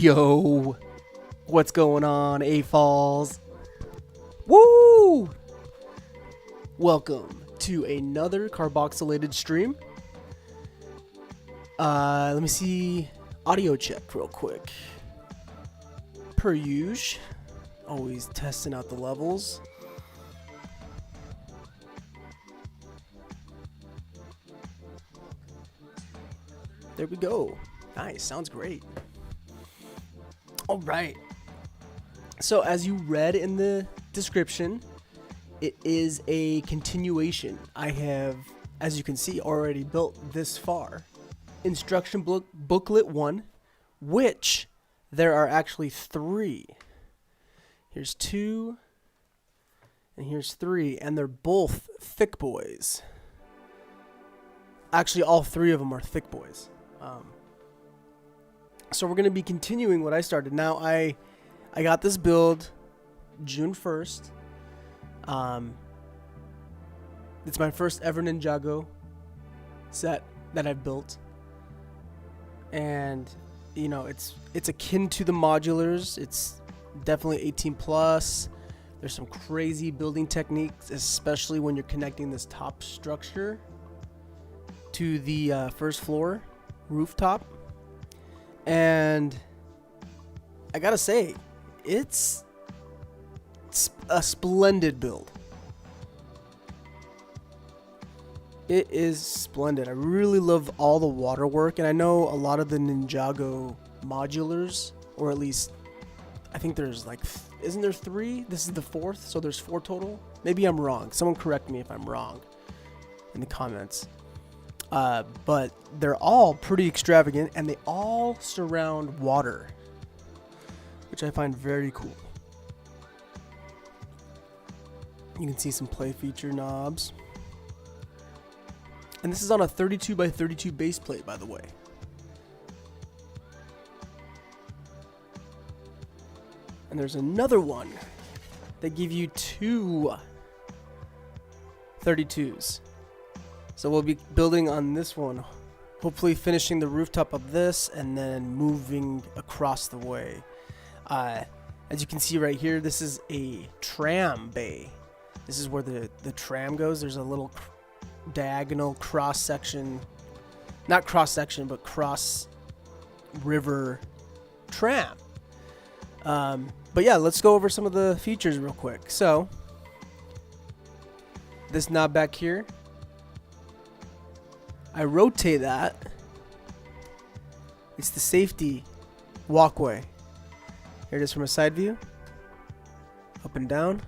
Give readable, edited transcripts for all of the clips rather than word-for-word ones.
Yo, what's going on, A-Falls? Woo! Welcome to another carboxylated stream. Let me see audio check real quick. Per usual, always testing out the levels. There we go. Nice, sounds great. All right. So as you read in the description, it is a continuation. I have, as you can see, already built this far. Instruction booklet 1, which there are actually 3. Here's 2, and here's 3, and they're both thick boys. Actually, all 3 of them are thick boys. So we're going to be continuing what I started. Now, I got this build June 1st. It's my first ever Ninjago set that I've built. And, you know, it's akin to the modulars. It's definitely 18 plus. There's some crazy building techniques, especially when you're connecting this top structure to the first floor rooftop. And I gotta say, it's a splendid build. It is splendid. I really love all the waterwork, and I know a lot of the Ninjago modulars, or at least I think there's like, isn't there 3? This is the 4th, so there's 4 total. Maybe I'm wrong. Someone correct me if I'm wrong in the comments. But they're all pretty extravagant, and they all surround water, which I find very cool. You can see some play feature knobs. And this is on a 32 by 32 base plate, by the way. And there's another one. They give you 2 32s. So we'll be building on this one, hopefully finishing the rooftop of this and then moving across the way. As you can see right here, this is a tram bay. This is where the tram goes. There's a little diagonal cross section, not cross section, but cross river tram. But yeah, let's go over some of the features real quick. So this knob back here, I rotate that. It's the safety walkway. Here it is from a side view. Up and down.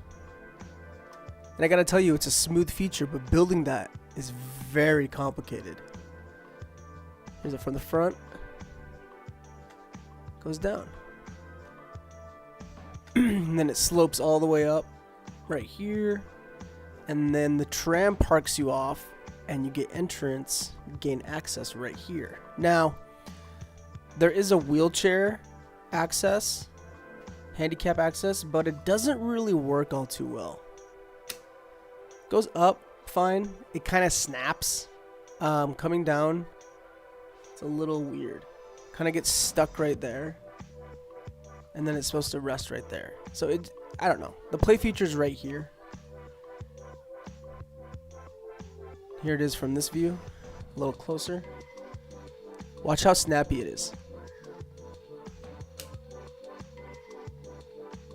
And I gotta tell you, it's a smooth feature, but building that is very complicated. Here's it from the front. Goes down. And then it slopes all the way up right here. And then the tram parks you off, and you get entrance, gain access right here. Now, there is a wheelchair access, handicap access, but it doesn't really work all too well. Goes up fine. It kind of snaps. Coming down, it's a little weird. Kind of gets stuck right there, and then it's supposed to rest right there. So I don't know. The play feature's right here. Here it is from this view, a little closer. Watch how snappy it is.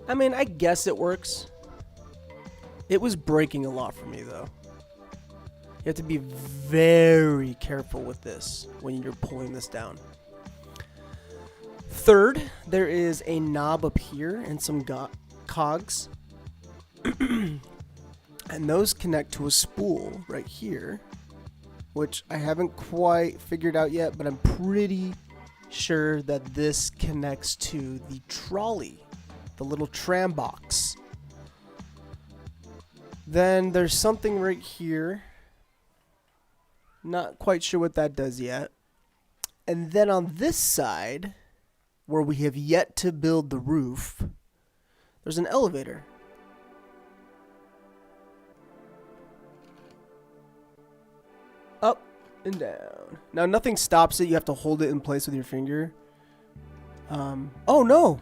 I mean, I guess it works. It was breaking a lot for me, though. You have to be very careful with this when you're pulling this down. Third, there is a knob up here and some cogs. And those connect to a spool right here, which I haven't quite figured out yet, but I'm pretty sure that this connects to the trolley, the little tram box. Then there's something right here. Not quite sure what that does yet. And then on this side, where we have yet to build the roof, there's an elevator. Up and down. Now nothing stops it. You have to hold it in place with your finger. Oh no!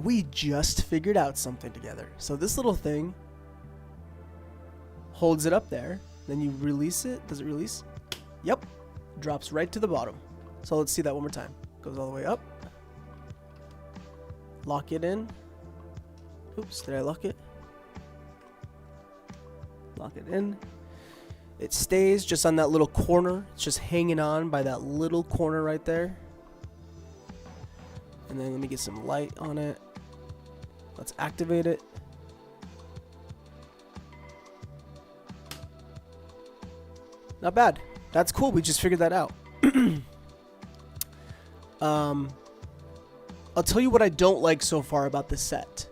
We just figured out something together. So this little thing holds it up there. Then you release it. Does it release? Yep. Drops right to the bottom. So let's see that one more time. Goes all the way up. Lock it in. Oops, did I lock it? Lock it in. It stays just on that little corner. It's just hanging on by that little corner right there. And then let me get some light on it. Let's activate it. Not bad. That's cool. We just figured that out. I'll tell you what I don't like so far about this set.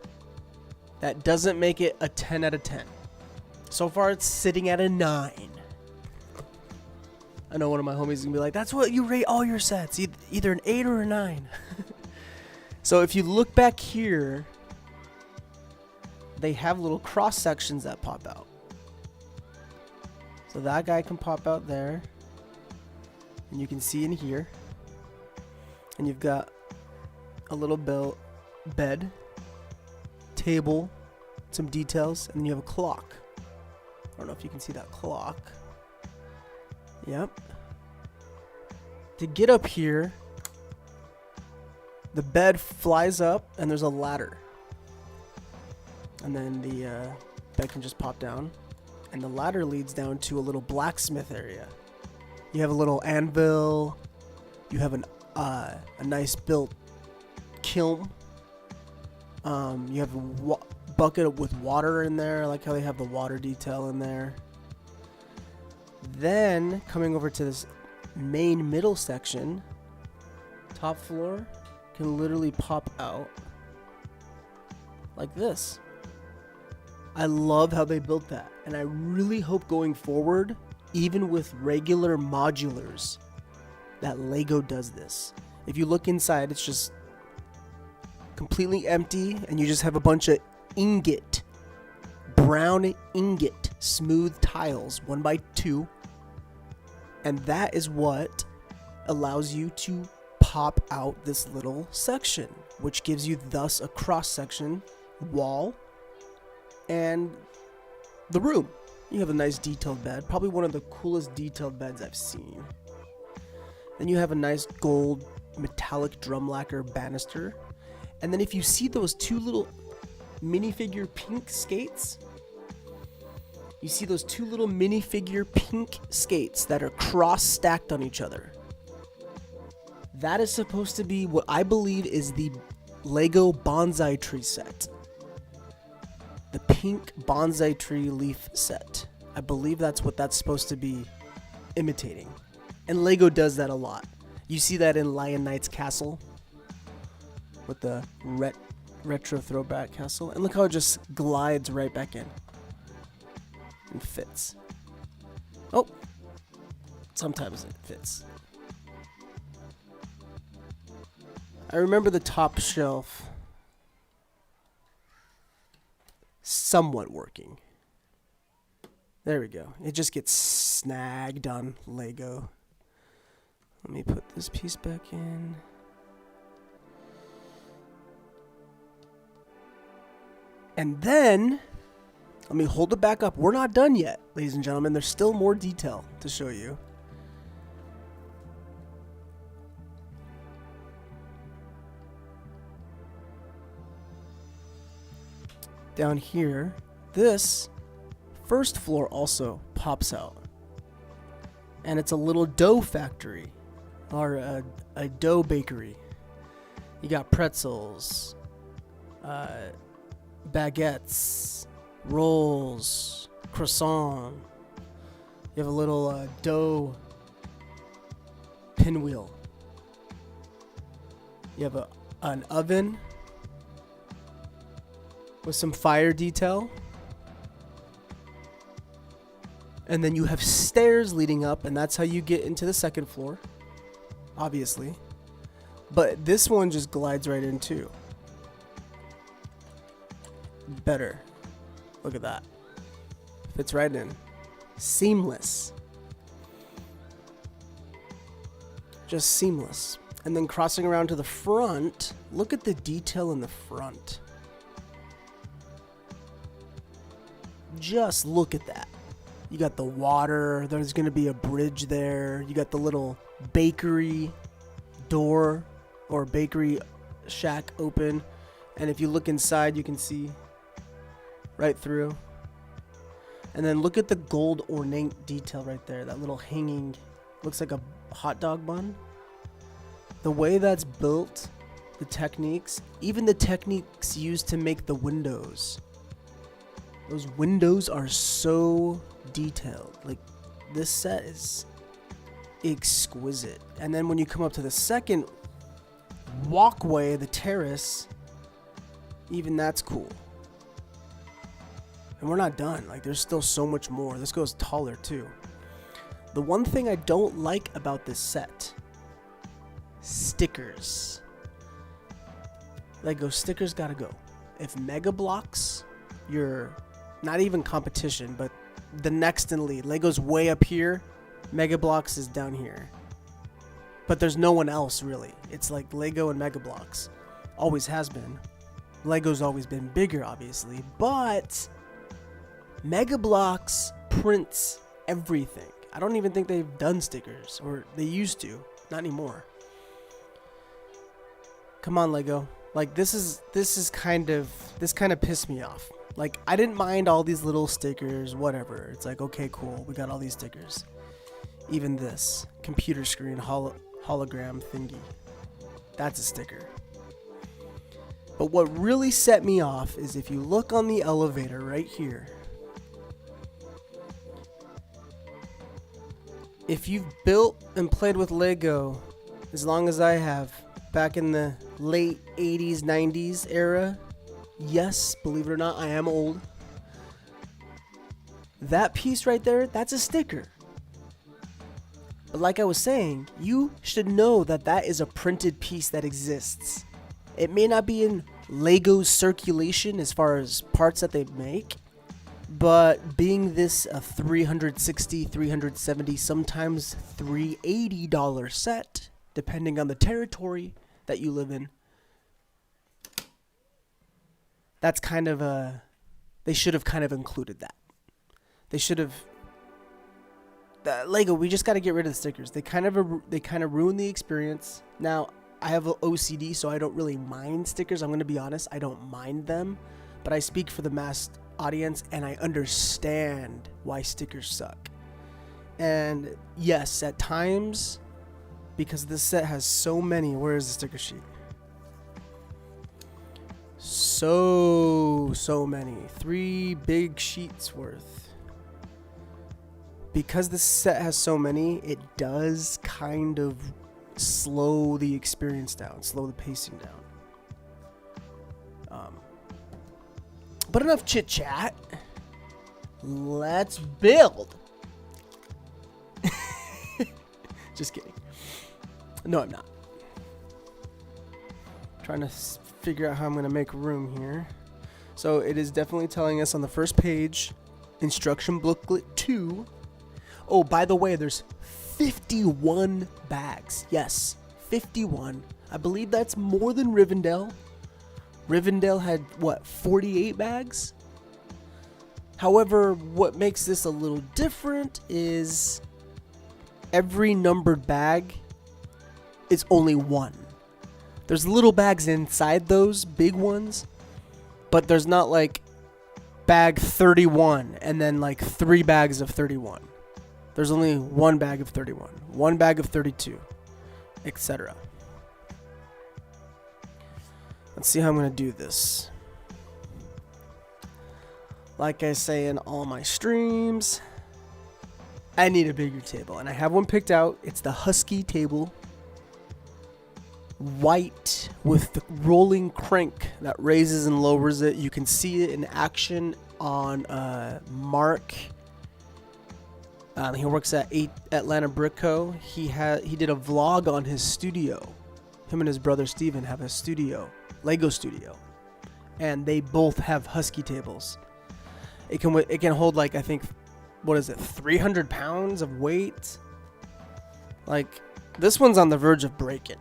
That doesn't make it a 10 out of 10. So far, it's sitting at a 9. I know one of my homies is going to be like, that's what you rate all your sets. Either an 8 or a 9. So if you look back here, they have little cross sections that pop out. So that guy can pop out there. And you can see in here. And you've got a little bed, table, some details, and then you have a clock. I don't know if you can see that clock. Yep. To get up here, the bed flies up and there's a ladder. And then the bed can just pop down. And the ladder leads down to a little blacksmith area. You have a little anvil. You have a nice built kiln. You have a bucket with water in there. I like how they have the water detail in there. Then coming over to this main middle section, top floor can literally pop out like this. I love how they built that, and I really hope going forward, even with regular modulars, that Lego does this. If you look inside, it's just completely empty, and you just have a bunch of ingot, brown ingot, smooth tiles, 1x2, and that is what allows you to pop out this little section, which gives you thus a cross section wall and the room. You have a nice detailed bed, probably one of the coolest detailed beds I've seen. Then you have a nice gold metallic drum lacquer banister. And then if you see those two little minifigure pink skates, you see those two little minifigure pink skates that are cross stacked on each other. That is supposed to be what I believe is the Lego bonsai tree set. The pink bonsai tree leaf set. I believe that's what that's supposed to be imitating. And Lego does that a lot. You see that in Lion Knight's castle with the retro throwback castle. And look how it just glides right back in and fits. Oh, sometimes it fits. I remember the top shelf somewhat working. There we go. It just gets snagged on Lego. Let me put this piece back in. And then, let me hold it back up. We're not done yet, ladies and gentlemen. There's still more detail to show you. Down here, this first floor also pops out. And it's a little dough factory, or a dough bakery. You got pretzels, baguettes, rolls, croissant. You have a little dough pinwheel. You have an oven with some fire detail. And then you have stairs leading up, and that's how you get into the second floor, obviously. But this one just glides right in too. Better. Look at that. Fits right in. Seamless. Just seamless. And then crossing around to the front, look at the detail in the front. Just look at that. You got the water, there's going to be a bridge there. You got the little bakery door or bakery shack open. And if you look inside, you can see right through. And then look at the gold ornate detail right there. That little hanging, looks like a hot dog bun. The way that's built, the techniques, even the techniques used to make the windows. Those windows are so detailed. Like, this set is exquisite. And then when you come up to the second walkway, the terrace, even that's cool. And we're not done. Like, there's still so much more. This goes taller too. The one thing I don't like about this set, stickers. Lego stickers gotta go. If Mega Bloks, you're not even competition, but the next in lead. Lego's way up here. Mega Bloks is down here. But there's no one else really. It's like Lego and Mega Bloks. Always has been. Lego's always been bigger, obviously, but Mega Bloks prints everything. I don't even think they've done stickers, or they used to. Not anymore. Come on, Lego. Like, this kind of pissed me off. Like, I didn't mind all these little stickers, whatever. It's like, okay, cool, we got all these stickers. Even this computer screen hologram thingy. That's a sticker. But what really set me off is if you look on the elevator right here. If you've built and played with Lego as long as I have, back in the late 80s, 90s era, yes, believe it or not, I am old. That piece right there, that's a sticker. But like I was saying, you should know that that is a printed piece that exists. It may not be in Lego's circulation as far as parts that they make, but being this a $360, $370, sometimes $380 set, depending on the territory that you live in, that's kind of a, they should have kind of included that. They should have, Lego, we just got to get rid of the stickers. They kind of ruin the experience. Now, I have OCD, so I don't really mind stickers. I'm going to be honest, I don't mind them, but I speak for the mass audience, and I understand why stickers suck. And yes, at times, because this set has so many, where is the sticker sheet? So many. 3 big sheets worth. Because this set has so many, it does kind of slow the experience down, slow the pacing down. But enough chit chat. Let's build. Just kidding. No, I'm not. Trying to figure out how I'm going to make room here. So it is definitely telling us on the first page, instruction booklet 2. Oh, by the way, there's 51 bags. Yes, 51. I believe that's more than Rivendell. Rivendell had, what, 48 bags? However, what makes this a little different is every numbered bag is only 1. There's little bags inside those big ones, but there's not like bag 31 and then like 3 bags of 31. There's only 1 bag of 31, 1 bag of 32, etc. Let's see how I'm going to do this. Like I say in all my streams, I need a bigger table, and I have one picked out. It's the Husky table. White with the rolling crank that raises and lowers it. You can see it in action on Mark. He works at Atlanta Brick Co. He did a vlog on his studio. Him and his brother Steven have a studio, Lego studio, and they both have Husky tables. It can hold, like, I think, what is it, 300 pounds of weight. Like, this one's on the verge of breaking.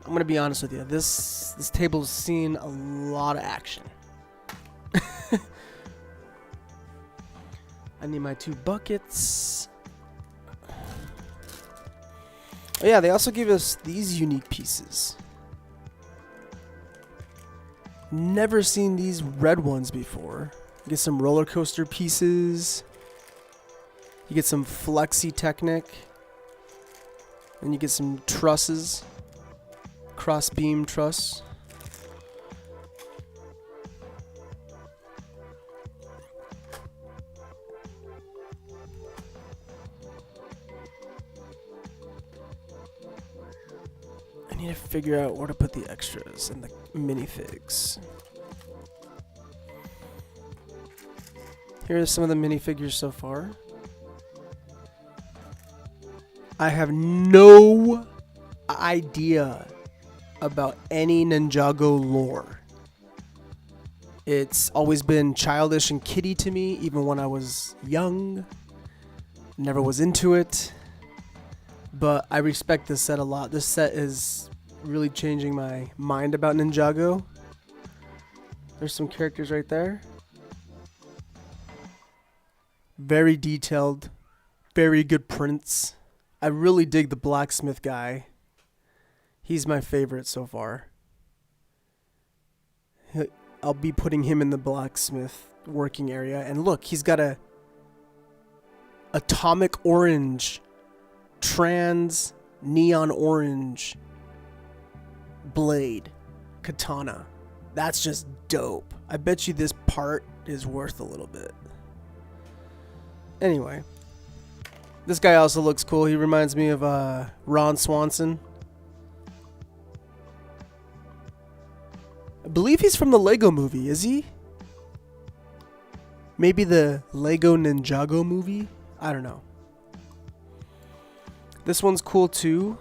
I'm gonna be honest with you. This table's seen a lot of action. I need my 2 buckets. Oh yeah, they also give us these unique pieces. Never seen these red ones before. You get some roller coaster pieces. You get some flexi Technic. And you get some trusses. Cross beam truss. I need to figure out where to put the extras and the minifigs. Here are some of the minifigures so far. I have no idea about any Ninjago lore. It's always been childish and kiddie to me, even when I was young. Never was into it. But I respect this set a lot. This set is really changing my mind about Ninjago. There's some characters right there. Very detailed. Very good prints. I really dig the blacksmith guy. He's my favorite so far. I'll be putting him in the blacksmith working area. And look, he's got a atomic orange, trans neon orange blade katana. That's just dope. I bet you this part is worth a little bit. Anyway, this guy also looks cool. He reminds me of Ron Swanson. I believe he's from the Lego movie, is he? Maybe the Lego Ninjago movie? I don't know. This one's cool too.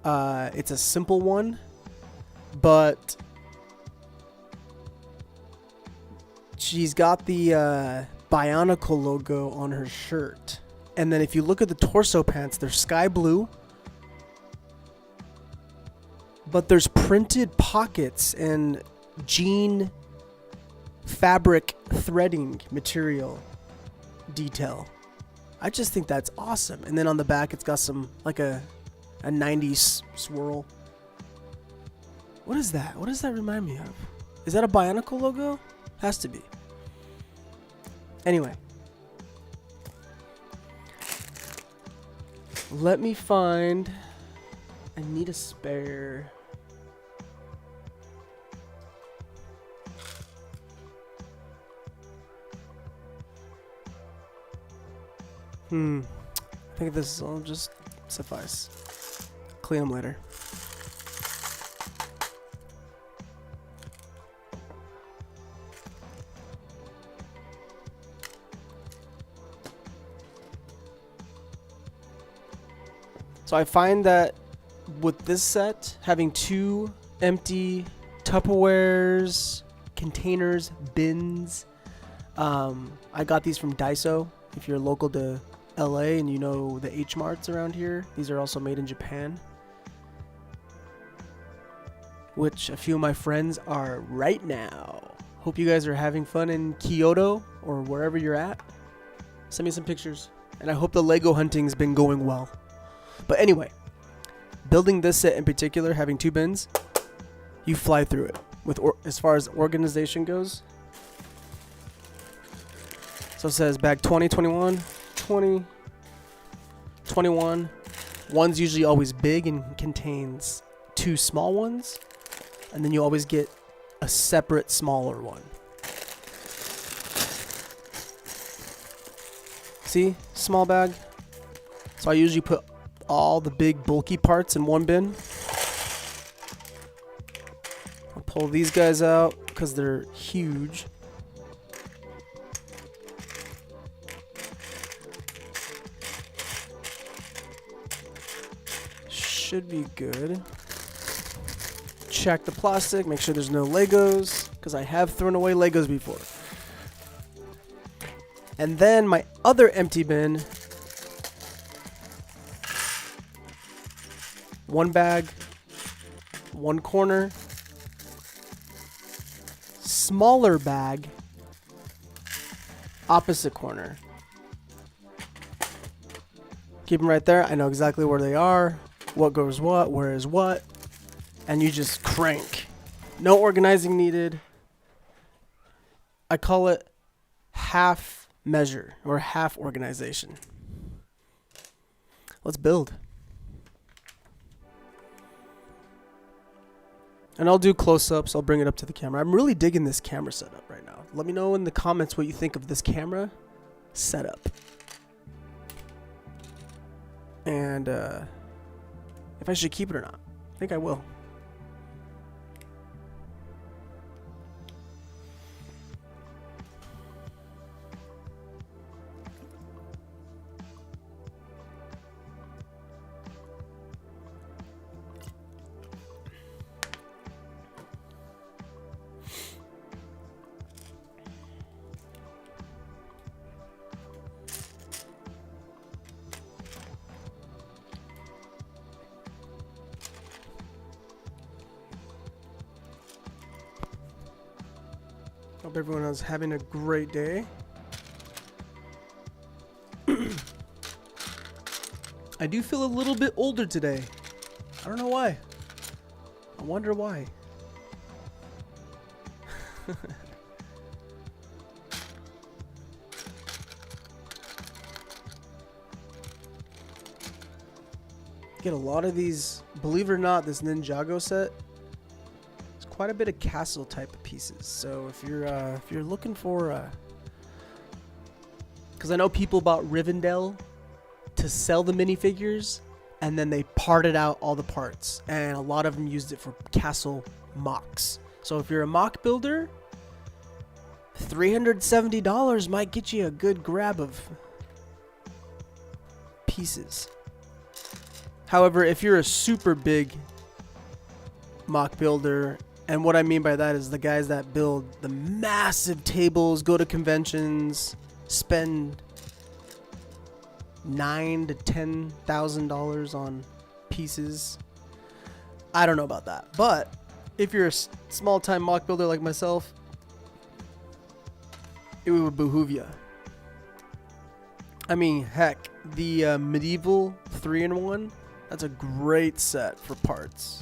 It's a simple one, but she's got the Bionicle logo on her shirt. And then if you look at the torso pants, they're sky blue. But there's printed pockets and jean fabric threading material detail. I just think that's awesome. And then on the back, it's got some, like a 90s swirl. What is that? What does that remind me of? Is that a Bionicle logo? Has to be. Anyway. Let me find... I need a spare... I think this will just suffice. Clean them later. So I find that with this set, having 2 empty Tupperwares, containers, bins, I got these from Daiso. If you're local to LA and you know the H Marts around here, these are also made in Japan, which a few of my friends are right now. Hope you guys are having fun in Kyoto or wherever you're at. Send me some pictures, and I hope the Lego hunting's been going well. But anyway, building this set in particular, having 2 bins, you fly through it. As far as organization goes, so it says bag 20, 21, 20, 21. One's usually always big and contains 2 small ones. And then you always get a separate smaller one. See? Small bag. So I usually put all the big bulky parts in one bin. I'll pull these guys out because they're huge. Should be good. Check the plastic, make sure there's no Legos, because I have thrown away Legos before. And then my other empty bin, 1 bag, one corner, smaller bag, opposite corner. Keep them right there. I know exactly where they are, what goes what, where is what, and you just crank. No organizing needed. I call it half measure or half organization. Let's build. And I'll do close-ups. I'll bring it up to the camera. I'm really digging this camera setup right now. Let me know in the comments what you think of this camera setup. And if I should keep it or not. I think I will. Hope everyone is having a great day. I do feel a little bit older today. I don't know why. I wonder why. Get a lot of these, believe it or not, this Ninjago set. Quite a bit of castle type of pieces. So if you're looking for because I know people bought Rivendell to sell the minifigures and then they parted out all the parts, and a lot of them used it for castle mocks. So if you're a mock builder, $370 might get you a good grab of pieces. However, if you're a super big mock builder, and what I mean by that is the guys that build the massive tables, go to conventions, spend $9,000 to $10,000 on pieces. I don't know about that, but if you're a small-time mock builder like myself, it would behoove you. I mean, heck, the medieval 3-in-1, that's a great set for parts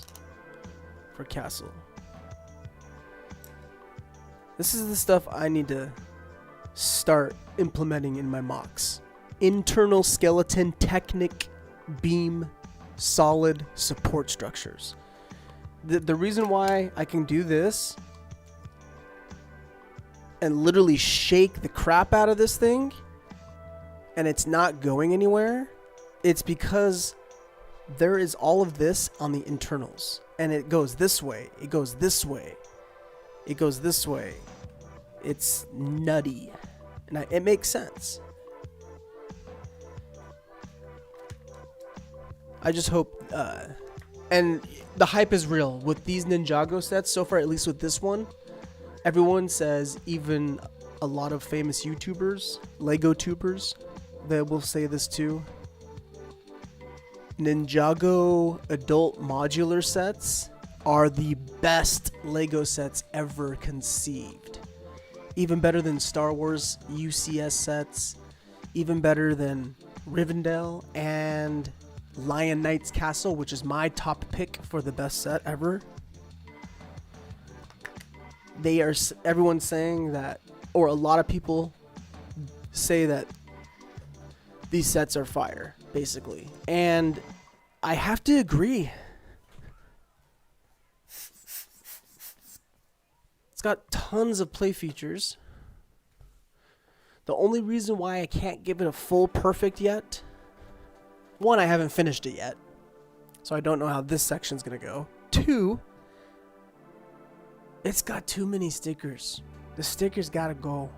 for castle. This is the stuff I need to start implementing in my mocks. Internal skeleton, technic, beam, solid support structures. The reason why I can do this and literally shake the crap out of this thing and it's not going anywhere, it's because there is all of this on the internals. And it goes this way, it goes this way, it goes this way. It's nutty. And it makes sense. I just hope, and the hype is real with these Ninjago sets so far, at least with this one. Everyone says, even a lot of famous YouTubers, Lego tubers, they will say this too. Ninjago adult modular sets are the best Lego sets ever conceived. Even better than Star Wars UCS sets, even better than Rivendell and Lion Knight's Castle, which is my top pick for the best set ever. Everyone's saying that, or a lot of people say that these sets are fire, basically. And I have to agree. It's got tons of play features. The only reason why I can't give it a full perfect yet, one, I haven't finished it yet, so I don't know how this section's gonna go. Two, it's got too many stickers. The stickers gotta go.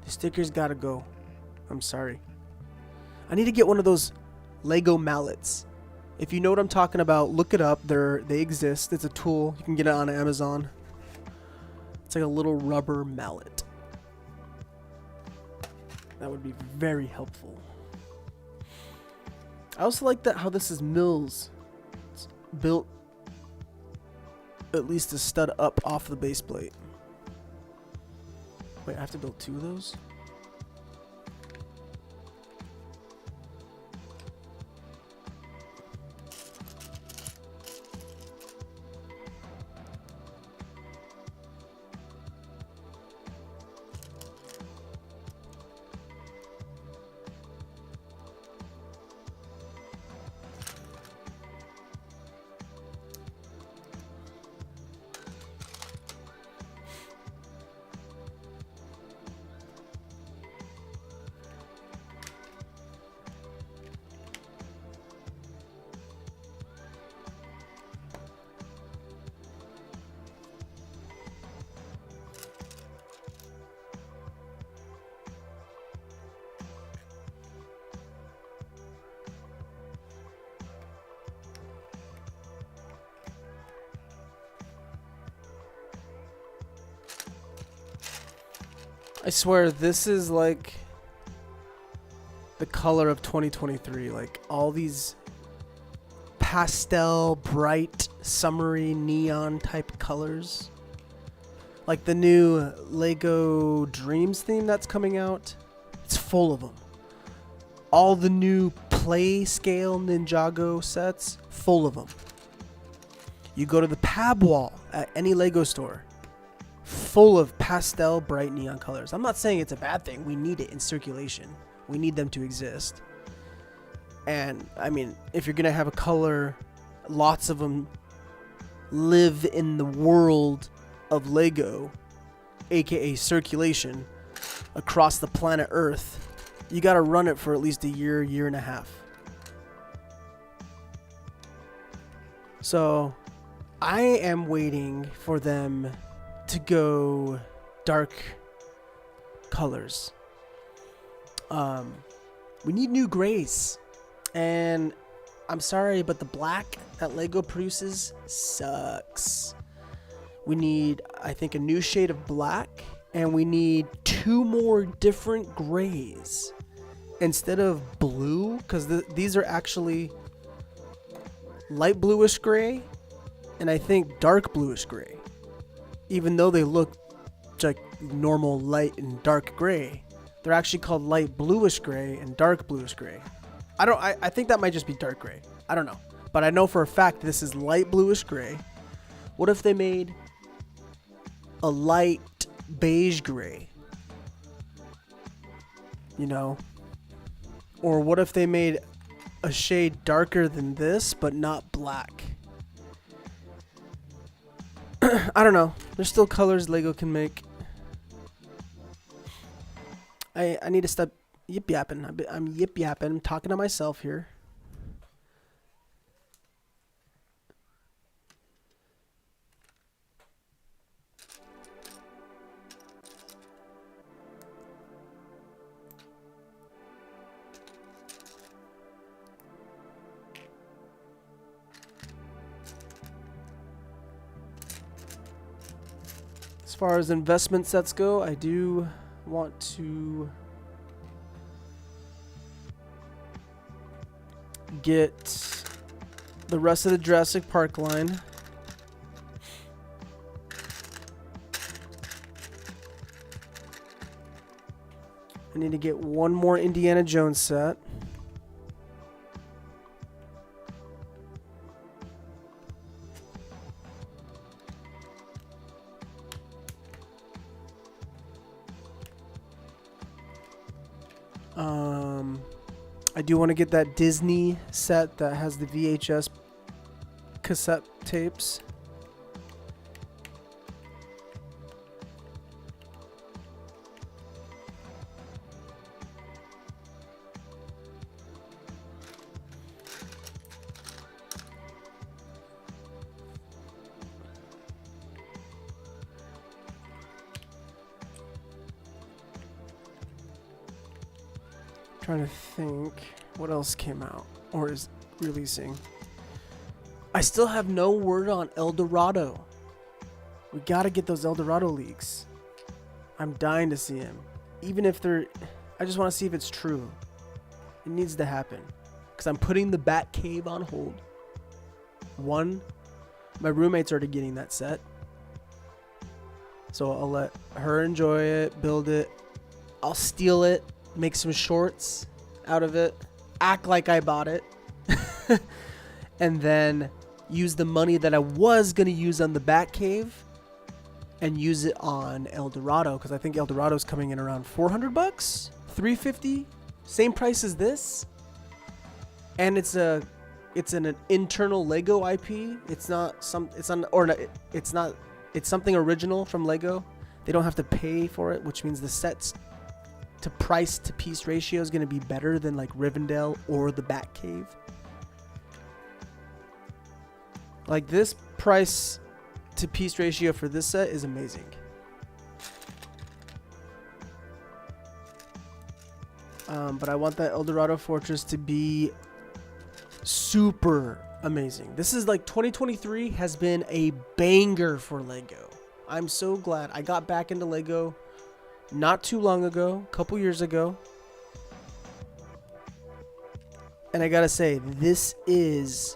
The stickers gotta go. I'm sorry. I need to get one of those Lego mallets. If you know what I'm talking about, look it up. They exist. It's a tool. You can get it on Amazon. It's like a little rubber mallet. That would be very helpful. I also like that how this is Mills. It's built at least a stud up off the base plate. Wait, I have to build 2 of those? I swear, this is like the color of 2023. Like all these pastel, bright, summery, neon type colors. Like the new Lego Dreams theme that's coming out. It's full of them. All the new play scale Ninjago sets, full of them. You go to the pab wall at any Lego store, full of pastel, bright neon colors. I'm not saying it's a bad thing. We need it in circulation. We need them to exist. And, I mean, if you're going to have a color, lots of them live in the world of Lego, aka circulation, across the planet Earth. You got to run it for at least a year, year and a half. So, I am waiting for them to go dark colors. We need new grays, and I'm sorry, but the black that Lego produces sucks. We need, I think, a new shade of black, and we need 2 more different grays instead of blue, because these are actually light bluish gray and I think dark bluish gray. Even though they look like normal light and dark gray, they're actually called light bluish gray and dark bluish gray. I think that might just be dark gray. I don't know. But I know for a fact this is light bluish gray. What if they made a light beige gray? You know? Or what if they made a shade darker than this, but not black? I don't know. There's still colors Lego can make. I need to stop yip yapping. I'm yip yapping. I'm talking to myself here. As far as investment sets go, I do want to get the rest of the Jurassic Park line. I need to get one more Indiana Jones set. I do want to get that Disney set that has the VHS cassette tapes. Trying to think what else came out or is releasing. I still have no word on El Dorado. We gotta get those El Dorado leaks. I'm dying to see him. Even if they're... I just want to see if it's true. It needs to happen. Because I'm putting the Batcave on hold. One, My roommate's already getting that set. So I'll let her enjoy it, build it. I'll steal it, make some shorts out of it, act like I bought it, and then use the money that I was going to use on the Batcave and use it on El Dorado, because I think El Dorado's coming in around $400, $350, same price as this. And it's an internal Lego IP. It's something original from Lego. They don't have to pay for it, which means the sets to price to piece ratio is going to be better than like Rivendell or the Batcave. Like this price to piece ratio for this set is amazing. But I want that El Dorado Fortress to be super amazing. This is like 2023 has been a banger for Lego. I'm so glad I got back into Lego not too long ago, a couple years ago. And I gotta say, this is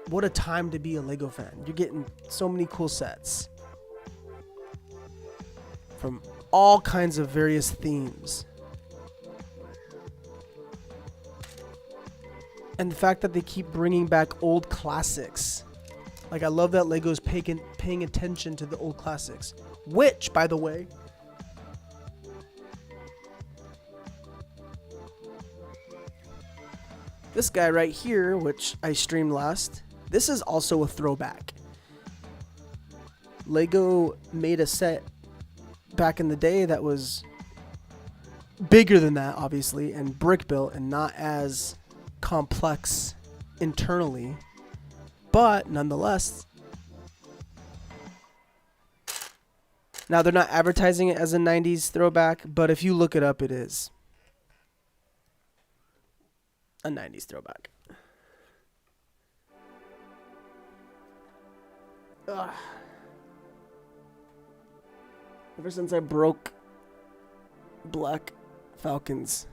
what a time to be a Lego fan. You're getting so many cool sets from all kinds of various themes. And the fact that they keep bringing back old classics. Like, I love that Lego's paying attention to the old classics. Which, by the way, this guy right here, which I streamed last, this is also a throwback. Lego made a set back in the day that was bigger than that, obviously, and brick built and not as complex internally, but nonetheless, now they're not advertising it as a 90s throwback, but if you look it up, it is a 90s throwback. Ugh. Ever since I broke Black Falcon's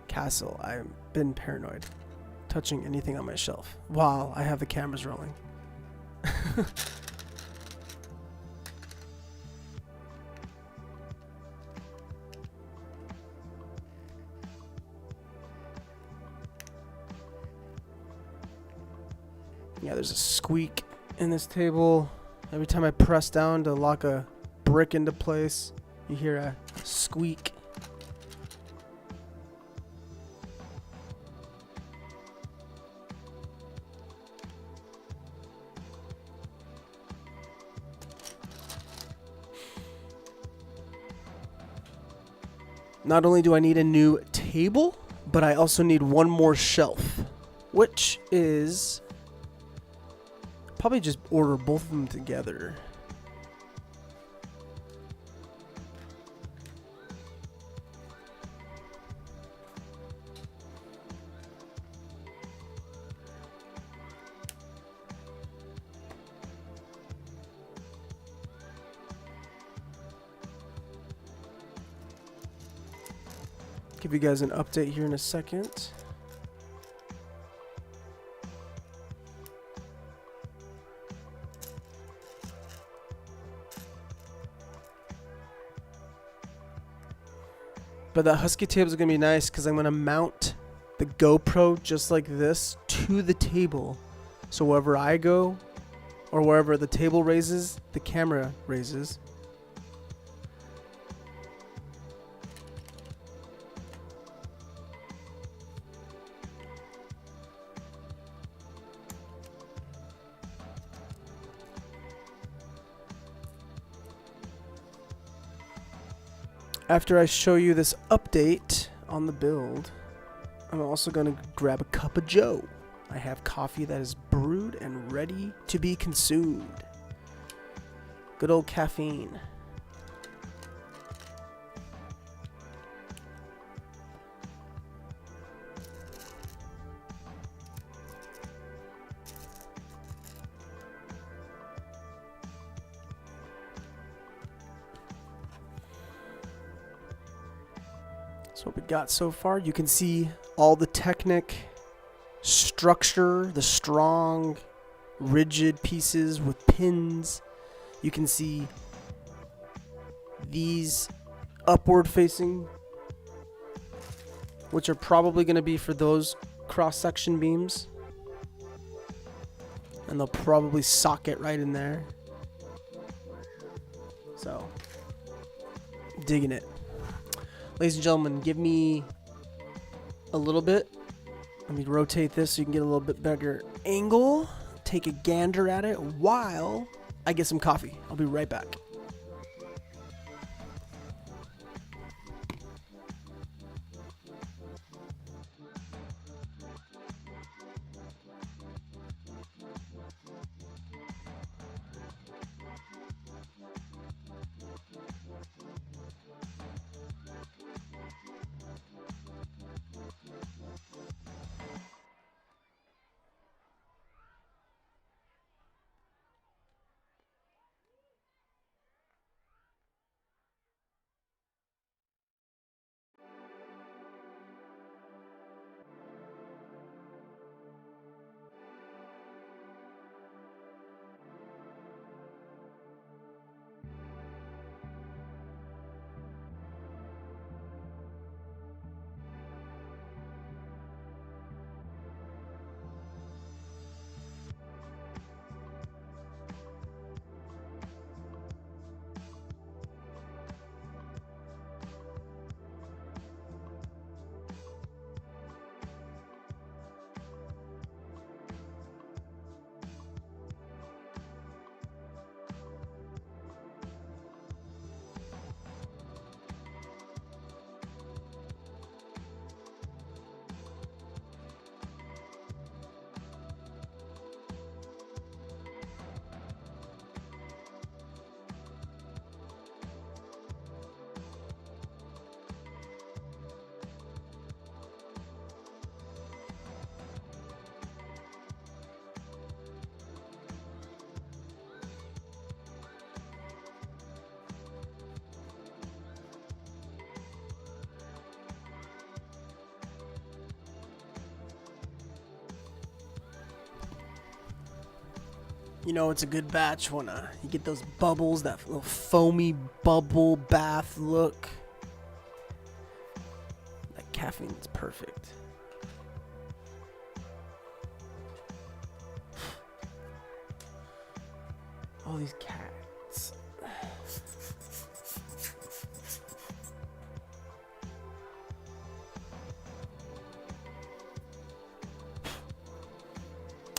castle, I've been paranoid touching anything on my shelf while I have the cameras rolling. Yeah, there's a squeak in this table. Every time I press down to lock a brick into place, you hear a squeak. Not only do I need a new table, but I also need one more shelf, which is probably just order both of them together. Give you guys an update here in a second. But that Husky table is going to be nice because I'm going to mount the GoPro just like this to the table. So wherever I go or wherever the table raises, the camera raises. After I show you this update on the build, I'm also going to grab a cup of joe. I have coffee that is brewed and ready to be consumed. Good old caffeine. That's what we got so far. You can see all the Technic structure, the strong rigid pieces with pins. You can see these upward facing, which are probably going to be for those cross-section beams. And they'll probably socket right in there. So, digging it. Ladies and gentlemen, give me a little bit. Let me rotate this so you can get a little bit better angle. Take a gander at it while I get some coffee. I'll be right back. You know, it's a good batch when you get those bubbles, that little foamy bubble bath look. That caffeine's perfect. All these cats.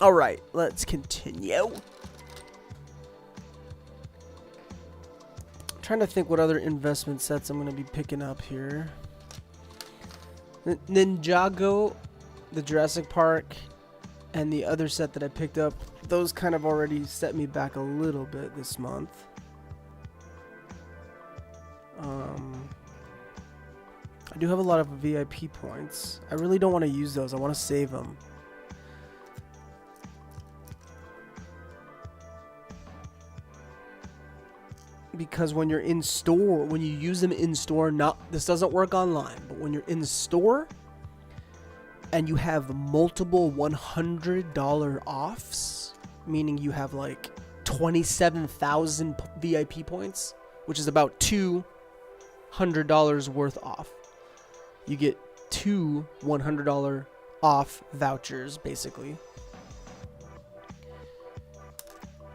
All right, let's continue. Trying to think what other investment sets I'm going to be picking up here. Ninjago, the Jurassic Park, and the other set that I picked up, those kind of already set me back a little bit this month. I do have a lot of VIP points. I really don't want to use those. I want to save them. Because when you're in store, when you use them in store, this doesn't work online, but when you're in store and you have multiple $100 offs, meaning you have like 27,000 VIP points, which is about $200 worth off. You get two $100 off vouchers, basically.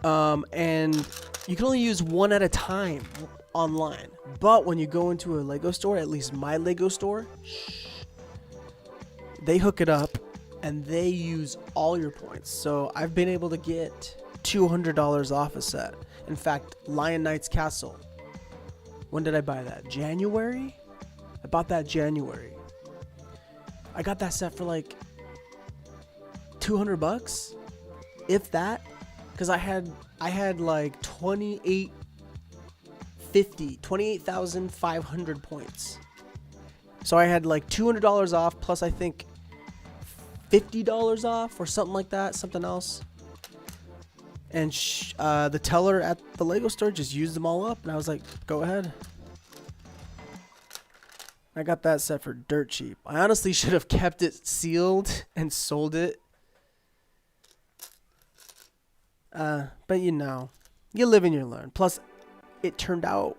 And you can only use one at a time online. But when you go into a Lego store, at least my Lego store, they hook it up and they use all your points. So I've been able to get $200 off a set. In fact, Lion Knight's Castle. When did I buy that? January? I bought that January. I got that set for like $200, if that. Because I had like 28,500 points. So I had like $200 off plus I think $50 off or something like that, something else. And the teller at the Lego store just used them all up, and I was like, go ahead. I got that set for dirt cheap. I honestly should have kept it sealed and sold it But you know, you live and you learn. Plus, it turned out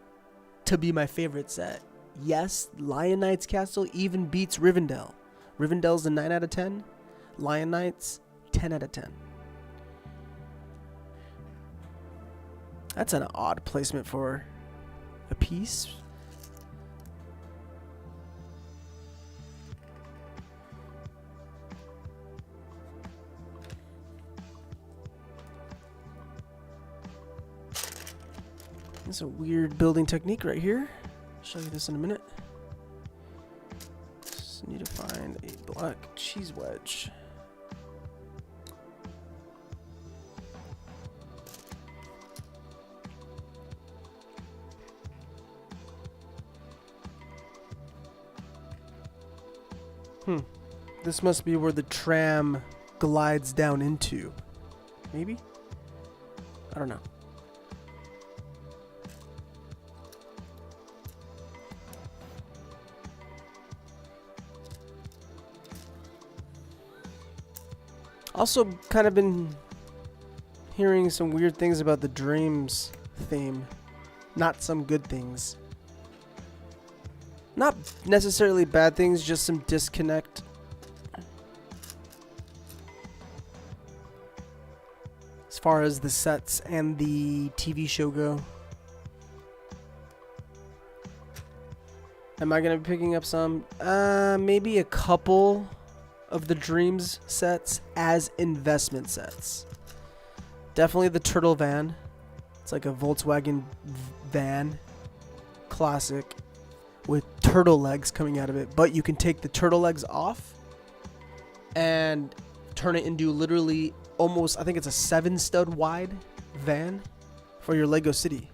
to be my favorite set. Yes, Lion Knight's castle even beats Rivendell. Rivendell's a 9 out of 10. Lion Knight's 10 out of 10. That's an odd placement for a piece. It's a weird building technique right here. I'll show you this in a minute. Just need to find a black cheese wedge. This must be where the tram glides down into. Maybe? I don't know. Also, kind of been hearing some weird things about the Dreams theme. Not some good things. Not necessarily bad things, just some disconnect. As far as the sets and the TV show go. Am I going to be picking up some? Maybe a couple of the Dreams sets as investment sets. Definitely the Turtle Van. It's like a Volkswagen van. Classic. With turtle legs coming out of it. But you can take the turtle legs off and turn it into literally almost, I think it's a 7-stud wide van for your Lego City.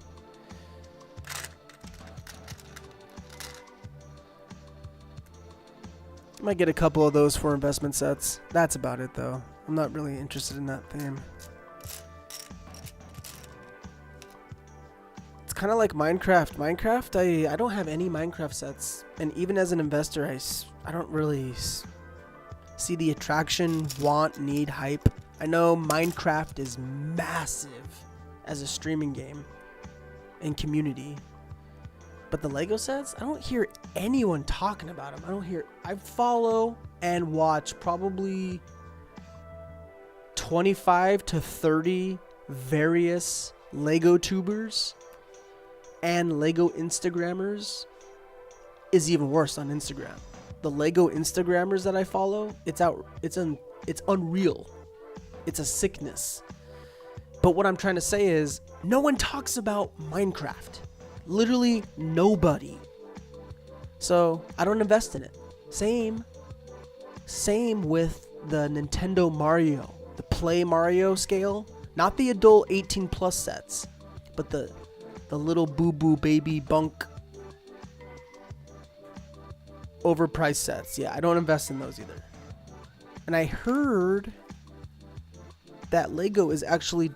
Might get a couple of those for investment sets. That's about it though. I'm not really interested in that theme. It's kind of like Minecraft. I don't have any Minecraft sets. And even as an investor, I don't really see the attraction, want, need, hype. I know Minecraft is massive as a streaming game and community. But the Lego sets, I don't hear anyone talking about them. I follow and watch probably 25 to 30 various Lego tubers and Lego Instagrammers. Is even worse on Instagram. The Lego Instagrammers that I follow, it's unreal. It's a sickness. But what I'm trying to say is, no one talks about Minecraft. Literally nobody. So I don't invest in it. Same with the Nintendo Mario, the Play Mario scale, not the adult 18 plus sets, but the little boo boo baby bunk overpriced sets. Yeah, I don't invest in those either. And I heard that Lego is actually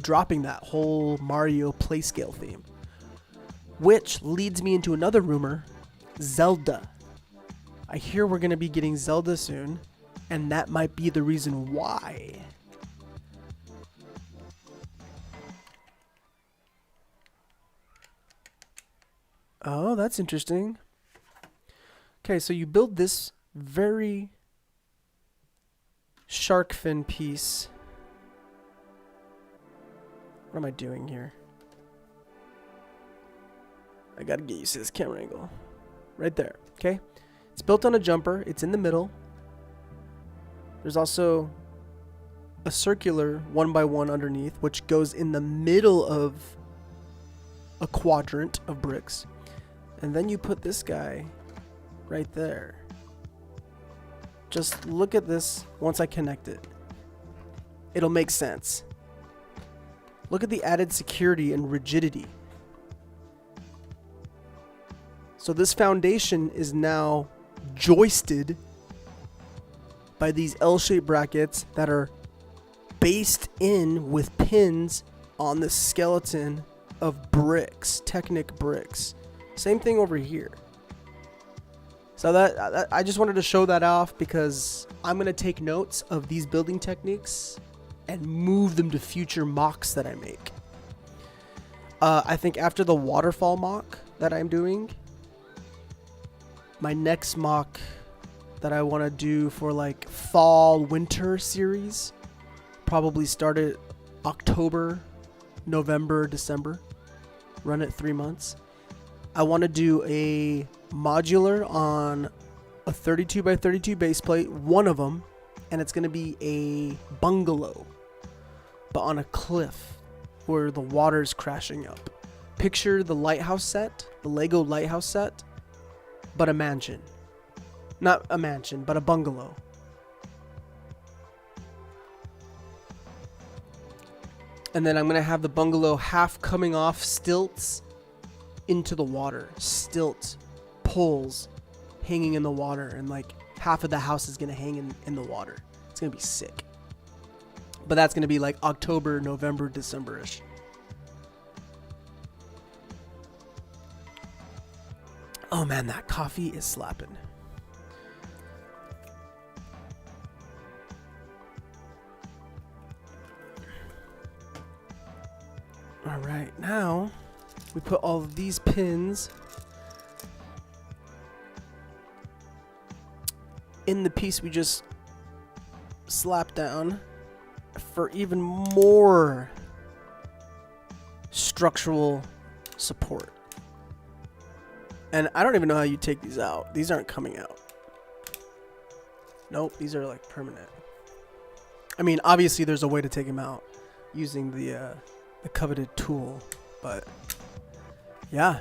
dropping that whole Mario play scale theme. Which leads me into another rumor, Zelda. I hear we're going to be getting Zelda soon, and that might be the reason why. Oh, that's interesting. Okay, so you build this very shark fin piece. What am I doing here? I gotta get used to this camera angle. Right there, okay? It's built on a jumper. It's in the middle. There's also a circular 1x1 underneath, which goes in the middle of a quadrant of bricks. And then you put this guy right there. Just look at this once I connect it. It'll make sense. Look at the added security and rigidity. So this foundation is now joisted by these L-shaped brackets that are based in with pins on the skeleton of bricks, Technic bricks. Same thing over here. So that I just wanted to show that off because I'm going to take notes of these building techniques and move them to future mocks that I make. I think after the waterfall mock that I'm doing, my next mock that I want to do for like fall winter series, probably start it October, November, December, run it 3 months. I want to do a modular on a 32 by 32 base plate, one of them, and it's going to be a bungalow, but on a cliff where the water's crashing up. Picture the lighthouse set, the Lego lighthouse set, but a mansion. Not a mansion, but a bungalow. And then I'm going to have the bungalow half coming off stilts into the water. Stilts, poles hanging in the water, and like half of the house is going to hang in the water. It's going to be sick. But that's going to be like October, November, December-ish. Oh man, that coffee is slapping. All right, now we put all of these pins in the piece we just slapped down for even more structural support. And I don't even know how you take these out. These aren't coming out. Nope, these are like permanent. I mean, obviously there's a way to take them out using the coveted tool, but yeah.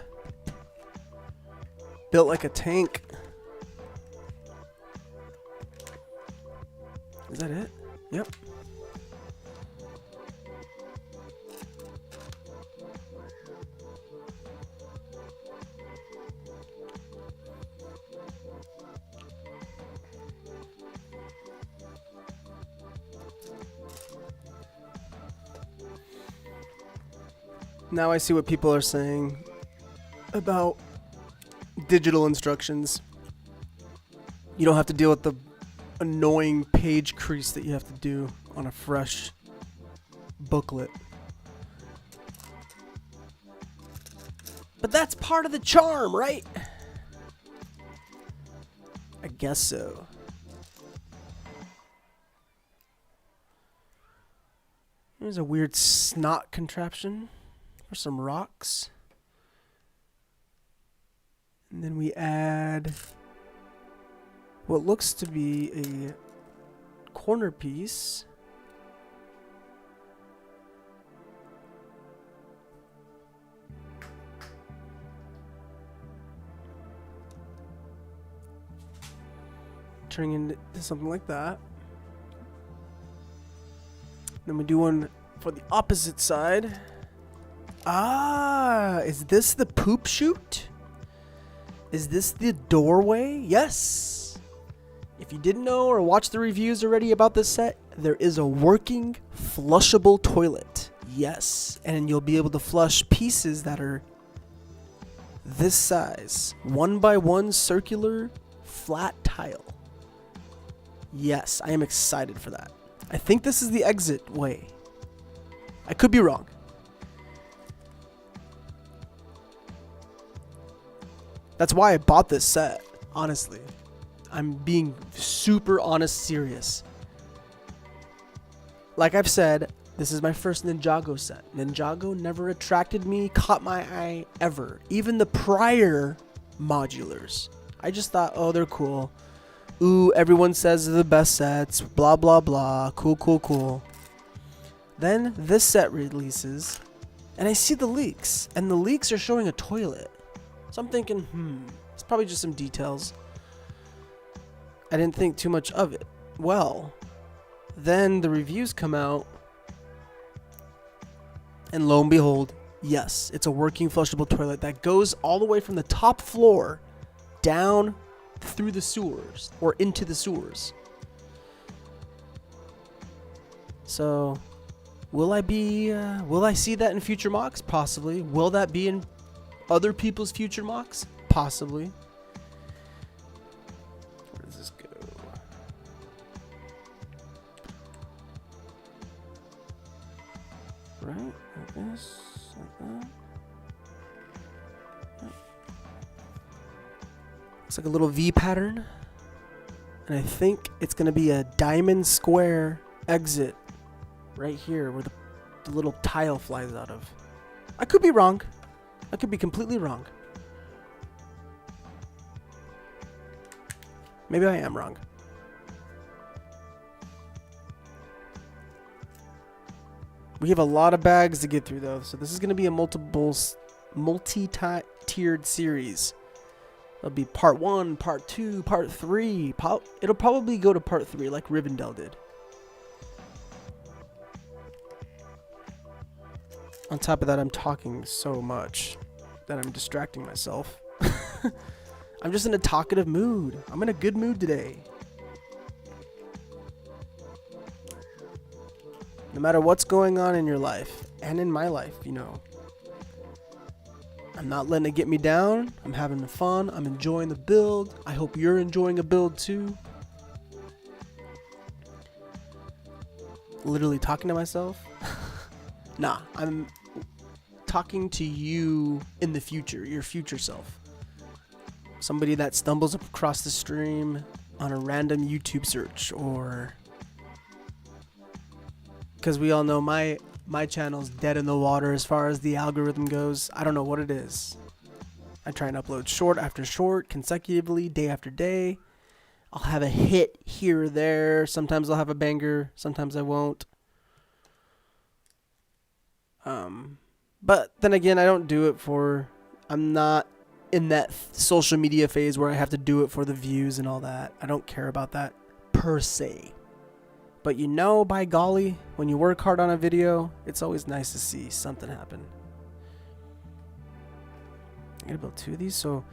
Built like a tank. Is that it? Yep. Now I see what people are saying about digital instructions. You don't have to deal with the annoying page crease that you have to do on a fresh booklet. But that's part of the charm, right? I guess so. There's a weird snot contraption for some rocks. And then we add what looks to be a corner piece. Turning into something like that. Then we do one for the opposite side. Ah, is this the poop chute? Is this the doorway? Yes. If you didn't know or watched the reviews already about this set, there is a working flushable toilet. Yes. And you'll be able to flush pieces that are this size. 1x1 circular flat tile. Yes, I am excited for that. I think this is the exit way. I could be wrong. That's why I bought this set, honestly. I'm being super honest, serious. Like I've said, this is my first Ninjago set. Ninjago never attracted me, caught my eye, ever. Even the prior modulars. I just thought, oh, they're cool. Ooh, everyone says they're the best sets, blah, blah, blah, cool, cool, cool. Then this set releases, and I see the leaks, and the leaks are showing a toilet. So I'm thinking, it's probably just some details. I didn't think too much of it. Well, then the reviews come out, and lo and behold, yes, it's a working flushable toilet that goes all the way from the top floor down through the sewers, or into the sewers. So, will I see that in future mocks? Possibly. Will that be in other people's future mocks? Possibly. Where does this go? right? Like this, like that. Looks like a little V pattern. And I think it's going to be a diamond square exit right here where the little tile flies out of. I could be wrong. I could be completely wrong. Maybe I am wrong. We have a lot of bags to get through though, so this is going to be a multi-tiered series. It'll be part 1, part 2, part 3. It'll probably go to part 3 like Rivendell did. On top of that, I'm talking so much that I'm distracting myself. I'm just in a talkative mood. I'm in a good mood today. No matter what's going on in your life, and in my life, you know. I'm not letting it get me down. I'm having fun. I'm enjoying the build. I hope you're enjoying a build too. Literally talking to myself. Nah, I'm talking to you in the future, your future self. Somebody that stumbles across the stream on a random YouTube search, or because we all know my channel's dead in the water as far as the algorithm goes. I don't know what it is. I try and upload short after short consecutively, day after day. I'll have a hit here or there. Sometimes I'll have a banger. Sometimes I won't. But then again, I don't do it for... I'm not in that social media phase where I have to do it for the views and all that. I don't care about that per se. But you know, by golly, when you work hard on a video, it's always nice to see something happen. I'm gonna build 2 of these, so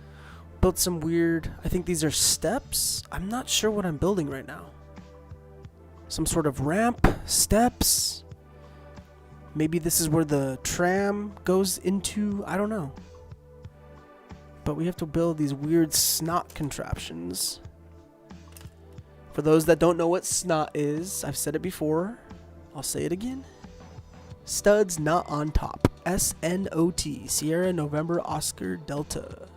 built some weird... I think these are steps. I'm not sure what I'm building right now. Some sort of ramp, steps. Maybe this is where the tram goes into. I don't know. But we have to build these weird snot contraptions. For those that don't know what snot is, I've said it before. I'll say it again. Studs not on top. S-N-O-T. Sierra November Oscar Delta.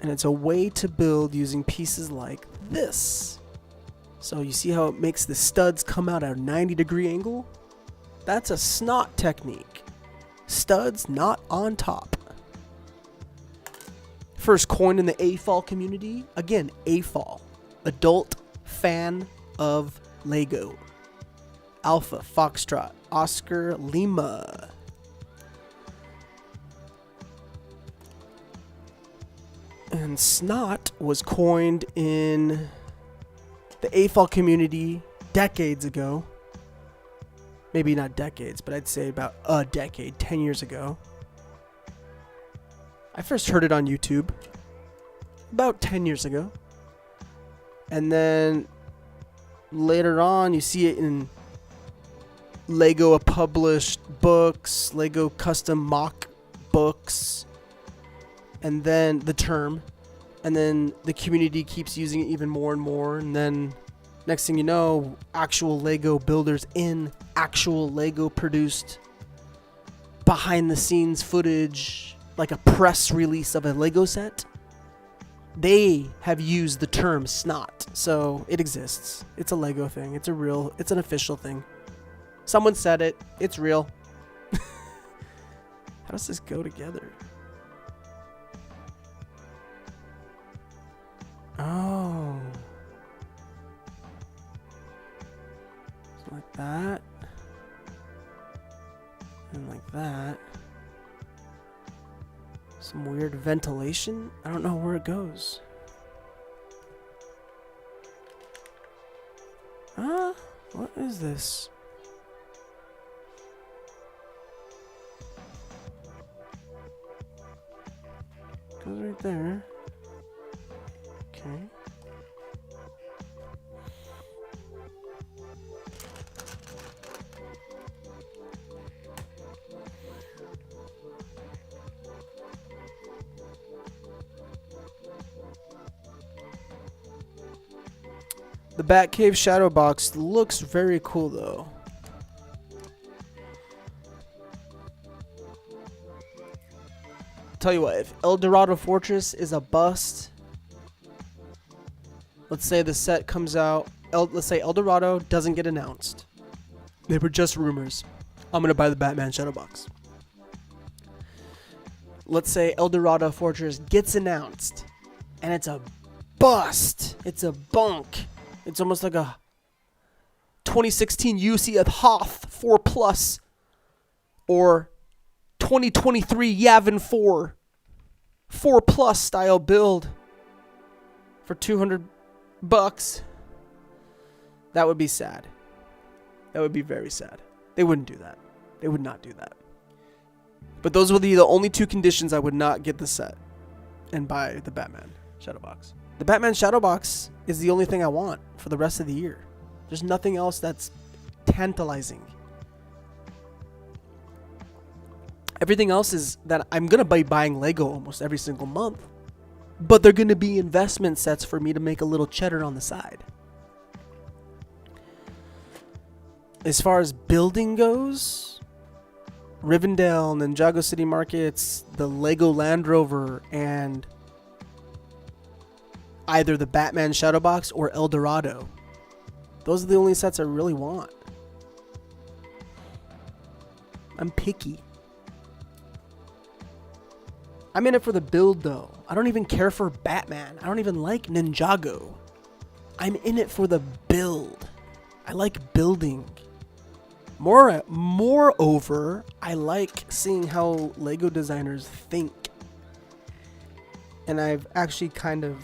And it's a way to build using pieces like this. So you see how it makes the studs come out at a 90-degree angle? That's a snot technique. Studs not on top. First coined in the AFOL community. Again, AFOL. Adult Fan of Lego. Alpha Foxtrot Oscar Lima. And snot was coined in the AFOL community decades ago. Maybe not decades, but I'd say about a decade, 10 years ago. I first heard it on YouTube about 10 years ago. And then later on, you see it in Lego published books, Lego custom mock books, and then the term. And then the community keeps using it even more and more. And then next thing you know, actual Lego builders in actual Lego produced behind the scenes footage, like a press release of a Lego set, they have used the term snot. So it exists. It's a Lego thing. It's an official thing. Someone said it. It's real. How does this go together? Oh. So like that. And like that. Some weird ventilation. I don't know where it goes. What is this? Goes right there. Okay. The Batcave shadow box looks very cool though. Tell you what, if El Dorado Fortress is a bust, let's say the set comes out, let's say El Dorado doesn't get announced. They were just rumors. I'm going to buy the Batman shadow box. Let's say El Dorado Fortress gets announced and it's a bust. It's a bunk. It's almost like a 2016 UC at Hoth 4 Plus or 2023 Yavin 4 Plus style build for $200. That would be sad. That would be very sad. They wouldn't do that. They would not do that. But those would be the only two conditions I would not get the set and buy the Batman shadow box. The Batman shadow box is the only thing I want for the rest of the year. There's nothing else that's tantalizing. Everything else is that I'm going to be buying Lego almost every single month. But they're going to be investment sets for me to make a little cheddar on the side. As far as building goes, Rivendell, Ninjago City Markets, the Lego Land Rover, and either the Batman shadow box or El Dorado. Those are the only sets I really want. I'm picky. I'm in it for the build, though. I don't even care for Batman. I don't even like Ninjago. I'm in it for the build. I like building. Moreover, I like seeing how Lego designers think. And I've actually kind of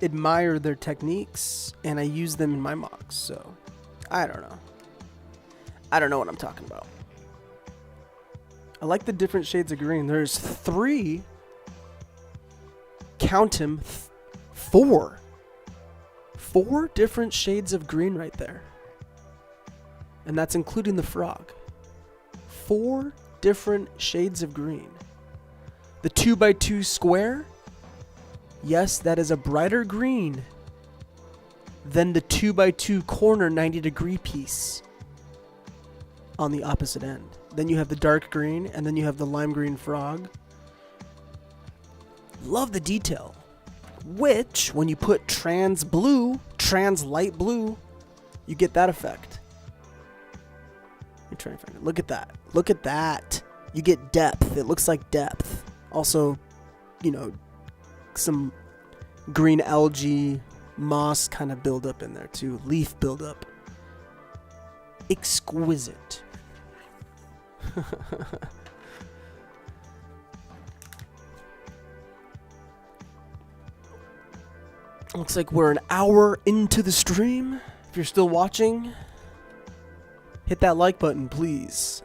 admired their techniques, and I use them in my mocks. So, I don't know. I don't know what I'm talking about. I like the different shades of green. There's 3. Count them. 4. 4 different shades of green right there. And that's including the frog. 4 different shades of green. The 2x2 square. Yes, that is a brighter green than the 2x2 corner 90-degree piece on the opposite end. Then you have the dark green, and then you have the lime green frog. Love the detail. Which, when you put trans light blue, you get that effect. You're trying to find it. Look at that. Look at that. You get depth. It looks like depth. Also, you know, some green algae, moss kind of buildup in there too. Leaf buildup. Exquisite. Looks like we're an hour into the stream. If you're still watching, hit that like button, please.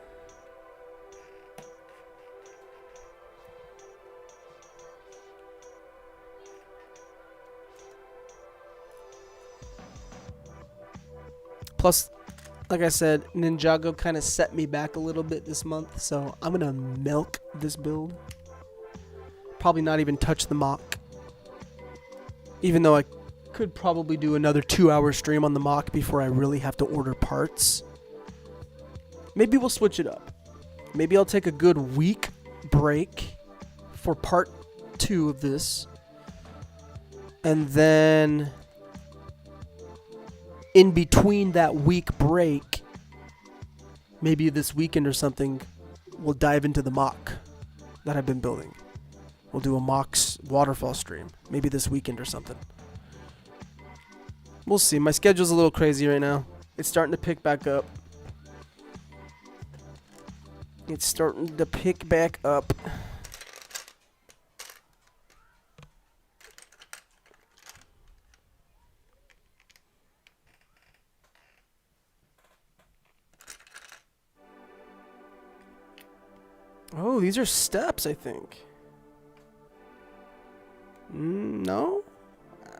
Plus, like I said, Ninjago kind of set me back a little bit this month, so I'm going to milk this build. Probably not even touch the mock. Even though I could probably do another 2-hour stream on the mock before I really have to order parts. Maybe we'll switch it up. Maybe I'll take a good week break for part 2 of this. And then in between that week break, maybe this weekend or something, we'll dive into the mock that I've been building. We'll do a mock's waterfall stream. Maybe this weekend or something. We'll see. My schedule's a little crazy right now. It's starting to pick back up. It's starting to pick back up. Oh, these are steps, I think. No?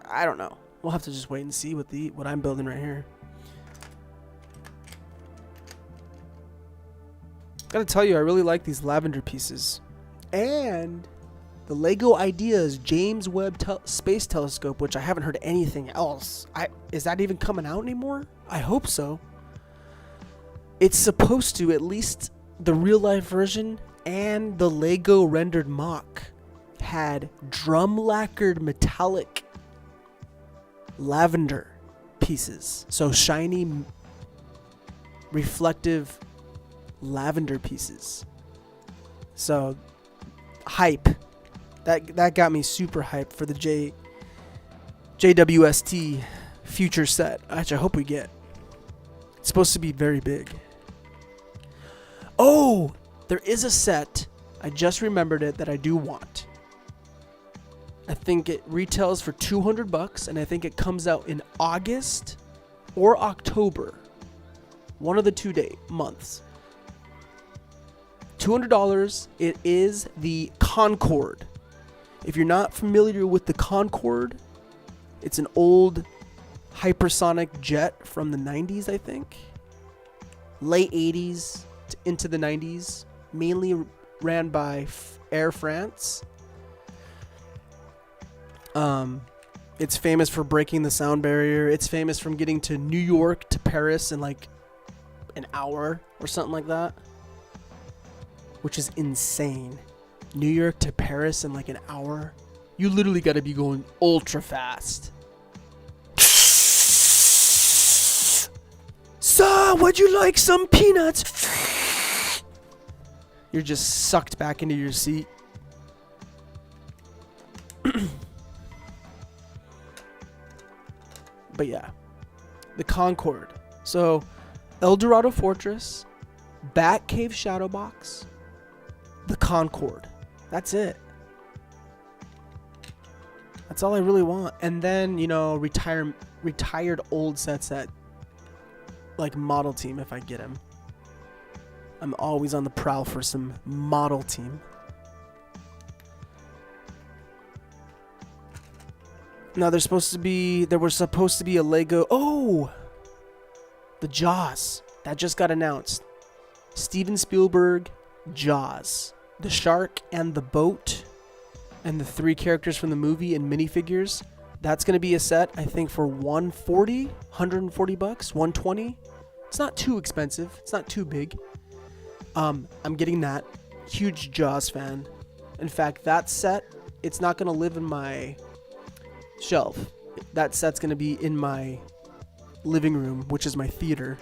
I don't know. We'll have to just wait and see what I'm building right here. Gotta tell you, I really like these lavender pieces. And The Lego Ideas James Webb Space Telescope, which I haven't heard anything else. Is that even coming out anymore? I hope so. It's supposed to, at least the real life version and the Lego rendered mock, had drum lacquered metallic lavender pieces. So shiny, reflective lavender pieces. So hype. That got me super hyped for the JWST future set, which I hope we get. It's supposed to be very big. Oh, there is a set. I just remembered it that I do want. I think it retails for $200, and I think it comes out in August or October. One of the 2 months. $200. It is the Concorde. If you're not familiar with the Concorde, it's an old hypersonic jet from the 90s, I think. Late 80s into the 90s. Mainly ran by Air France. It's famous for breaking the sound barrier. It's famous from getting to New York to Paris in like an hour or something like that. Which is insane. New York to Paris in like an hour. You literally got to be going ultra fast. So, would you like some peanuts? You're just sucked back into your seat. But yeah, the Concorde. So, El Dorado Fortress, Batcave Shadow Box, the Concorde. That's it. That's all I really want. And then, you know, retired old sets that, like Model Team if I get them. I'm always on the prowl for some Model Team. Now there was supposed to be a Lego. Oh, the Jaws that just got announced. Steven Spielberg, Jaws, the shark and the boat, and the 3 characters from the movie and minifigures. That's gonna be a set, I think, for $140, $120. It's not too expensive. It's not too big. I'm getting that. Huge Jaws fan. In fact, that set, it's not gonna live in my shelf. That set's gonna be in my living room, which is my theater.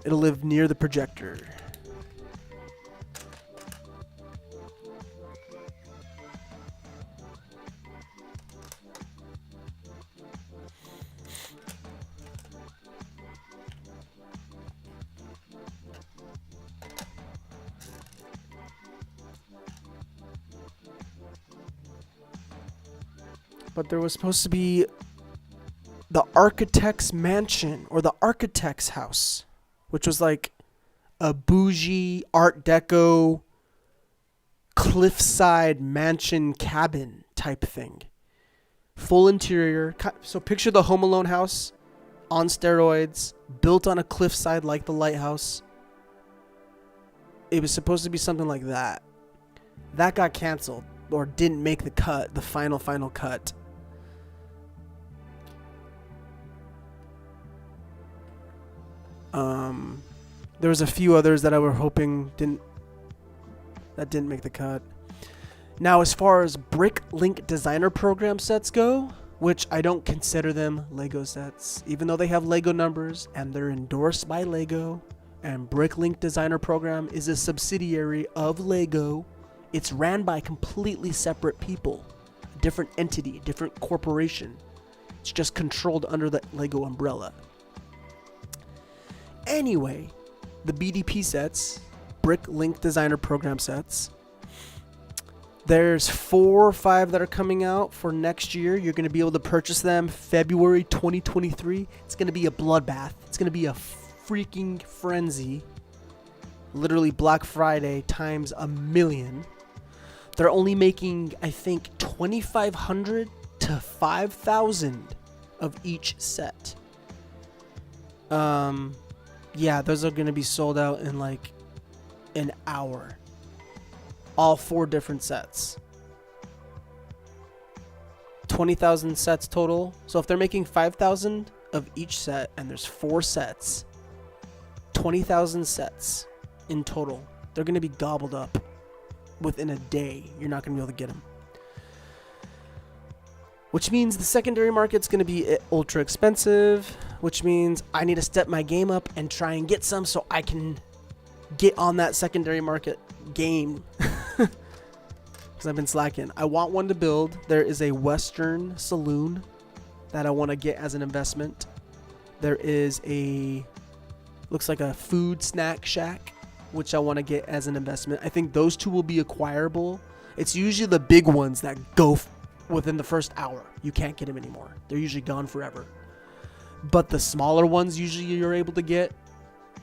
It'll live near the projector. But there was supposed to be the Architect's Mansion or the Architect's House, which was like a bougie Art Deco cliffside mansion cabin type thing. Full interior. So picture the Home Alone house on steroids, built on a cliffside like the lighthouse. It was supposed to be something like that. That got canceled or didn't make the cut, the final cut. There was a few others that I were hoping didn't make the cut. Now, as far as Bricklink Designer Program sets go, which I don't consider them Lego sets, even though they have Lego numbers and they're endorsed by Lego, and Bricklink Designer Program is a subsidiary of Lego. It's ran by completely separate people, a different entity, different corporation. It's just controlled under the Lego umbrella. Anyway, the BDP sets, Bricklink Designer Program sets, there's 4 or 5 that are coming out for next year. You're going to be able to purchase them February 2023. It's going to be a bloodbath. It's going to be a freaking frenzy. Literally Black Friday times a million. They're only making, I think, 2,500 to 5,000 of each set. Yeah, those are going to be sold out in like an hour. all 4 different sets. 20,000 sets total. So if they're making 5,000 of each set and there's 4 sets, 20,000 sets in total. They're going to be gobbled up within a day. You're not going to be able to get them. Which means the secondary market's going to be ultra expensive, which means I need to step my game up and try and get some so I can get on that secondary market game. Because I've been slacking. I want one to build. There is a Western saloon that I want to get as an investment. There is looks like a food snack shack, which I want to get as an investment. I think those 2 will be acquirable. It's usually the big ones that go within the first hour. You can't get them anymore. They're usually gone forever. But the smaller ones usually you're able to get,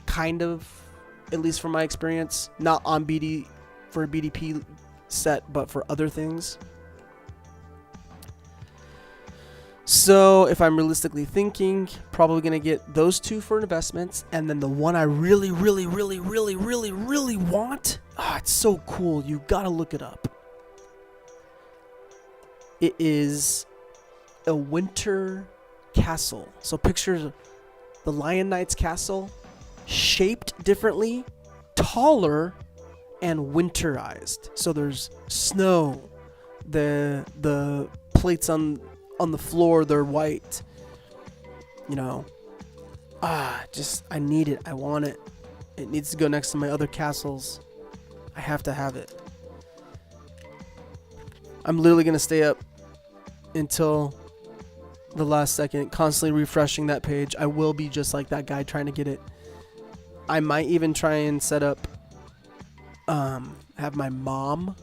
kind of, at least from my experience, not on BD for a BDP set, but for other things. So if I'm realistically thinking, probably going to get those 2 for investments. And then the one I really want. It's so cool. You got to look it up. It is a winter castle. So picture the Lion Knight's castle, shaped differently, taller, and winterized. So there's snow. The plates on the floor, they're white. You know. I need it. I want it. It needs to go next to my other castles. I have to have it. I'm literally going to stay up until the last second, constantly refreshing that page. I will be just like that guy trying to get it. I might even try and set up, have my mom,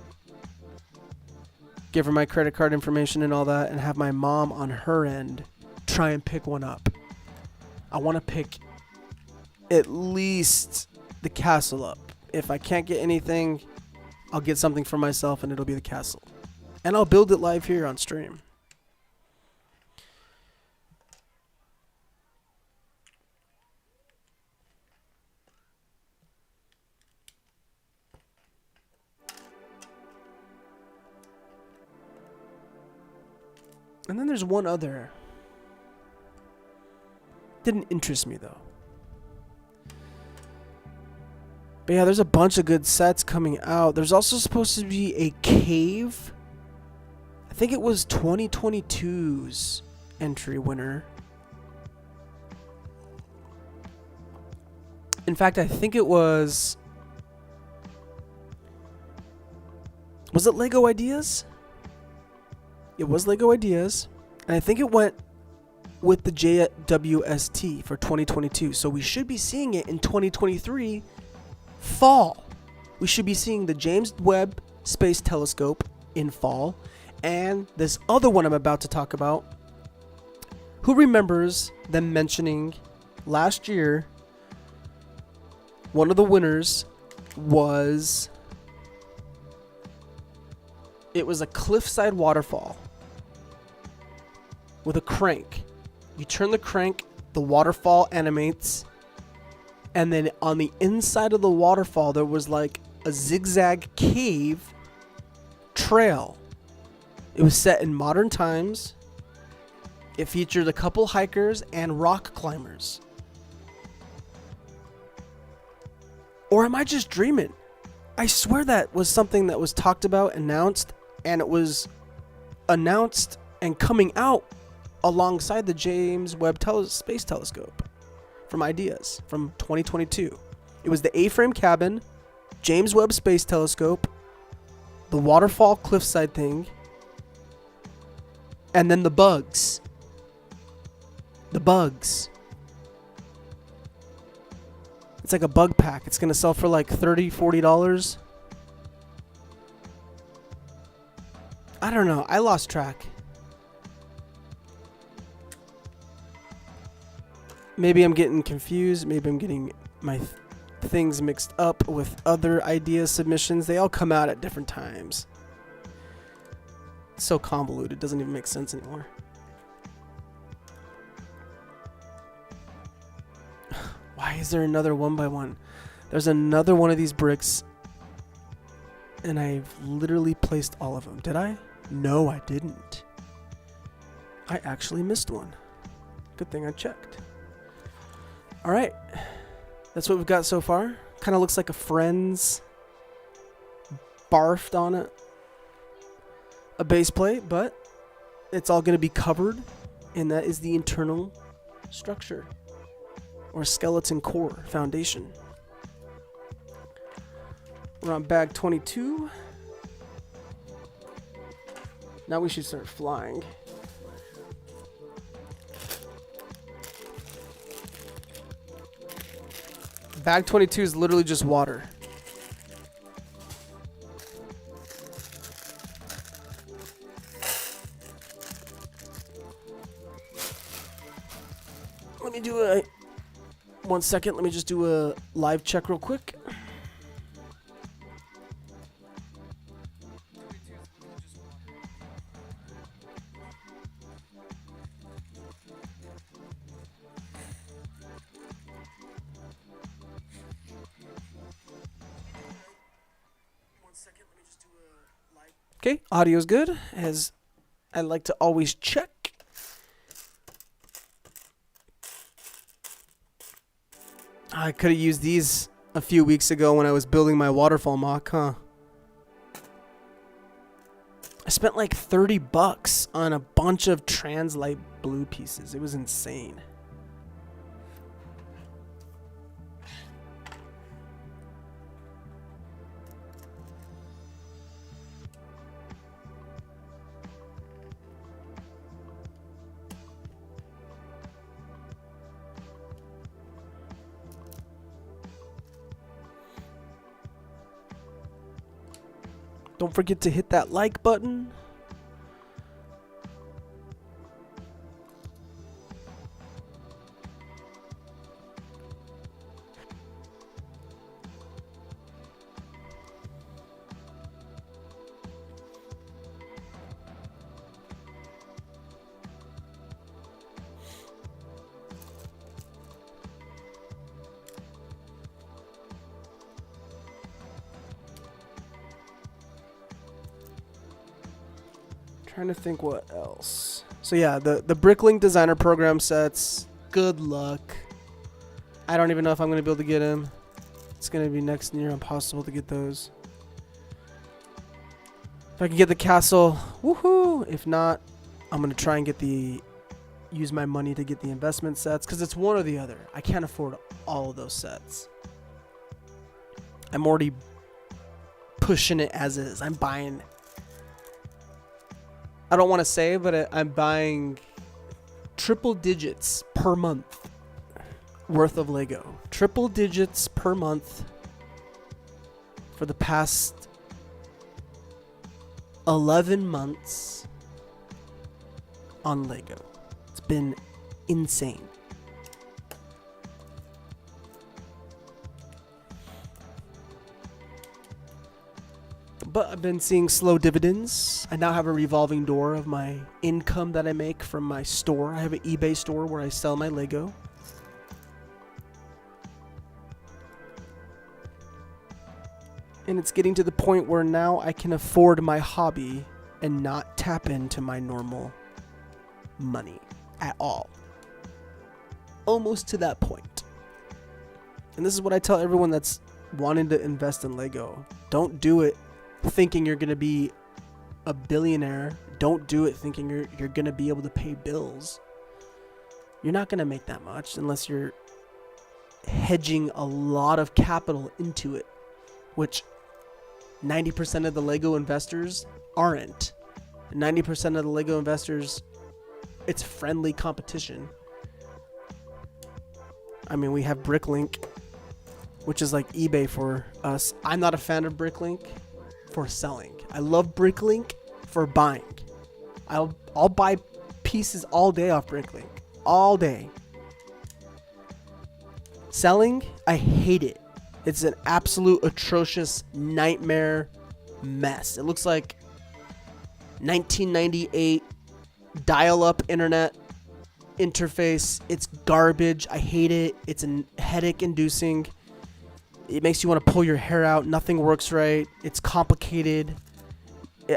give her my credit card information and all that, and have my mom on her end try and pick one up. I want to pick at least the castle up. If I can't get anything, I'll get something for myself and it'll be the castle. And I'll build it live here on stream. And then there's one other. Didn't interest me though. But yeah, there's a bunch of good sets coming out. There's also supposed to be a cave. I think it was 2022's entry winner. In fact, I think it was... Was it Lego Ideas? It was Lego Ideas. And I think it went with the JWST for 2022. So we should be seeing it in 2023 fall. We should be seeing the James Webb Space Telescope in fall. And this other one I'm about to talk about. Who remembers them mentioning last year one of the winners was... It was a cliffside waterfall with a crank. You turn the crank, the waterfall animates, and then on the inside of the waterfall there was like a zigzag cave trail. It was set in modern times. It featured a couple hikers and rock climbers. Or am I just dreaming? I swear that was something that was talked about, announced, and it was announced and coming out alongside the James Webb Space Telescope from Ideas from 2022. It was the A-frame cabin, James Webb Space Telescope, the waterfall cliffside thing, and then the bugs. The bugs. It's like a bug pack. It's going to sell for like $30, $40. I don't know. I lost track. Maybe I'm getting confused. Maybe I'm getting my things mixed up with other idea submissions. They all come out at different times. It's so convoluted. It doesn't even make sense anymore. Why is there another 1x1? There's another one of these bricks And I've literally placed all of them. Did I? No, I didn't. I actually missed one. Good thing I checked. All right. That's what we've got so far. Kind of looks like a Friends barfed on it. A base plate, but it's all going to be covered. And that is the internal structure. Or skeleton core foundation. We're on bag 22. Now we should start flying. Bag 22 is literally just water. Let me do a... 1 second, let me just do a live check real quick. Okay, audio's good, as I like to always check. I could have used these a few weeks ago when I was building my waterfall mock, huh? I spent like $30 on a bunch of Translite blue pieces. It was insane. Don't forget to hit that like button. Trying to think what else. So yeah, the Bricklink designer program sets. Good luck. I don't even know if I'm gonna be able to get them. It's gonna be next near impossible to get those. If I can get the castle, woohoo! If not, I'm gonna try and use my money to get the investment sets, because it's one or the other. I can't afford all of those sets. I'm already pushing it as is. I'm buying. I don't want to say, but I'm buying triple digits per month worth of Lego. Triple digits per month for the past 11 months on Lego. It's been insane. But I've been seeing slow dividends. I now have a revolving door of my income that I make from my store. I have an eBay store where I sell my Lego. And it's getting to the point where now I can afford my hobby and not tap into my normal money at all. Almost to that point. And this is what I tell everyone that's wanting to invest in Lego. Don't do it thinking you're going to be a billionaire. Don't do it thinking you're going to be able to pay bills. You're not going to make that much unless you're hedging a lot of capital into it, which 90% of the Lego investors aren't. 90% of the Lego investors, it's friendly competition. I mean, we have Bricklink, which is like eBay for us. I'm not a fan of Bricklink for selling. I love Bricklink for buying. I'll buy pieces all day off Bricklink. All day. Selling, I hate it. It's an absolute atrocious nightmare mess. It looks like 1998 dial-up internet interface. It's garbage. I hate it. It's headache inducing. It makes you want to pull your hair out. Nothing works right. It's complicated.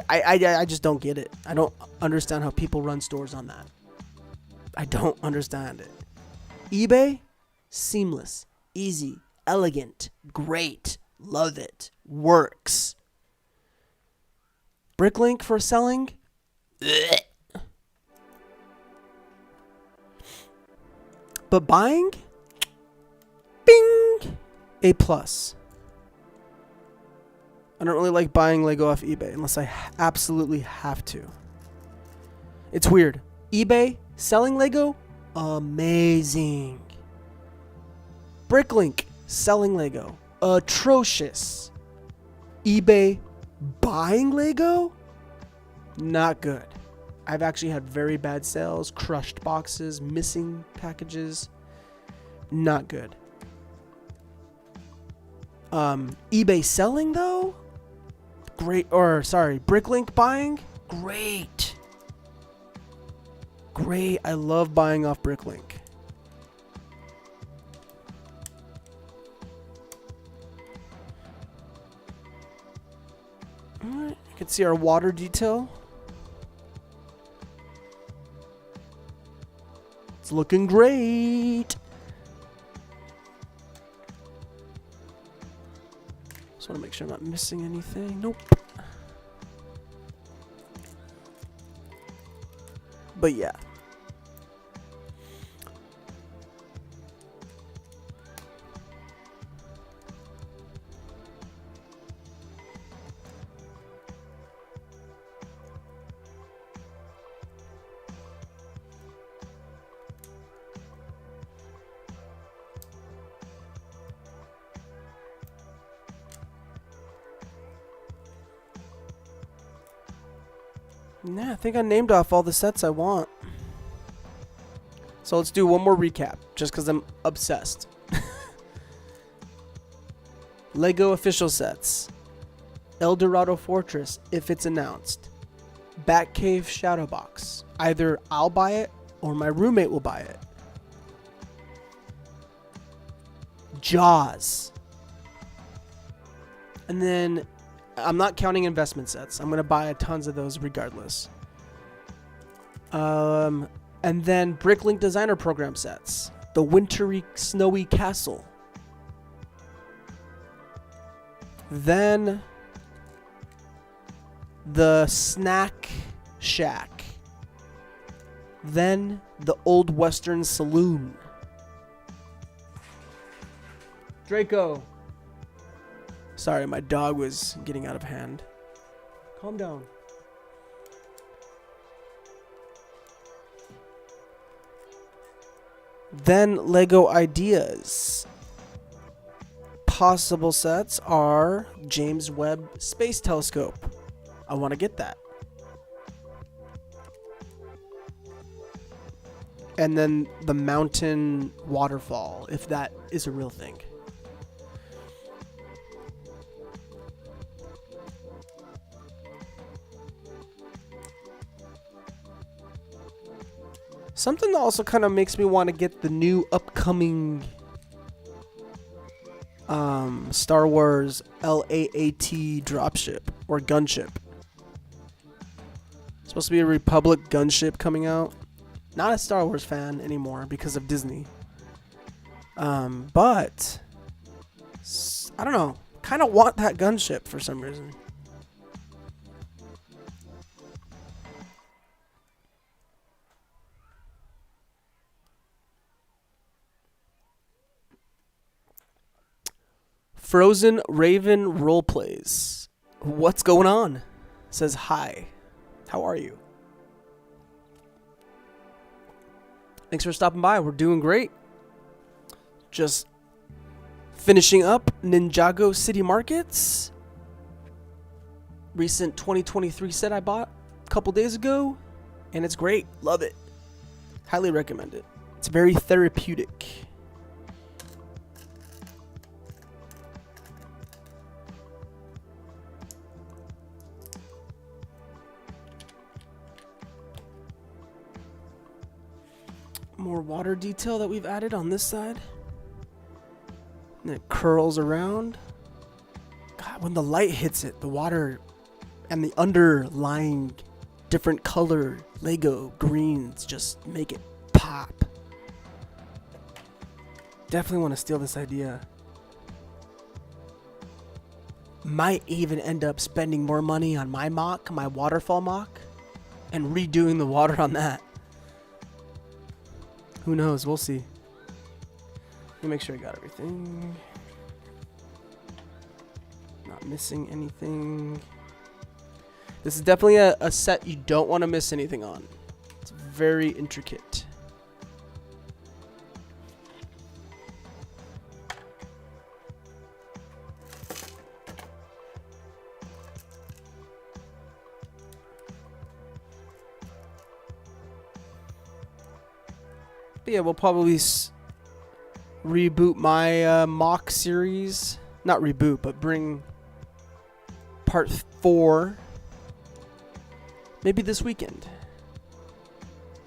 I just don't get it. I don't understand how people run stores on that. I don't understand it. eBay, seamless, easy, elegant, great, love it, works. Bricklink for selling? Ugh. But buying? Bing! A+. I don't really like buying Lego off eBay unless I absolutely have to. It's weird. eBay, selling Lego? Amazing. Bricklink, selling Lego? Atrocious. eBay, buying Lego? Not good. I've actually had very bad sales, crushed boxes, missing packages. Not good. eBay selling though? Great. Or sorry, Bricklink buying? Great. Great. I love buying off Bricklink. Alright, you can see our water detail. It's looking great. Just want to make sure I'm not missing anything. Nope. But yeah. Yeah, I think I named off all the sets I want. So let's do one more recap, just because I'm obsessed. Lego official sets. El Dorado Fortress, if it's announced. Batcave Shadow Box. Either I'll buy it, or my roommate will buy it. Jaws. And then I'm not counting investment sets. I'm going to buy tons of those regardless. And then Bricklink Designer Program sets. The Wintry Snowy Castle. Then the Snack Shack. Then the Old Western Saloon. Draco. Sorry, my dog was getting out of hand. Calm down. Then Lego Ideas. Possible sets are James Webb Space Telescope. I want to get that. And then the Mountain Waterfall, if that is a real thing. Something that also kind of makes me want to get the new upcoming Star Wars LAAT dropship or gunship. It's supposed to be a Republic gunship coming out. Not a Star Wars fan anymore because of Disney. But I don't know. Kind of want that gunship for some reason. Frozen Raven roleplays. What's going on? Says hi. How are you? Thanks for stopping by. We're doing great. Just finishing up Ninjago City Markets. Recent 2023 set I bought a couple days ago. And it's great. Love it. Highly recommend it. It's very therapeutic. More water detail that we've added on this side. And it curls around. God, when the light hits it, the water and the underlying different color Lego greens just make it pop. Definitely want to steal this idea. Might even end up spending more money on my mock, my waterfall mock, and redoing the water on that. Who knows? We'll see. Let me make sure I got everything. Not missing anything. This is definitely a set you don't want to miss anything on. It's very intricate. But yeah, we'll probably reboot my mock series. Not reboot, but bring part 4 maybe this weekend.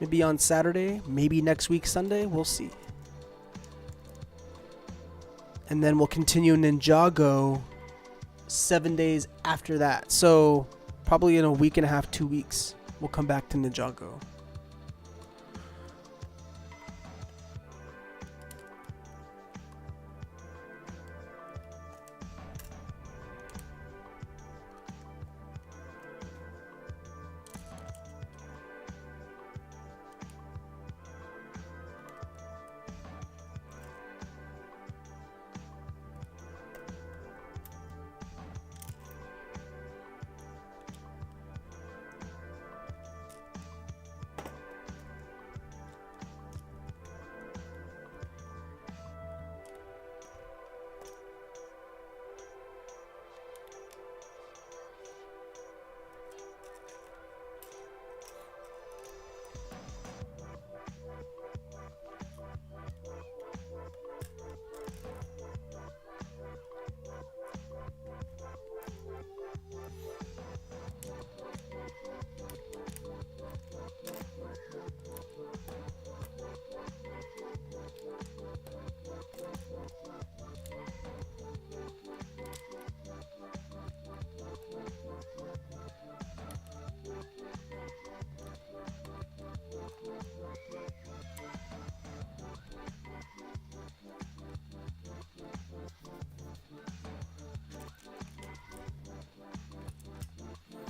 Maybe on Saturday, maybe next week Sunday, we'll see. And then we'll continue Ninjago 7 days after that. So probably in a week and a half, 2 weeks, we'll come back to Ninjago.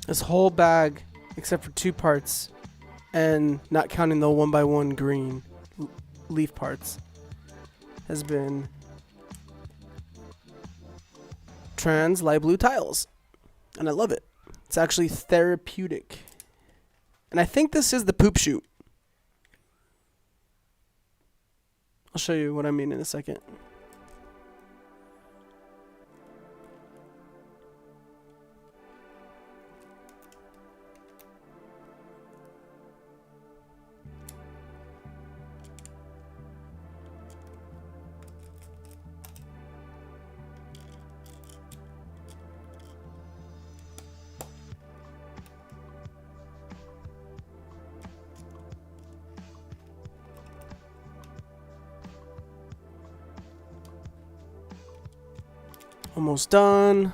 This whole bag, except for 2 parts, and not counting the 1x1 green leaf parts, has been trans light blue tiles. And I love it. It's actually therapeutic. And I think this is the poop chute. I'll show you what I mean in a second. Almost done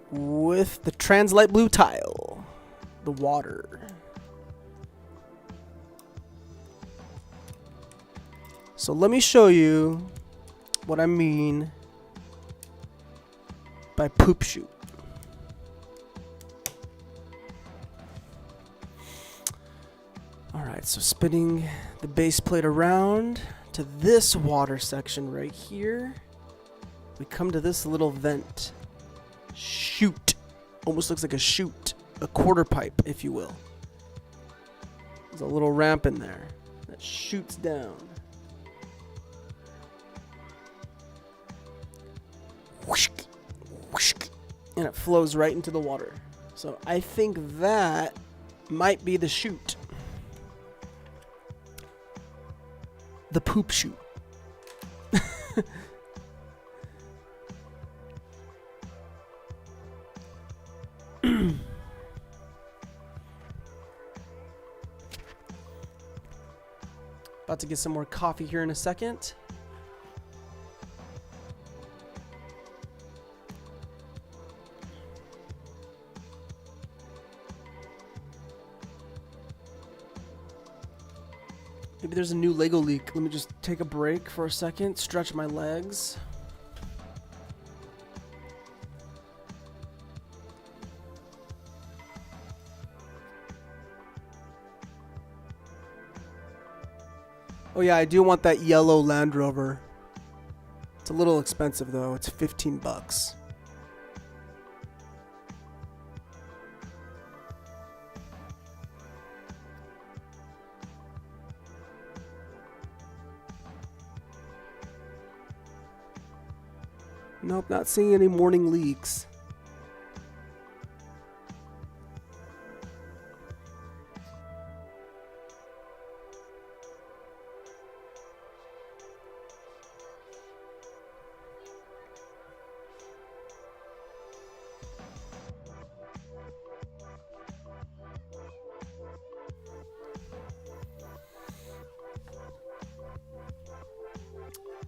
with the trans light blue tile, the water. So let me show you what I mean by poop chute. All right, so spinning the base plate around to this water section right here. We come to this little vent. Chute. Almost looks like a chute. A quarter pipe, if you will. There's a little ramp in there that shoots down. Whoosh, whoosh, and it flows right into the water. So I think that might be the chute. The poop chute. About to get some more coffee here in a second. Maybe there's a new Lego leak. Let me just take a break for a second, stretch my legs. Oh yeah, I do want that yellow Land Rover. It's a little expensive though. It's 15 bucks. Nope, not seeing any morning leaks.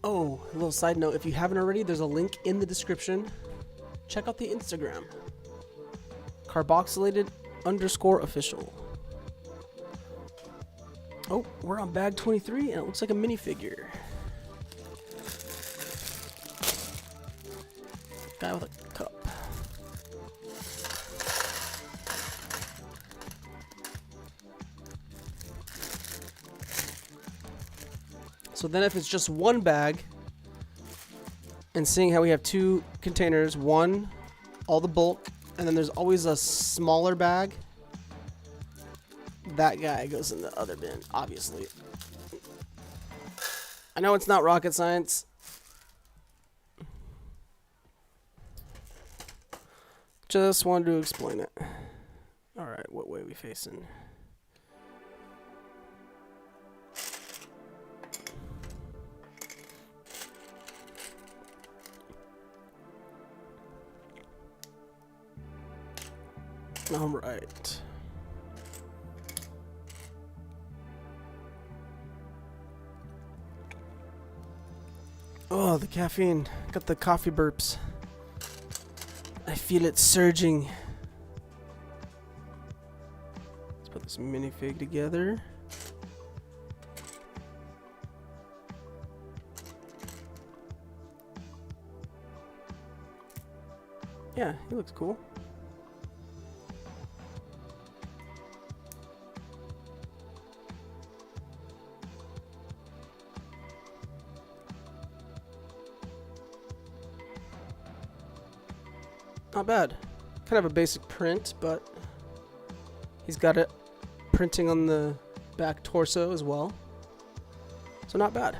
Oh, a little side note, if you haven't already, there's a link in the description. Check out the Instagram. Carboxylated_official. Oh, we're on bag 23 and it looks like a minifigure. Guy with a cup. So then if it's just one bag, and seeing how we have two containers, one, all the bulk, and then there's always a smaller bag, that guy goes in the other bin, obviously. I know it's not rocket science. Just wanted to explain it. Alright, what way are we facing? All right. Oh, the caffeine. Got the coffee burps. I feel it surging. Let's put this minifig together. Yeah, he looks cool. Not bad. Kind of a basic print, but he's got it printing on the back torso as well. So not bad.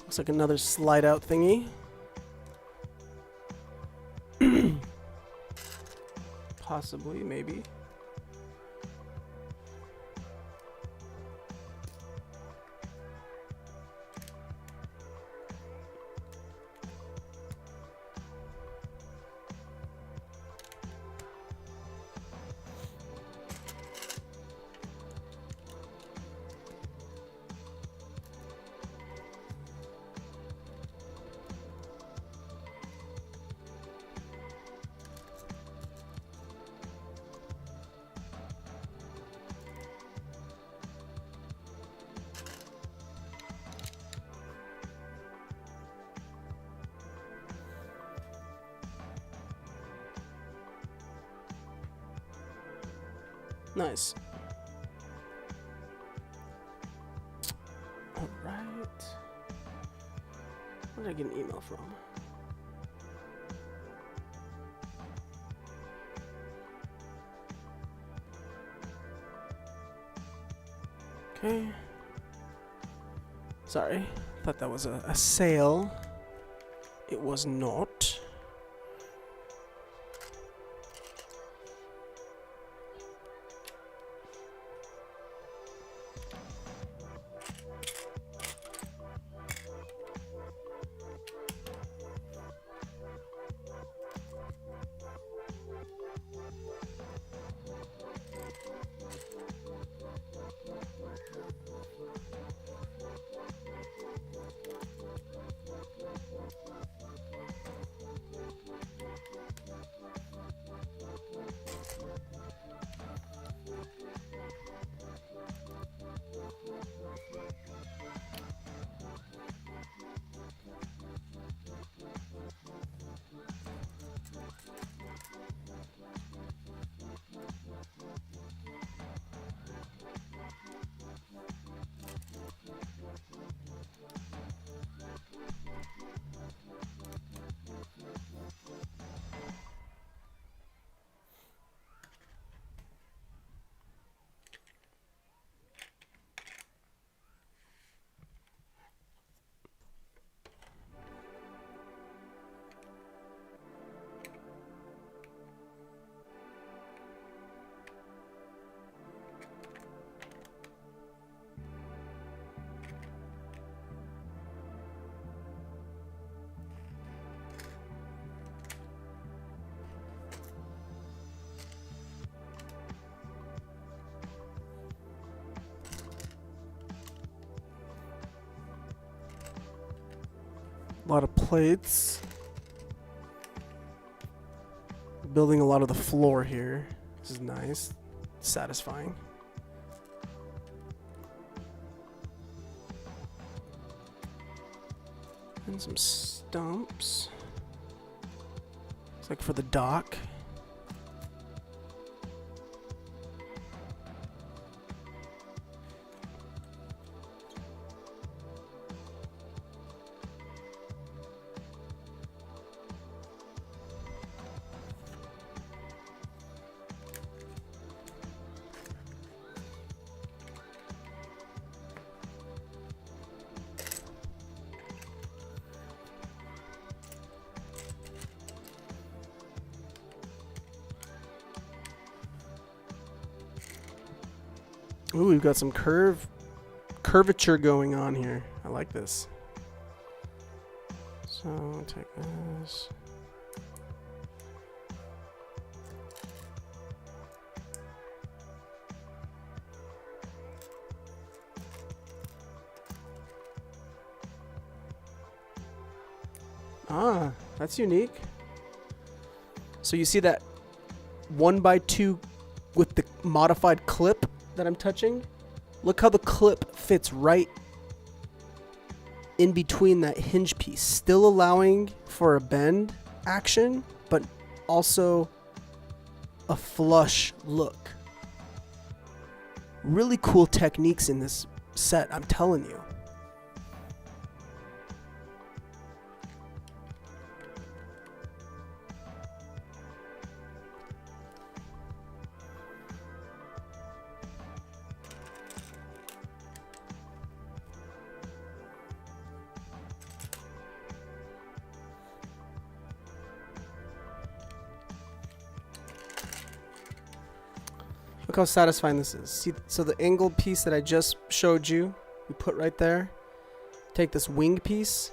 Looks like another slide out thingy. Possibly, maybe. Nice. All right. Where did I get an email from? Okay. Sorry. Thought that was a sale. It was not. plates. Building a lot of the floor here. This is nice. Satisfying. And some stumps. It's like for the dock. Ooh, we've got some curvature going on here. I like this. So take this. Ah, that's unique. So you see that 1x2 with the modified clip that I'm touching? Look how the clip fits right in between that hinge piece, still allowing for a bend action, but also a flush look. Really cool techniques in this set, I'm telling you. Look how satisfying this is. See, so the angled piece that I just showed you, we put right there. Take this wing piece.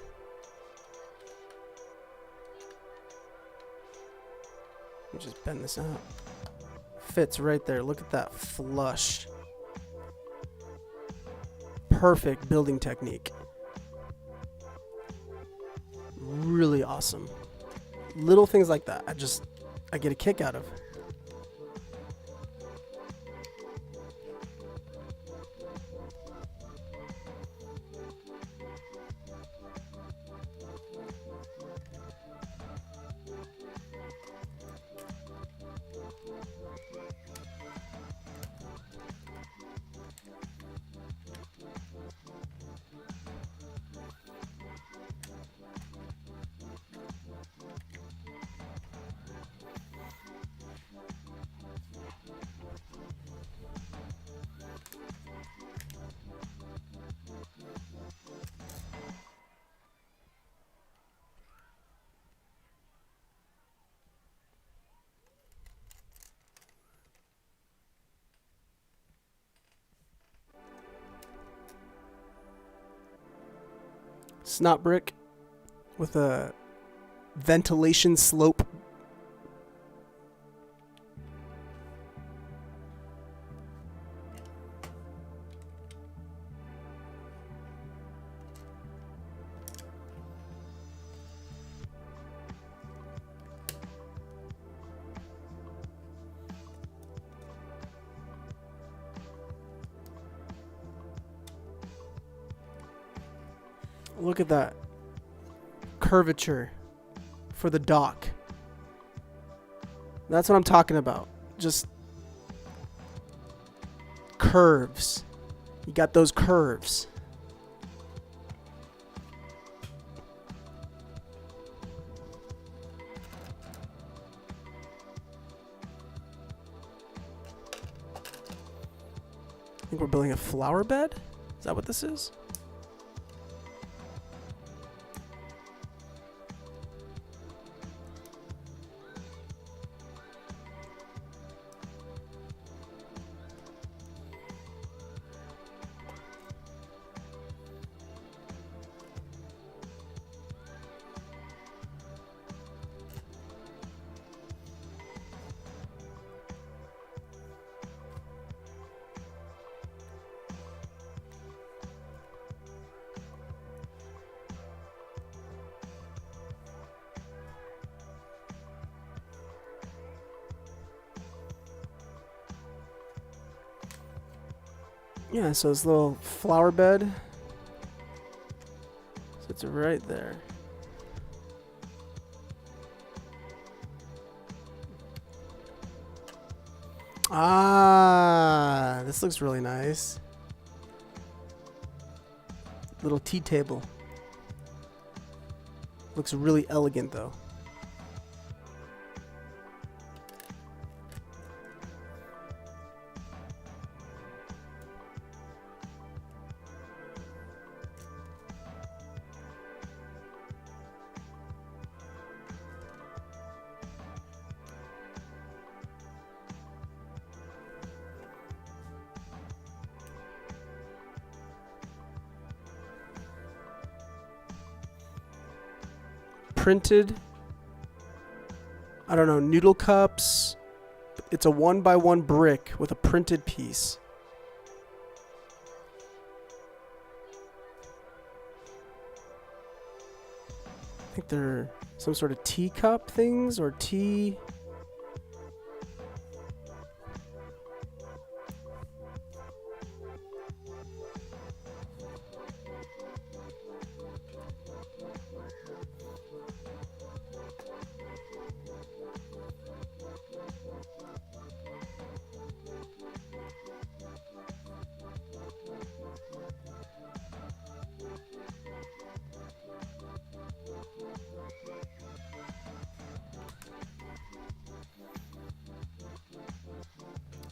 Let me just bend this out. Fits right there. Look at that flush. Perfect building technique. Really awesome. Little things like that, I get a kick out of. Snot brick with a ventilation slope. Look at that curvature for the dock. That's what I'm talking about. Just curves. You got those curves. I think we're building a flower bed. Is that what this is? Yeah, so this little flower bed sits right there. Ah, this looks really nice. Little tea table. Looks really elegant though. Printed, I don't know, noodle cups. It's a 1x1 brick with a printed piece. I think they're some sort of teacup things or tea.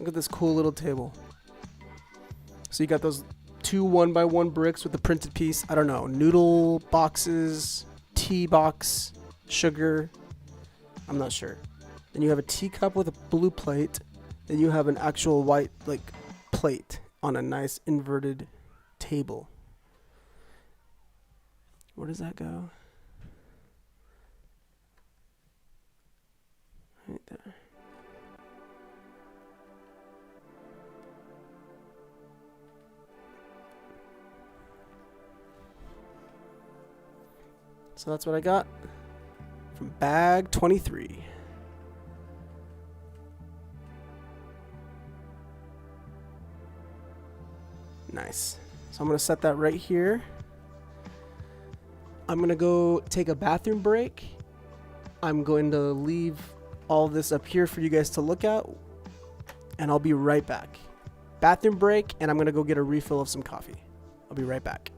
Look at this cool little table. So you got those two 1x1 bricks with the printed piece. I don't know, noodle boxes, tea box, sugar. I'm not sure. Then you have a teacup with a blue plate. Then you have an actual white like plate on a nice inverted table. Where does that go? Right there. So that's what I got from bag 23. Nice. So I'm going to set that right here. I'm going to go take a bathroom break. I'm going to leave all this up here for you guys to look at. And I'll be right back. Bathroom break, and I'm going to go get a refill of some coffee. I'll be right back.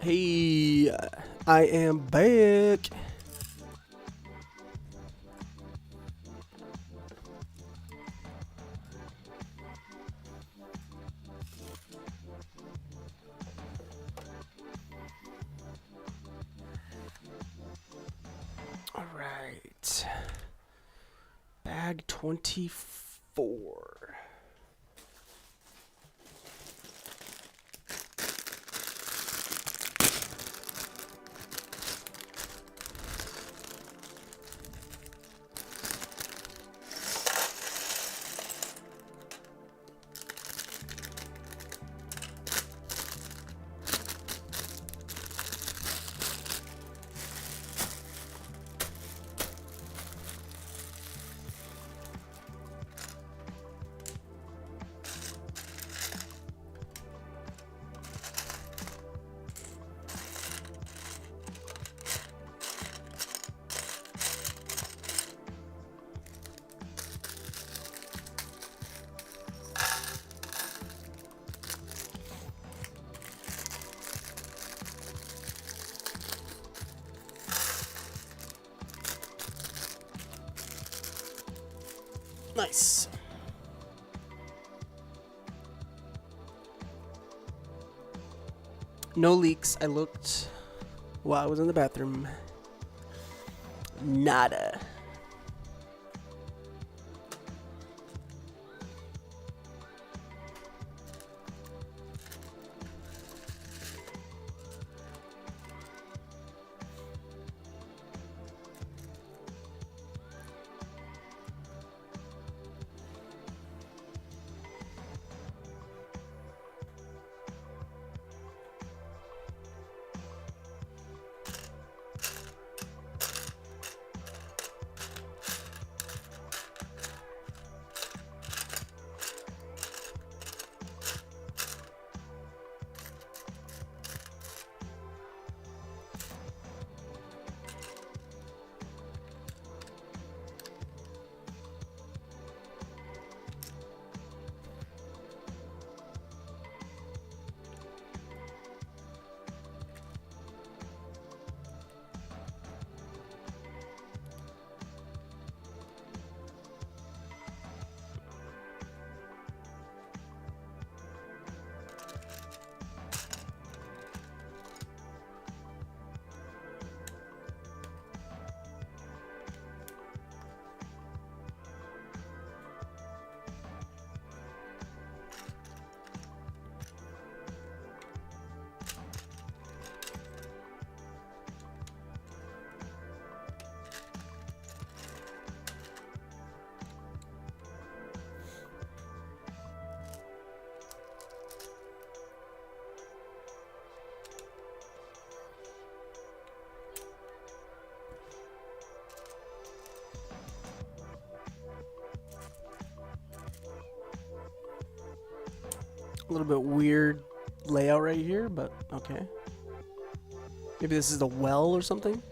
Hey, I am back. All right. Bag 24. Nice. No leaks. I looked while I was in the bathroom. Nada. A little bit weird layout right here, but okay. Maybe this is the well or something?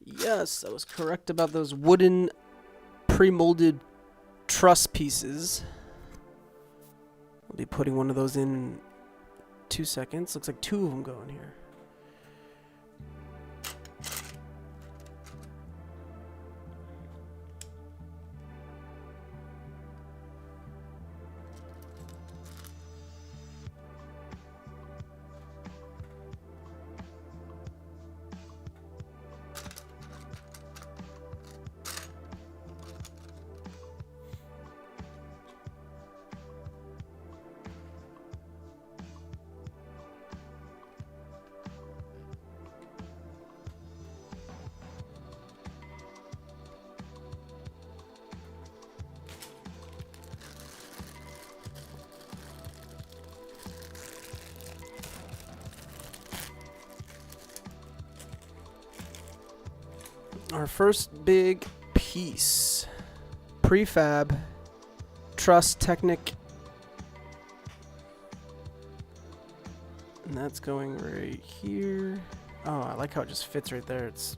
Yes, I was correct about those wooden pre-molded truss pieces. I'll be putting one of those in 2 seconds. Looks like 2 of them go in here. Our first big piece. Prefab. Truss Technic. And that's going right here. Oh, I like how it just fits right there. It's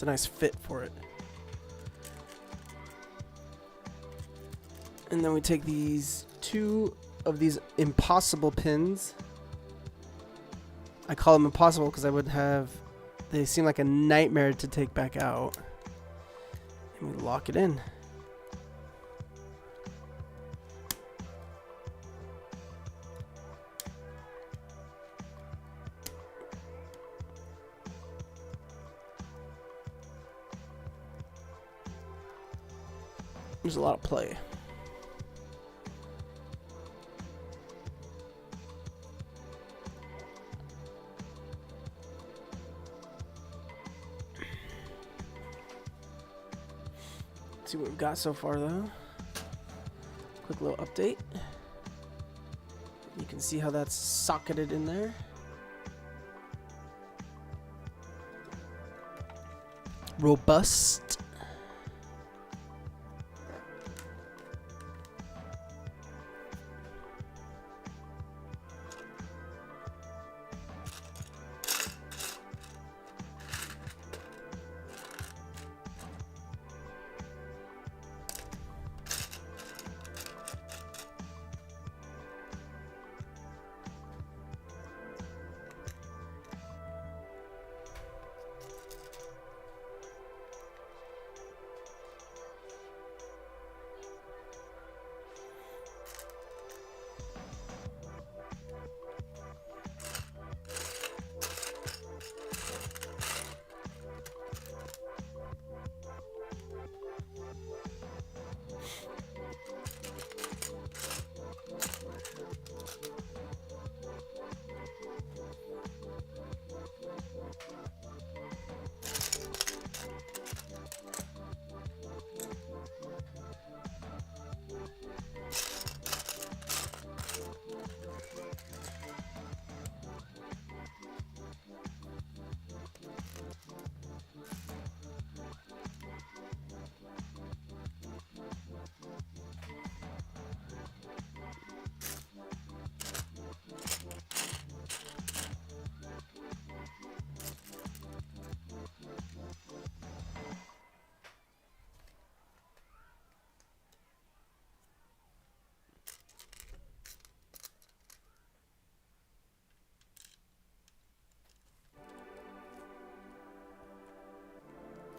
a nice fit for it. And then we take these 2 of these impossible pins. I call them impossible because they seem like a nightmare to take back out. And we lock it in. There's a lot of play. Let's see what we've got so far though. Quick little update. You can see how that's socketed in there. Robust.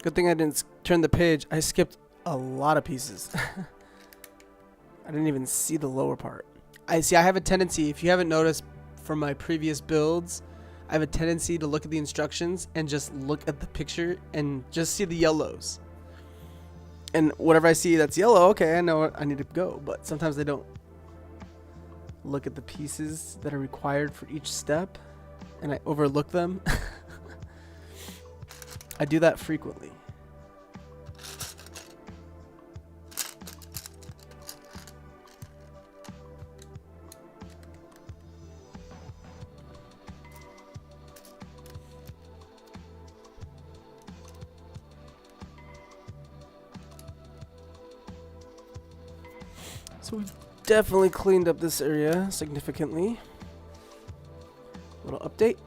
Good thing I didn't turn the page. I skipped a lot of pieces. I didn't even see the lower part. I have a tendency, if you haven't noticed from my previous builds, I have a tendency to look at the instructions and just look at the picture and just see the yellows. And whatever I see that's yellow, okay, I know I need to go. But sometimes I don't look at the pieces that are required for each step and I overlook them. I do that frequently. So we've definitely cleaned up this area significantly. Little update.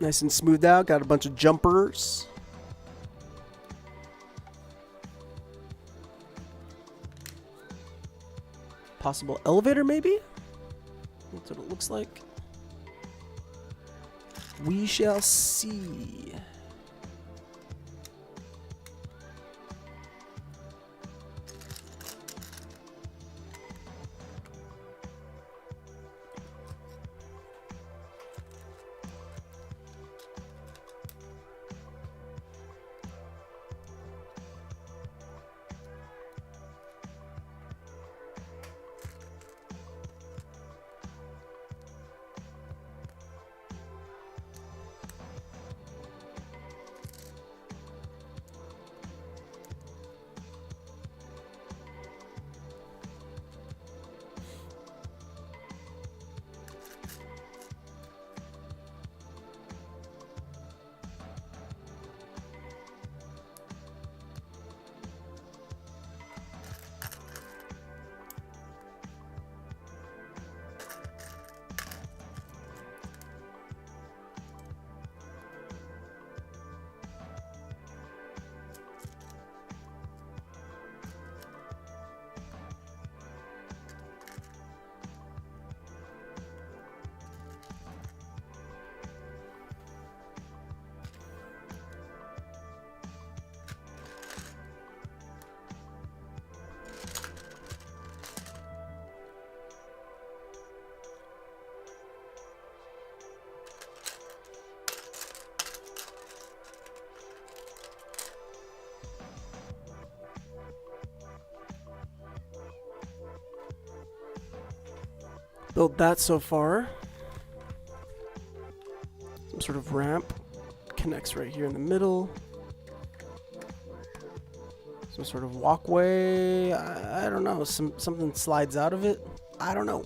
Nice and smoothed out. Got a bunch of jumpers. Possible elevator, maybe? That's what it looks like. We shall see. Built that so far. Some sort of ramp connects right here in the middle. Some sort of walkway. I don't know. Something slides out of it. I don't know.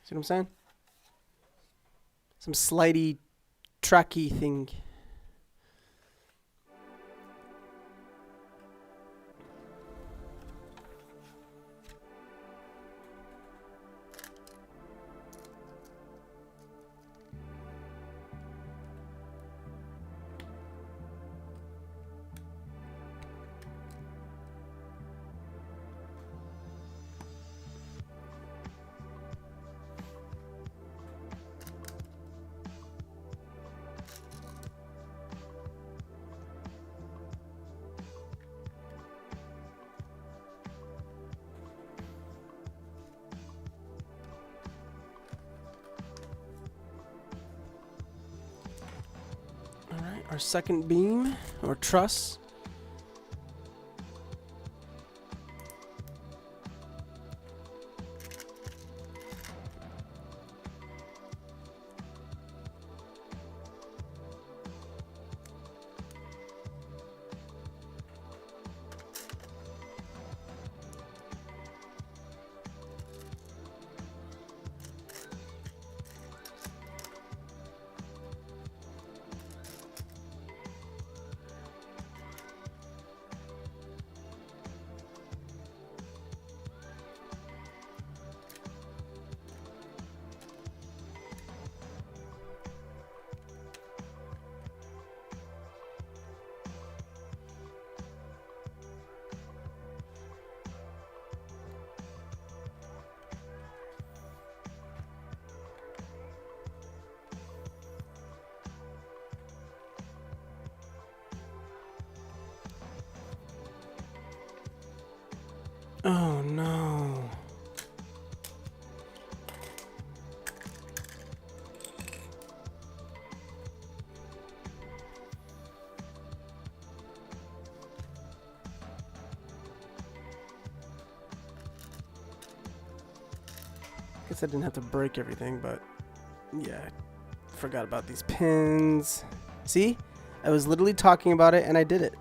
See what I'm saying? Some slidey, tracky thing. Alright, our second beam, or truss. Oh no. Guess I didn't have to break everything, but yeah, forgot about these pins. See? I was literally talking about it and I did it.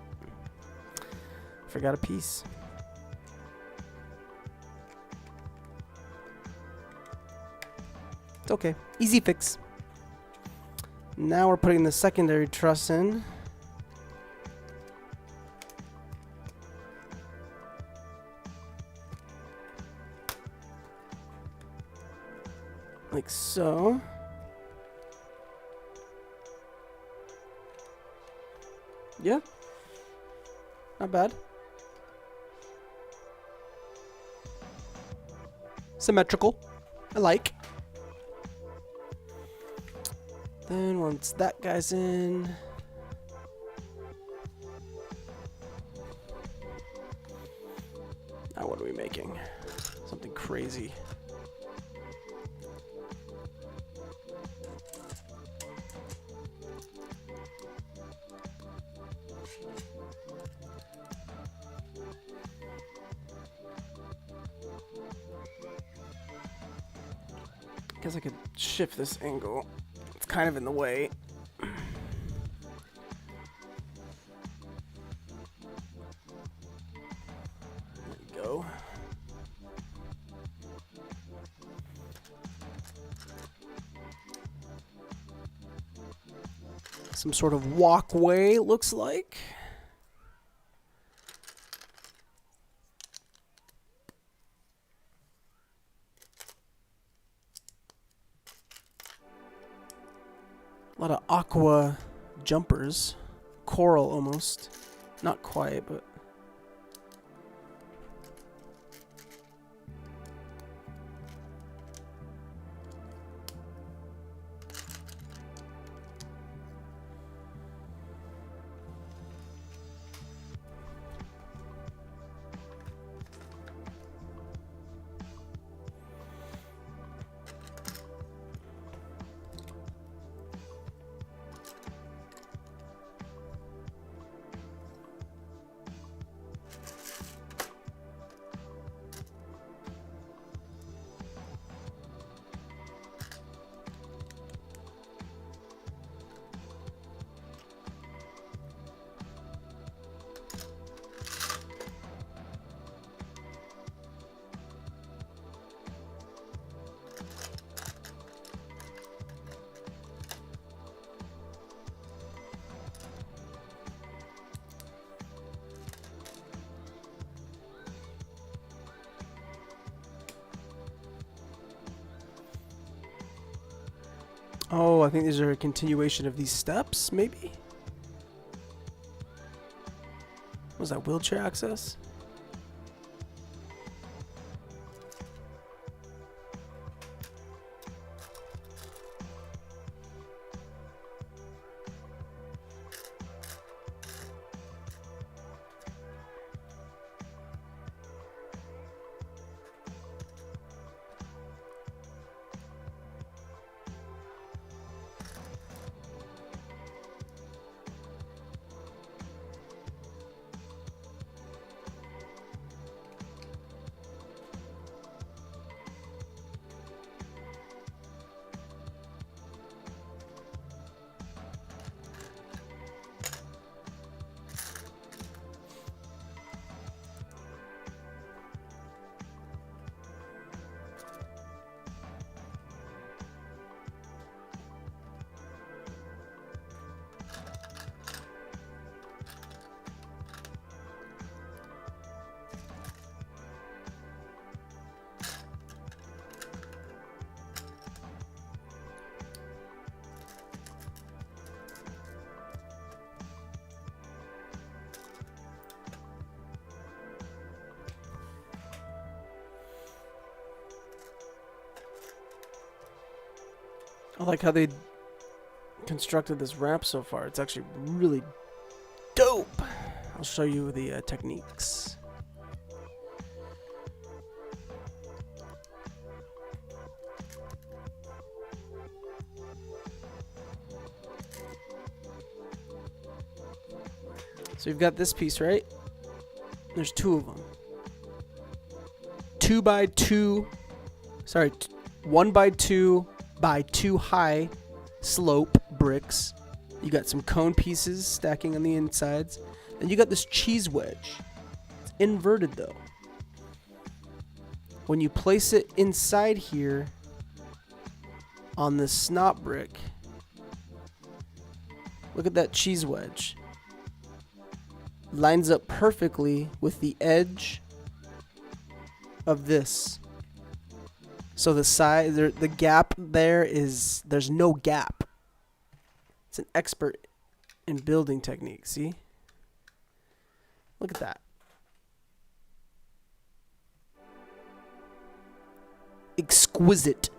Forgot a piece. It's okay. Easy fix. Now we're putting the secondary truss in. Like so. Yeah. Not bad. Symmetrical. I like. Then once that guy's in, now what are we making? Something crazy. Guess I could shift this angle. It's kind of in the way. There we go. Some sort of walkway, it looks like. A lot of aqua jumpers. Coral almost. Not quite, but Oh, I think these are a continuation of these steps, maybe? Was that wheelchair access? I like how they constructed this ramp so far. It's actually really dope. I'll show you the techniques. So you've got this piece, right? There's two of them. 2 by 2, sorry, 1 by 2 by 2 high slope bricks. You got some cone pieces stacking on the insides. Then you got this cheese wedge. It's inverted though. When you place it inside here on this snot brick, look at that cheese wedge. Lines up perfectly with the edge of this. So the side, the gap there is, there's no gap. It's an expert in building technique, see? Look at that. Exquisite.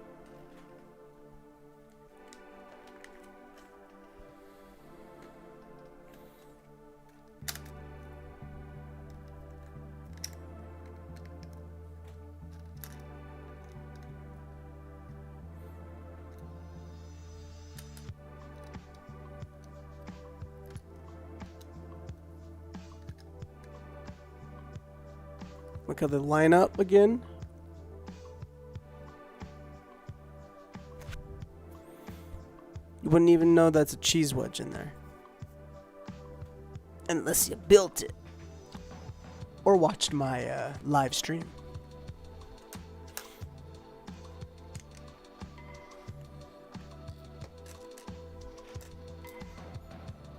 Look how they line up again. You wouldn't even know that's a cheese wedge in there. Unless you built it. Or watched my live stream.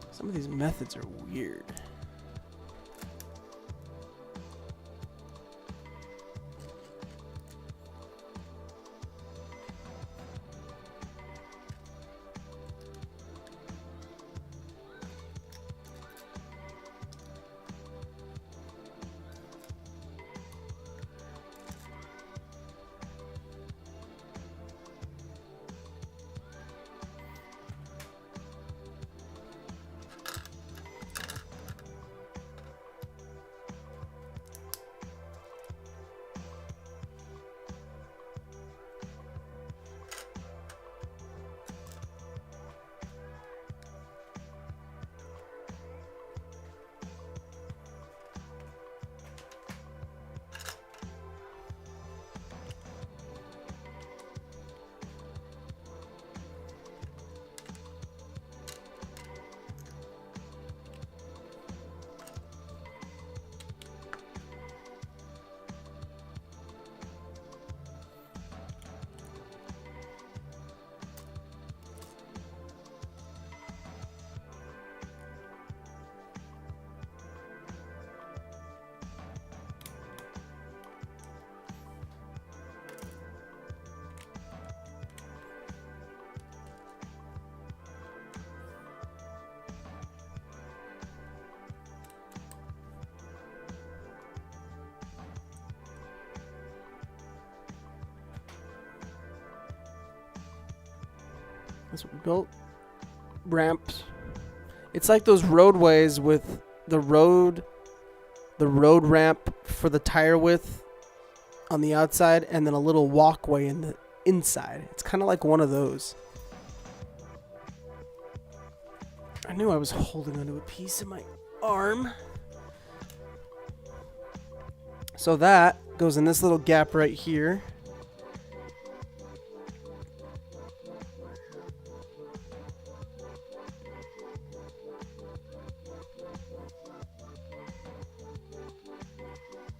Some of these methods are weird. That's what we built. Ramps. It's like those roadways with the road ramp for the tire width on the outside, and then a little walkway in the inside. It's kind of like one of those. I knew I was holding onto a piece of my arm. So that goes in this little gap right here.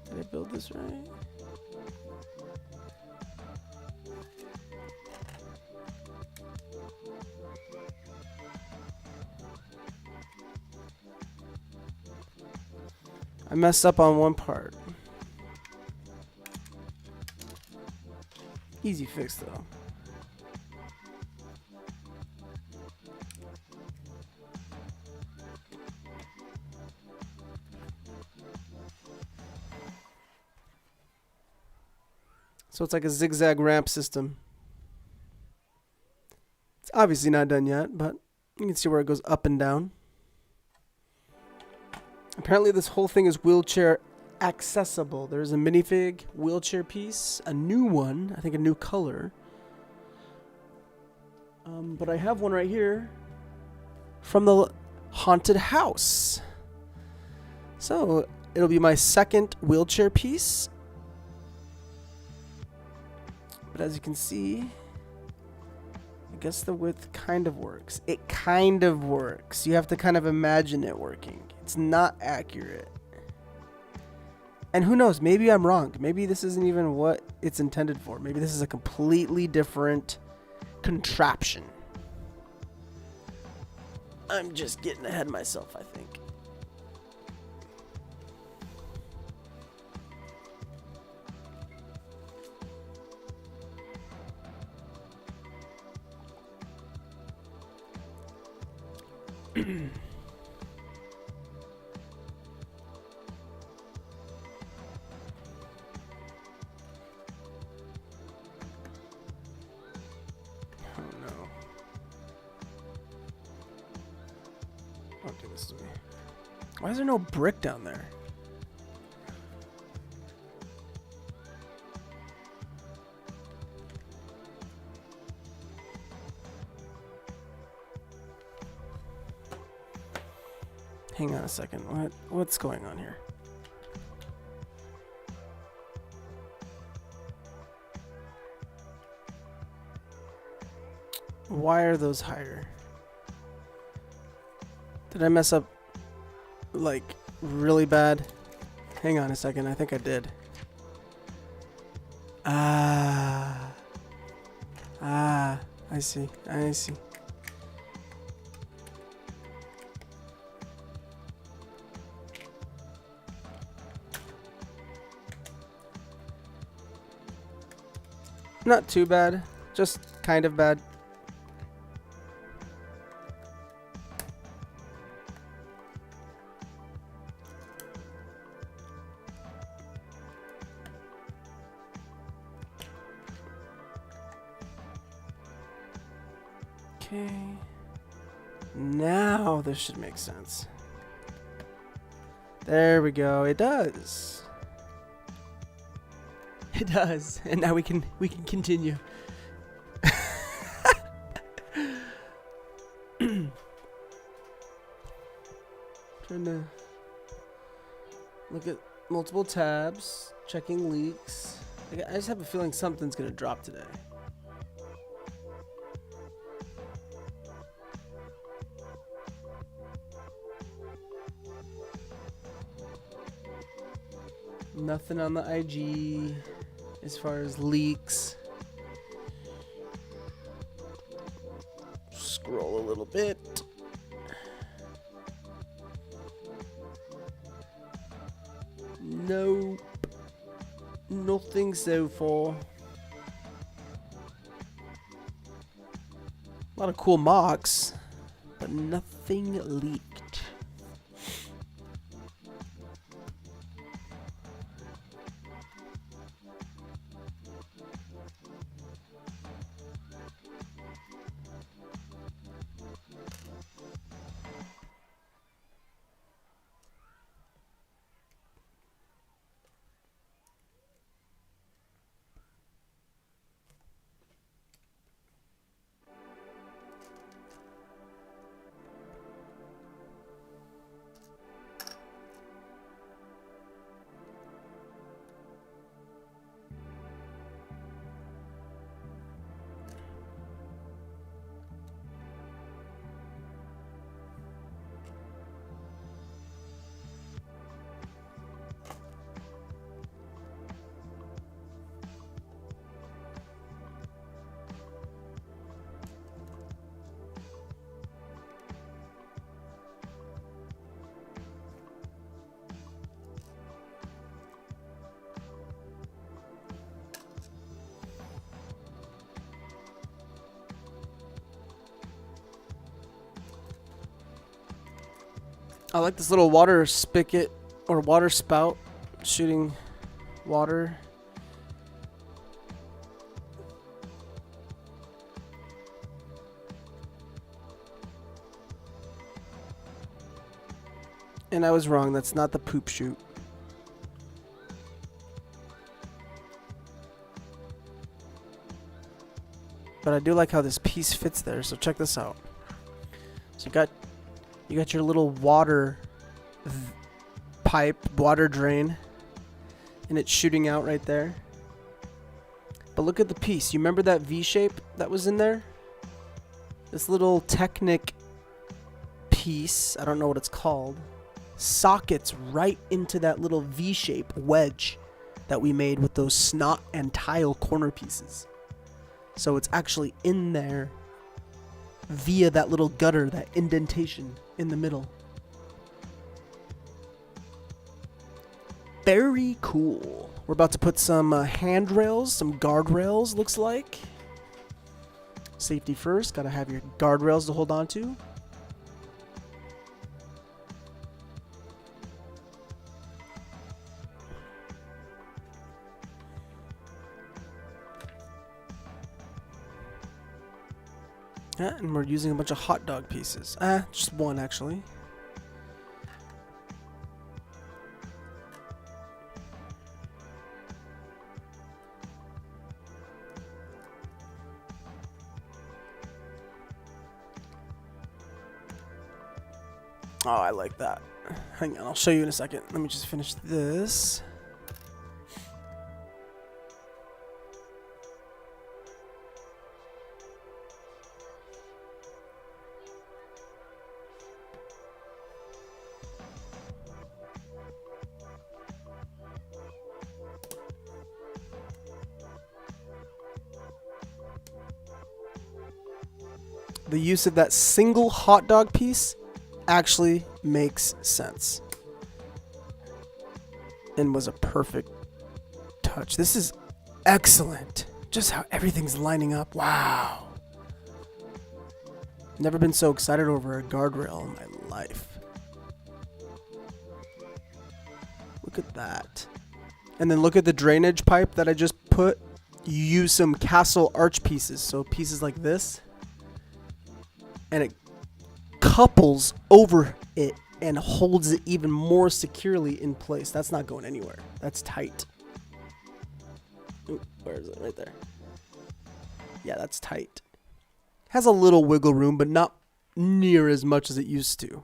Did I build this right? I messed up on one part. Easy fix though. So it's like a zigzag ramp system. It's obviously not done yet, but you can see where it goes up and down. Apparently this whole thing is wheelchair accessible. There's a minifig wheelchair piece, a new one, I think a new color. But I have one right here from the haunted house. So it'll be my second wheelchair piece. But as you can see, I guess the width kind of works. It kind of works. You have to kind of imagine it working. It's not accurate. And who knows, maybe I'm wrong. Maybe this isn't even what it's intended for. Maybe this is a completely different contraption. I'm just getting ahead of myself, I think. Don't do this to me. Why is there no brick down there? Hang on a second. What's going on here? Why are those higher? Did I mess up, like, really bad? Hang on a second, I think I did. I see. Not too bad, just kind of bad. Okay, now this should make sense. There we go, it does. It does, and now we can continue. Trying to look at multiple tabs, checking leaks. I just have a feeling something's gonna drop today. Nothing on the IG as far as leaks. Scroll a little bit. Nope. Nothing so far. A lot of cool mocks, but nothing leaked. I like this little water spigot or water spout shooting water. And I was wrong, that's not the poop chute. But I do like how this piece fits there, so check this out. So you got your little water pipe, water drain, and it's shooting out right there. But look at the piece. You remember that V shape that was in there? This little Technic piece, I don't know what it's called, sockets right into that little V shape wedge that we made with those snot and tile corner pieces. So it's actually in there via that little gutter, that indentation in the middle. Very cool. We're about to put some handrails, some guardrails, looks like. Safety first, gotta have your guardrails to hold on to. Yeah, and we're using a bunch of hot dog pieces. Just one actually. Oh, I like that. Hang on, I'll show you in a second. Let me just finish this. The use of that single hot dog piece actually makes sense and was a perfect touch. This is excellent. Just how everything's lining up. Wow. Never been so excited over a guardrail in my life. Look at that. And then look at the drainage pipe that I just put. You use some castle arch pieces. So pieces like this. And it couples over it and holds it even more securely in place. That's not going anywhere. That's tight. Ooh, where is it? Right there. Yeah, that's tight. Has a little wiggle room, but not near as much as it used to.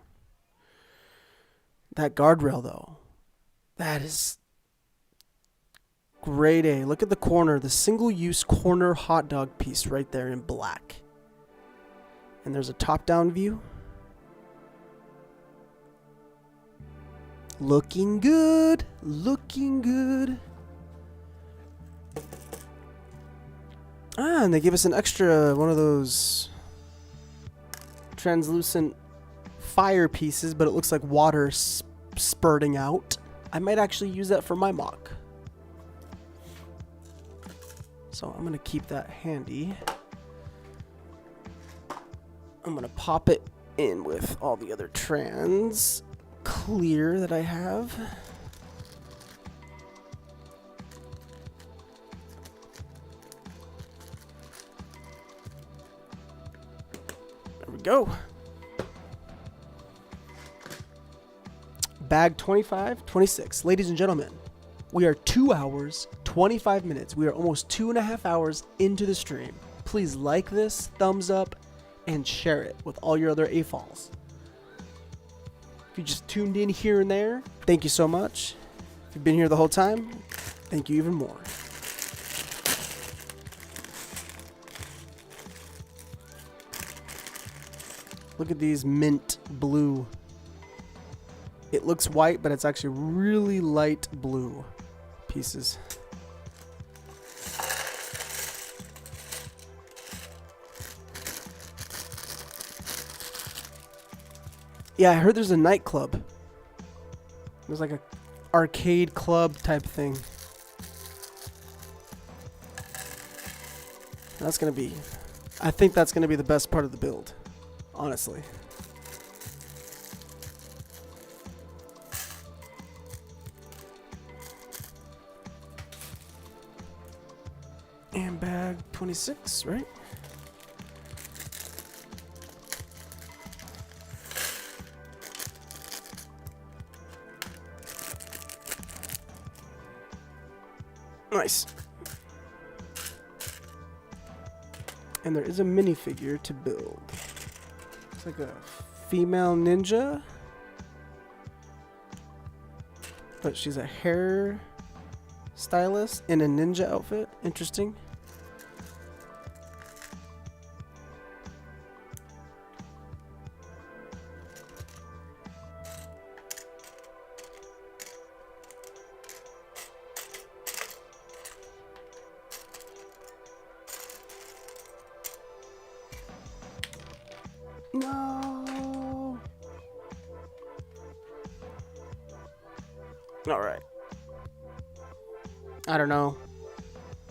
That guardrail, though, that is grade A. Look at the corner, the single-use corner hot dog piece right there in black. And there's a top-down view. Looking good. Looking good. And they give us an extra one of those translucent fire pieces, but it looks like water spurting out. I might actually use that for my mock. So I'm going to keep that handy. I'm going to pop it in with all the other trans clear that I have. There we go. Bag 25, 26. Ladies and gentlemen, we are 2 hours, 25 minutes. We are almost 2.5 hours into the stream. Please like this, thumbs up, and share it with all your other AFOLs. If you just tuned in here and there, thank you so much. If you've been here the whole time, thank you even more. Look at these mint blue. It looks white, but it's actually really light blue pieces. Yeah, I heard there's a nightclub. There's like a arcade club type thing. That's gonna be, I think that's gonna be the best part of the build, honestly. bag 26, right? Nice. And there is a minifigure to build. It's like a female ninja, but she's a hair stylist in a ninja outfit. Interesting. No. All right. I don't know.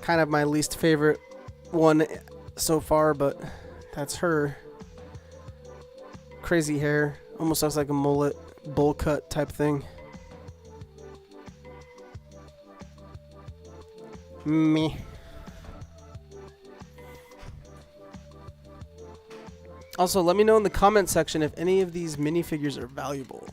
Kind of my least favorite one so far, but that's her. Crazy hair. Almost looks like a mullet, bowl cut type thing. Me. Also, let me know in the comment section if any of these minifigures are valuable.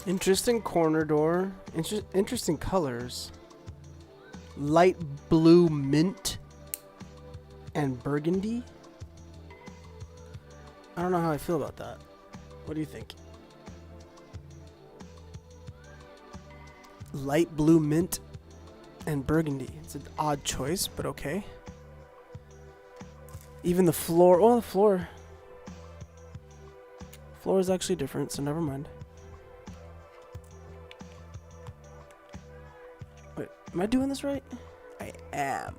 Interesting corner door. Interesting colors. Light blue mint and burgundy. I don't know how I feel about that. What do you think? Light blue mint and burgundy. It's an odd choice, but okay. Even the floor. Oh, the floor. Floor is actually different, so never mind. Wait, am I doing this right? I am.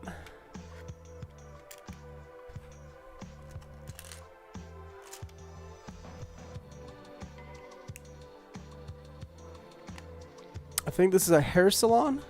I think this is a hair salon.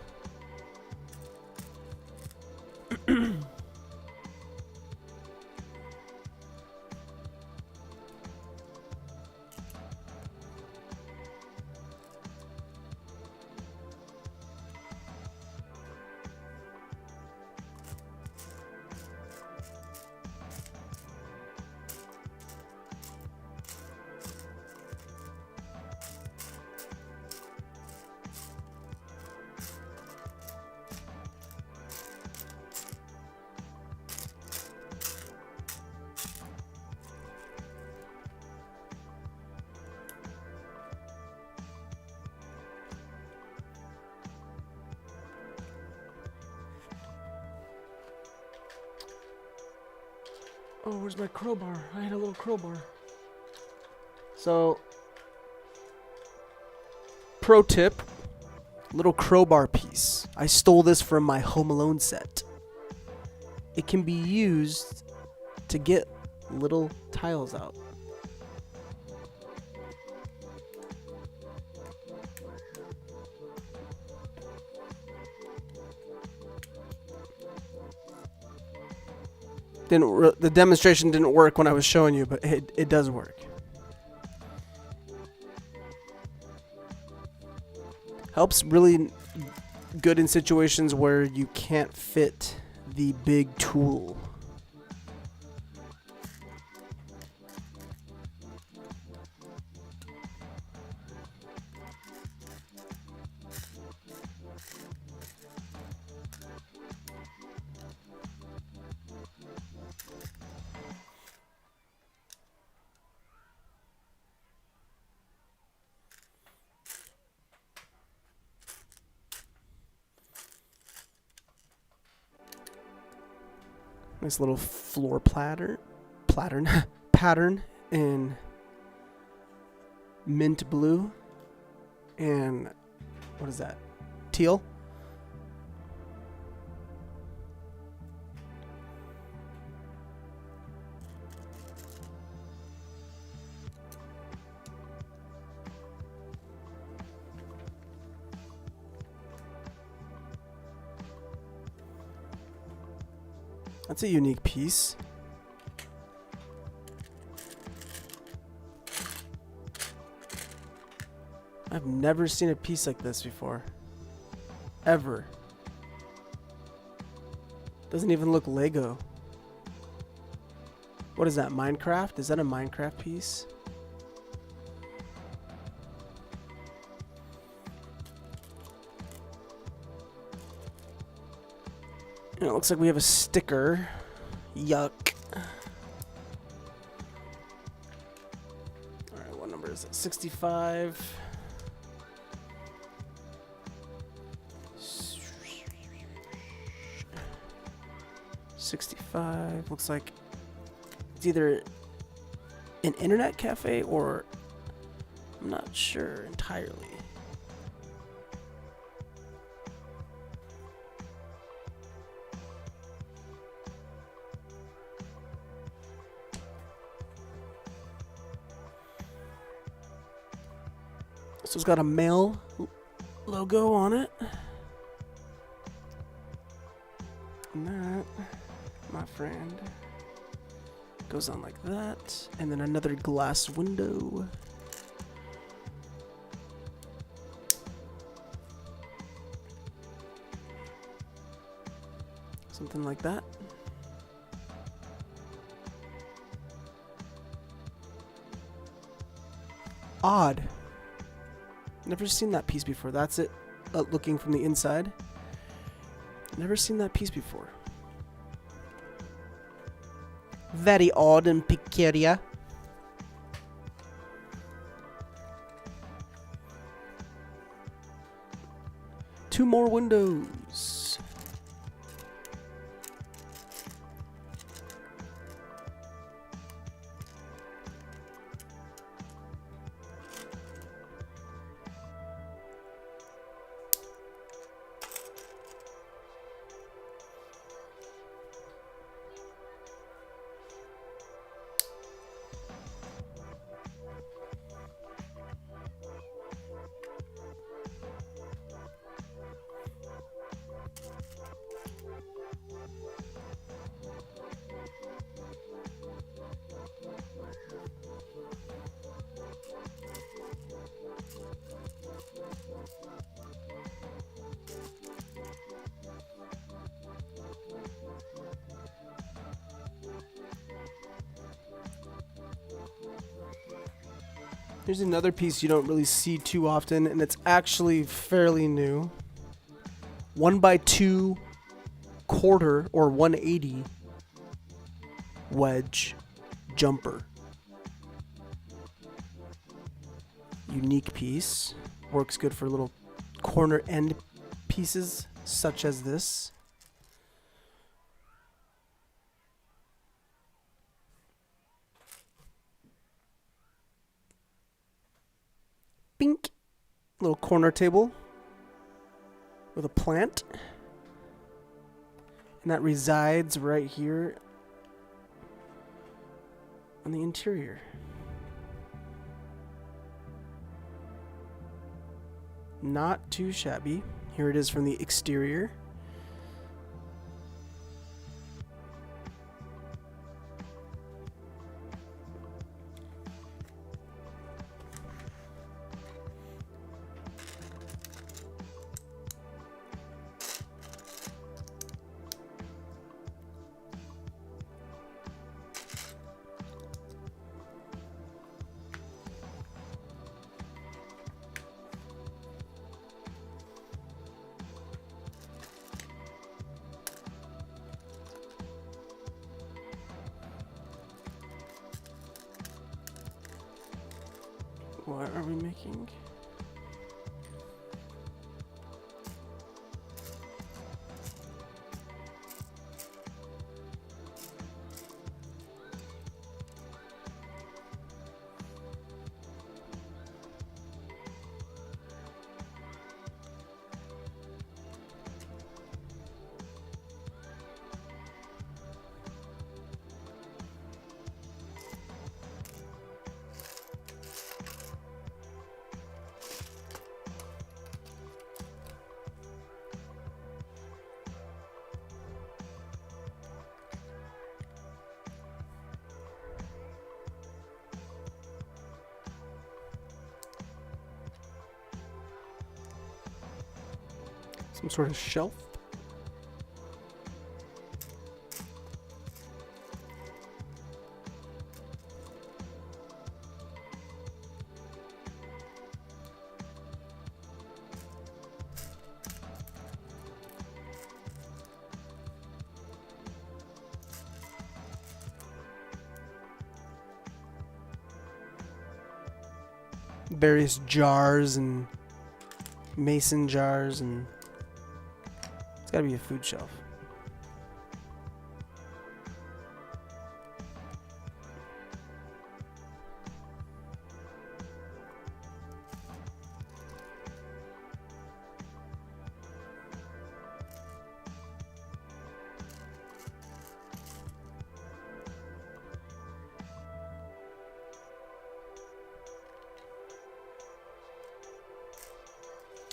Oh, where's my crowbar? I had a little crowbar. So, pro tip, little crowbar piece. I stole this from my Home Alone set. It can be used to get little tiles out. The demonstration didn't work when I was showing you, but it does work. Helps really good in situations where you can't fit the big tool. Nice little floor pattern in mint blue and what is that? Teal. That's a unique piece. I've never seen a piece like this before. Ever. Doesn't even look Lego. What is that, Minecraft? Is that a Minecraft piece? And it looks like we have a sticker. Yuck. Alright, what number is it? 65. Looks like it's either an internet cafe or I'm not sure entirely. So it's got a male logo on it. And that, my friend, goes on like that. And then another glass window. Something like that. Odd. Never seen that piece before. That's it, looking from the inside. Never seen that piece before. Very odd and peculiar. Two more windows. Here's another piece you don't really see too often, and it's actually fairly new. 1x2 quarter or 180 wedge jumper. Unique piece. Works good for little corner end pieces such as this. Bink. Little corner table with a plant. And that resides right here on the interior. Not too shabby. Here it is from the exterior. What are we making? Some sort of shelf. Various jars and mason jars, and it's gotta be a food shelf.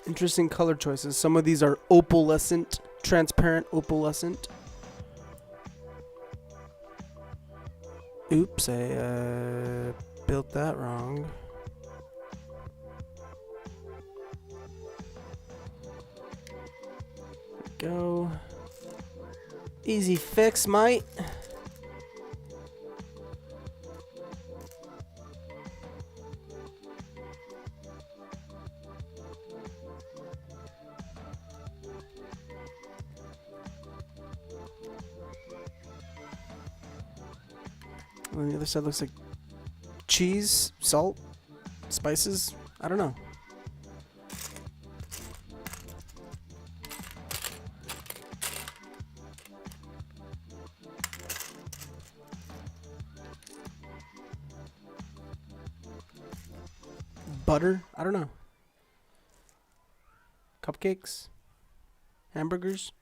Interesting color choices. Some of these are opalescent, transparent opalescent. Oops, I built that wrong. Go. Easy fix, mate. On the other side looks like cheese, salt, spices. I don't know. Butter? I don't know. Cupcakes? Hamburgers?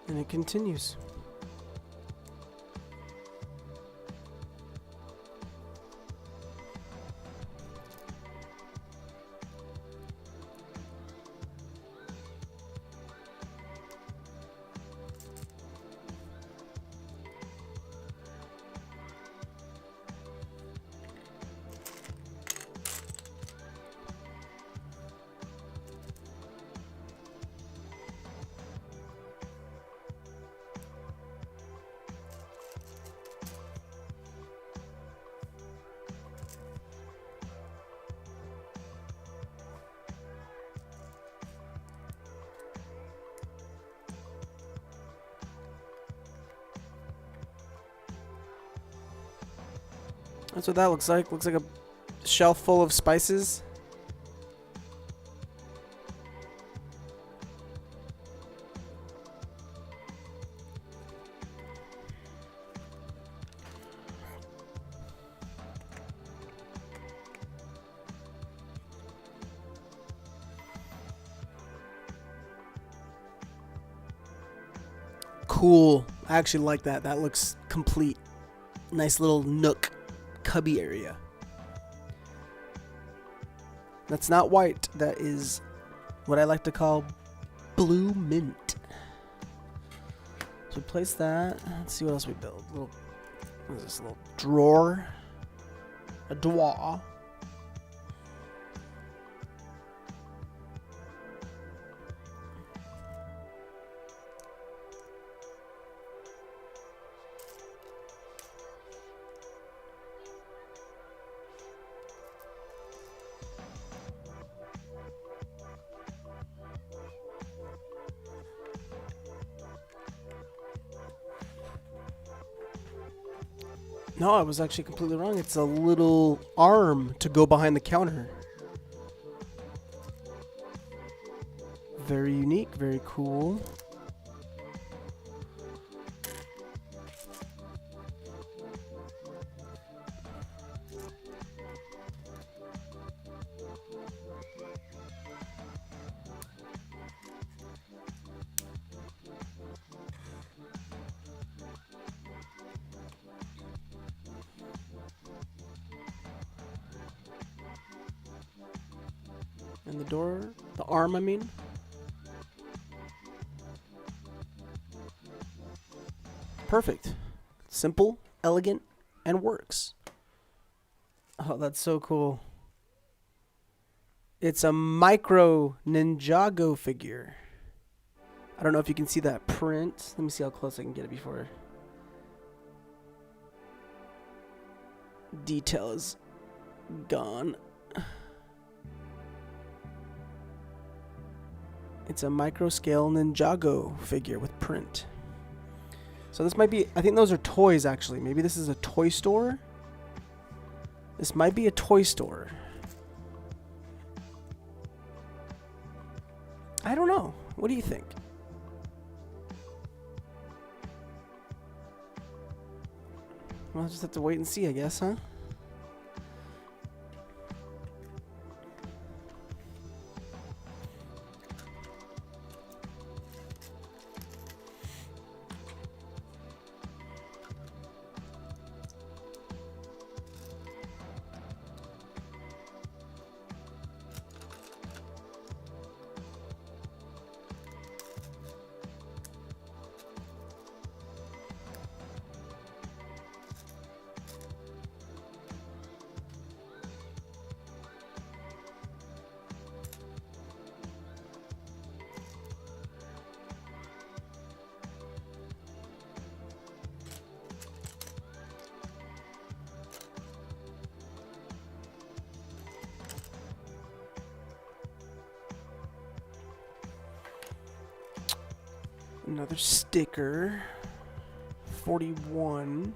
And it continues. That's what that looks like. Looks like a shelf full of spices. Cool. I actually like that. That looks complete. Nice little nook cubby area. That's not white. That is what I like to call blue mint. So place that. Let's see what else we build. What is this? A little drawer. A drawer. No, I was actually completely wrong. It's a little arm to go behind the counter. Very unique, very cool. And the door, the arm, I mean. Perfect. Simple, elegant, and works. Oh, that's so cool. It's a micro Ninjago figure. I don't know if you can see that print. Let me see how close I can get it before detail is gone. It's a micro scale Ninjago figure with print. So this might be, I think those are toys actually. Maybe this is a toy store. This might be a toy store. I don't know. What do you think? Well, I'll just have to wait and see, I guess, huh? Another sticker. 41.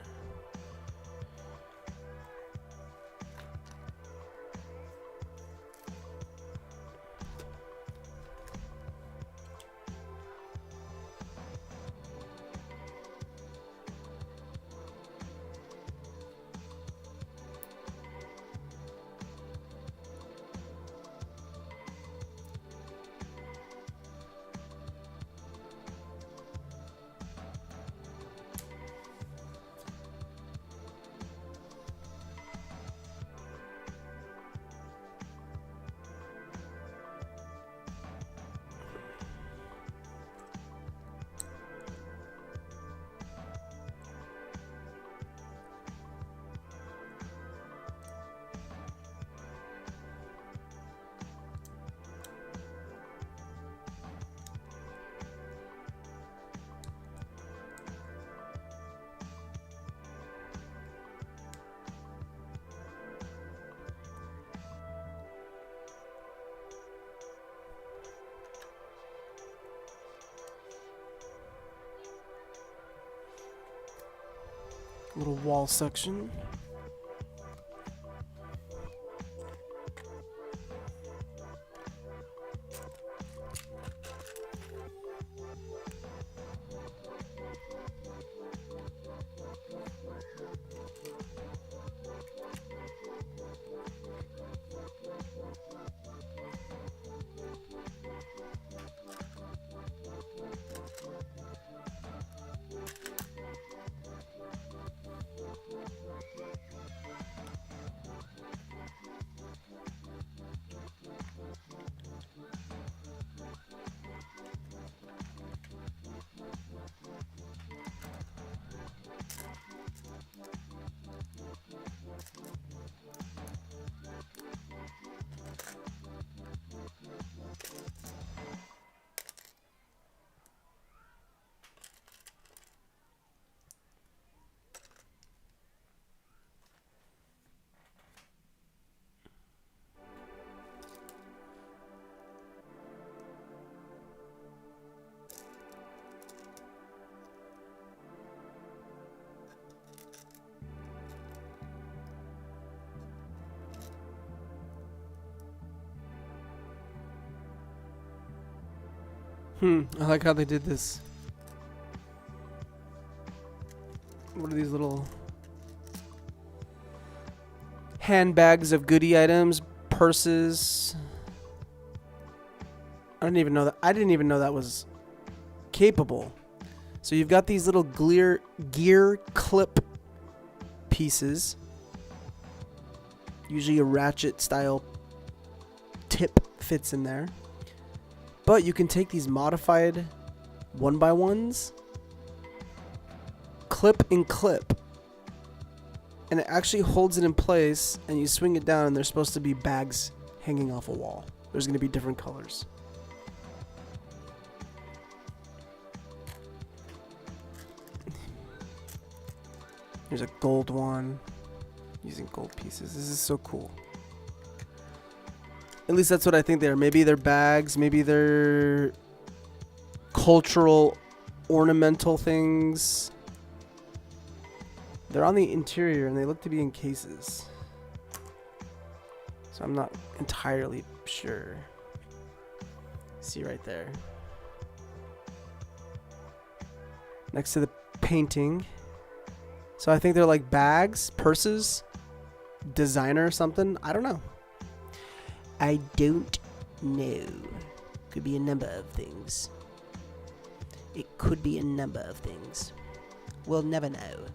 Little wall section. I like how they did this. What are these little handbags of goodie items, purses? I didn't even know that was capable. So you've got these little gear clip pieces. Usually a ratchet style tip fits in there. But you can take these modified 1x1s, clip and clip, and it actually holds it in place, and you swing it down and there's supposed to be bags hanging off a wall. There's going to be different colors. There's a gold one using gold pieces. This is so cool. At least that's what I think they are. Maybe they're bags, maybe they're cultural ornamental things. They're on the interior and they look to be in cases. So I'm not entirely sure. See right there. Next to the painting. So I think they're like bags, purses, designer or something. I don't know. I don't know. Could be a number of things. It could be a number of things. We'll never know.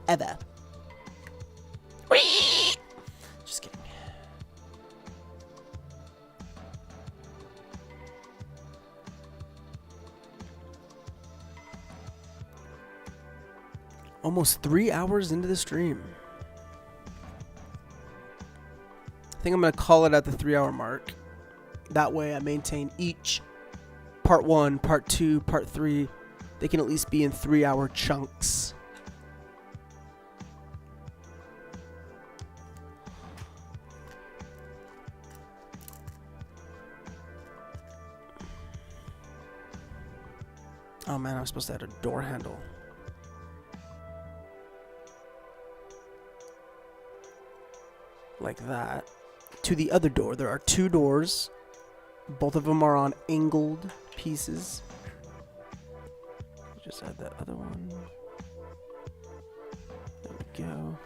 Ever. Just kidding. Almost 3 hours into the stream. I think I'm going to call it at the 3-hour mark. That way I maintain each part 1, part 2, part 3. They can at least be in 3-hour chunks. Oh man, I was supposed to add a door handle. Like that. To the other door. There are 2 doors. Both of them are on angled pieces. Just add that other one. There we go.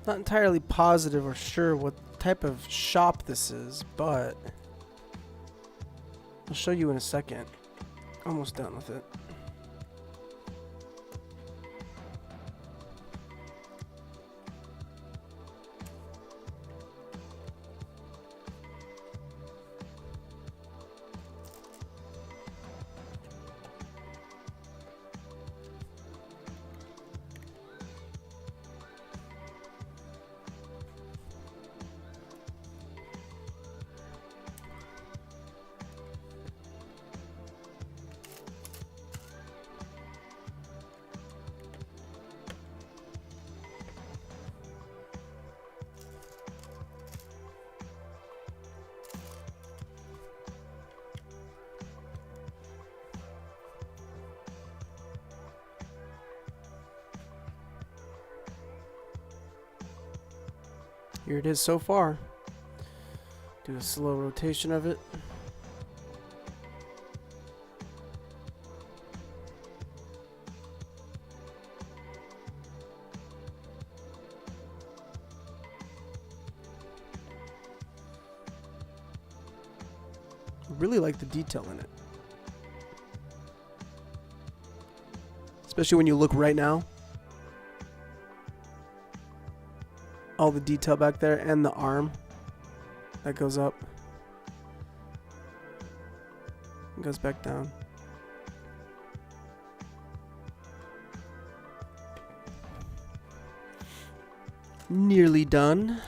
Not entirely positive or sure what type of shop this is, but I'll show you in a second. Almost done with it. Here it is so far. Do a slow rotation of it. Really like the detail in it. Especially when you look right now. All the detail back there and the arm that goes up. It goes back down. Nearly done.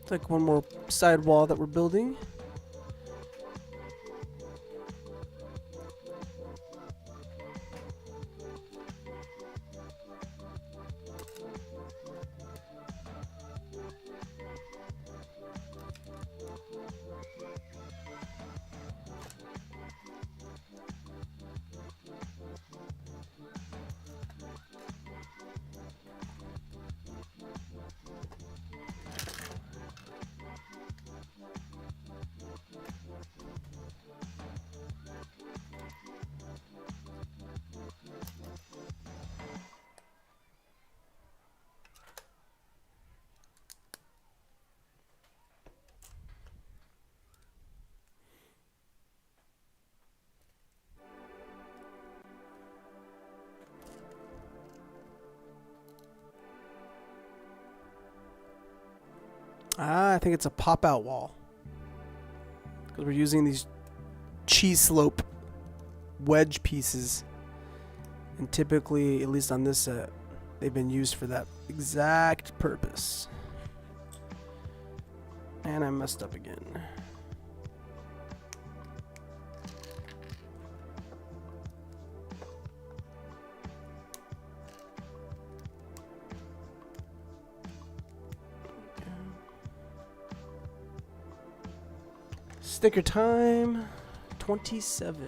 It's like one more side wall that we're building. I think it's a pop-out wall. Because we're using these cheese slope wedge pieces. And typically, at least on this set, they've been used for that exact purpose. And I messed up again. Sticker time, 27.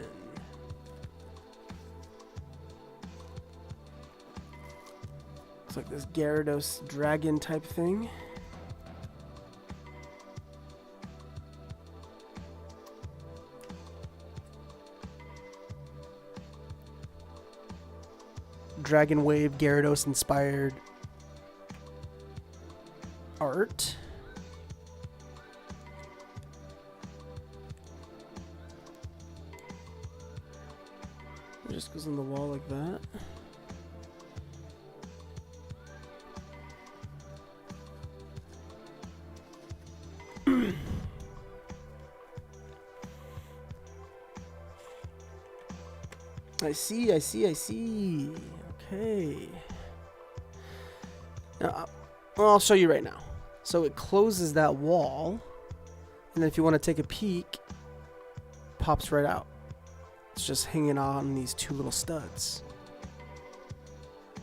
Looks like this Gyarados dragon type thing. Dragon Wave Gyarados inspired art. It just goes on the wall like that. I see. Okay. Now, I'll show you right now. So it closes that wall, and then if you want to take a peek, pops right out. It's just hanging on these two little studs.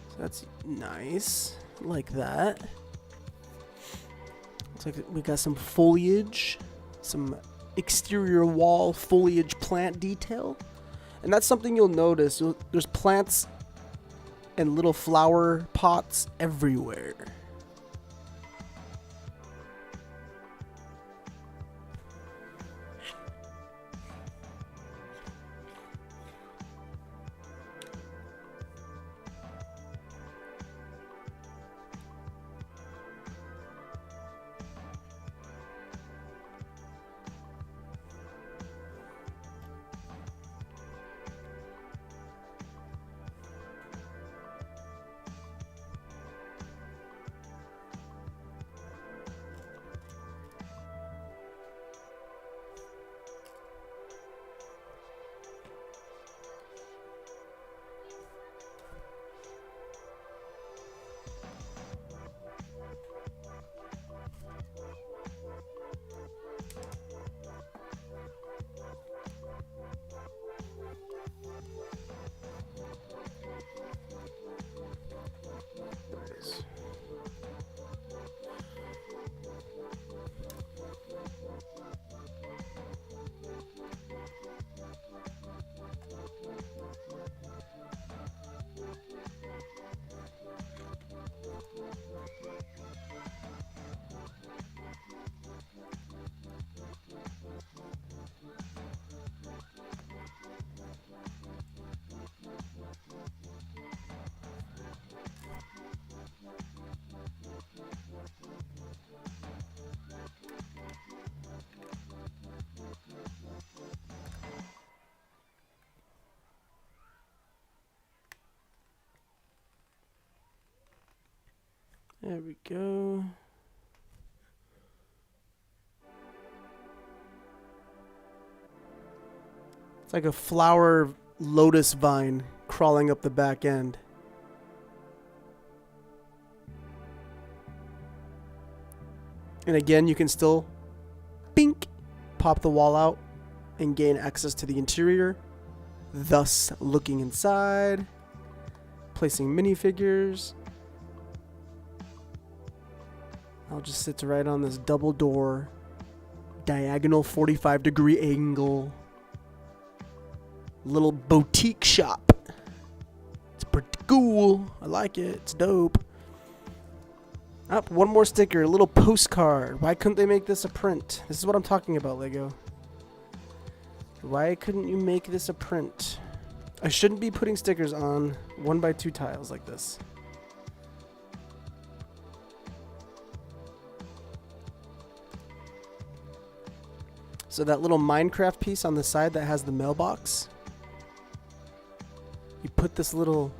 So that's nice, like that. Looks like we got some foliage, some exterior wall foliage plant detail. And that's something you'll notice. There's plants and little flower pots everywhere. There we go. It's like a flower lotus vine crawling up the back end. And again, you can still bink, pop the wall out and gain access to the interior, thus looking inside, placing minifigures. I'll just sit right on this double door, diagonal 45-degree angle, little boutique shop. It's pretty cool. I like it. It's dope. Up, one more sticker, a little postcard. Why couldn't they make this a print? This is what I'm talking about, Lego. Why couldn't you make this a print? I shouldn't be putting stickers on 1x2 tiles like this. So that little Minecraft piece on the side that has the mailbox, you put this little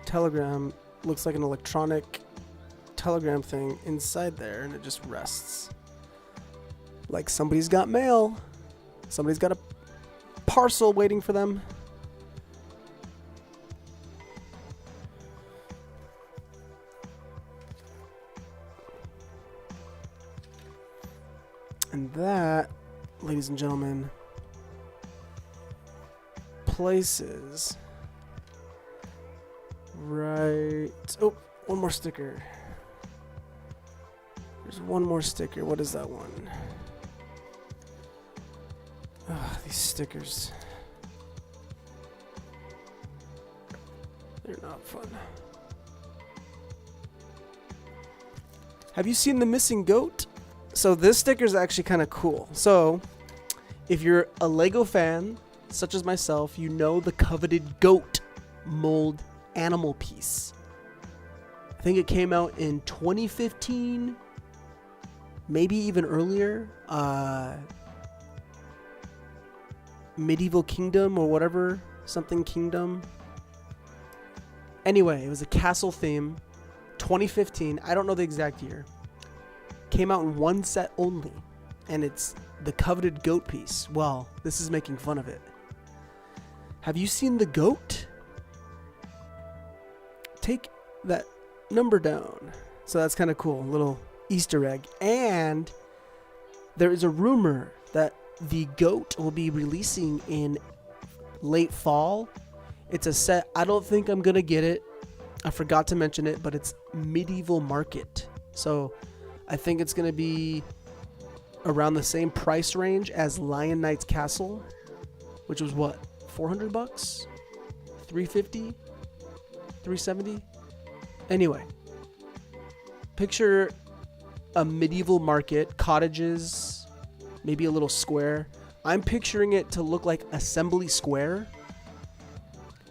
telegram, looks like an electronic telegram thing inside there, and it just rests. Like somebody's got mail. Somebody's got a parcel waiting for them. And that, ladies and gentlemen, places right... Oh, one more sticker. There's one more sticker. What is that one? Ah, these stickers. They're not fun. Have you seen the missing goat? So this sticker is actually kind of cool. So if you're a Lego fan, such as myself, you know the coveted goat mold animal piece. I think it came out in 2015, maybe even earlier. Medieval Kingdom or whatever, something Kingdom. Anyway, it was a castle theme, 2015. I don't know the exact year. Came out in one set only, and it's the coveted goat piece. Well, this is making fun of it. Have you seen the goat? Take that number down. So that's kind of cool, a little Easter egg. And there is a rumor that the goat will be releasing in late fall. It's a set. I don't think I'm gonna get it. I forgot to mention it, but it's Medieval Market. So I think it's gonna be around the same price range as Lion Knight's Castle, which was what, $400, $350, $370. Anyway, picture a medieval market, cottages, maybe a little square. I'm picturing it to look like Assembly Square.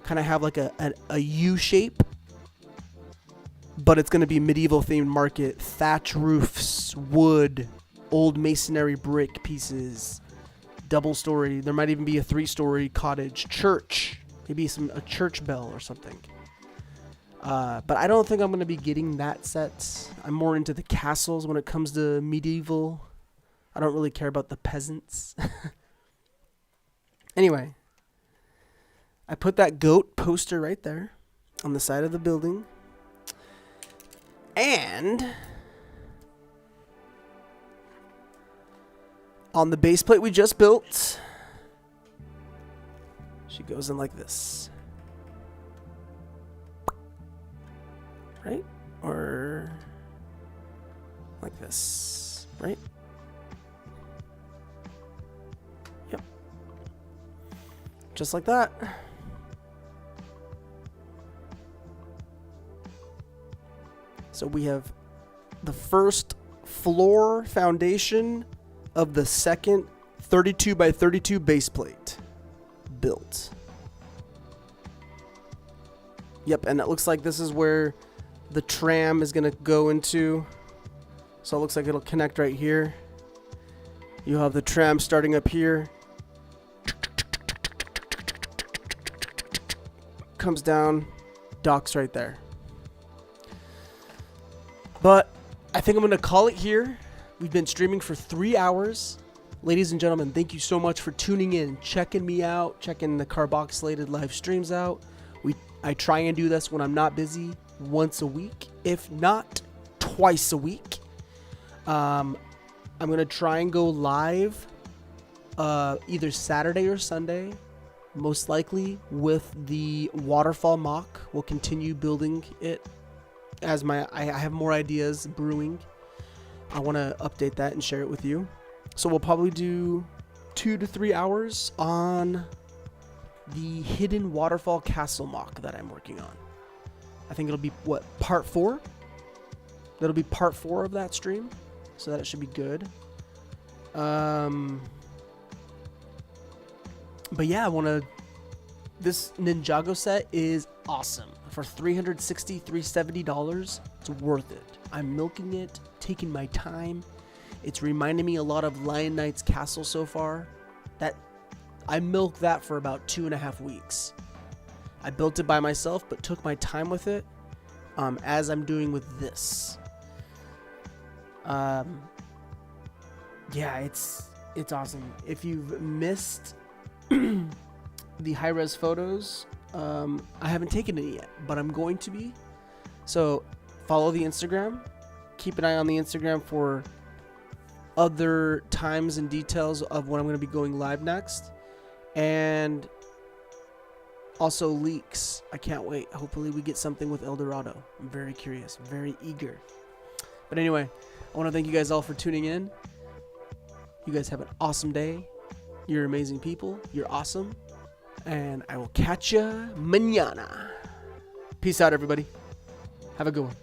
Kind of have like a U shape. But it's going to be medieval themed market. Thatch roofs, wood, old masonry brick pieces, double story. There might even be a 3-story cottage, church. Maybe a church bell or something. But I don't think I'm going to be getting that set. I'm more into the castles when it comes to medieval. I don't really care about the peasants. Anyway, I put that goat poster right there on the side of the building. And on the base plate we just built, she goes in like this. Right? Or like this. Right? Yep. Just like that. So we have the first floor foundation of the second 32 by 32 base plate built. Yep, and it looks like this is where the tram is going to go into. So it looks like it'll connect right here. You have the tram starting up here. Comes down, docks right there. But I think I'm going to call it here. We've been streaming for 3 hours. Ladies and gentlemen, thank you so much for tuning in, checking me out, checking the Carboxylated live streams out. I try and do this when I'm not busy once a week, if not twice a week. I'm going to try and go live either Saturday or Sunday, most likely with the waterfall mock. We'll continue building it as I have more ideas brewing. I want to update that and share it with you. So we'll probably do 2 to 3 hours on the hidden waterfall castle mock that I'm working on. I think it'll be part 4. That'll be part 4 of that stream, so that it should be good. But yeah, this Ninjago set is awesome. For $360, $370, it's worth it. I'm milking it, taking my time. It's reminding me a lot of Lion Knight's castle so far. I milked that for about 2.5 weeks. I built it by myself, but took my time with it, as I'm doing with this. Yeah, it's awesome. If you've missed the high-res photos, I haven't taken it yet, but I'm going to be. So follow the Instagram. Keep an eye on the Instagram for other times and details of when I'm going to be going live next. And also leaks. I can't wait. Hopefully we get something with El Dorado. I'm very curious, very eager. But anyway, I want to thank you guys all for tuning in. You guys have an awesome day. You're amazing people. You're awesome. And I will catch ya mañana. Peace out, everybody. Have a good one.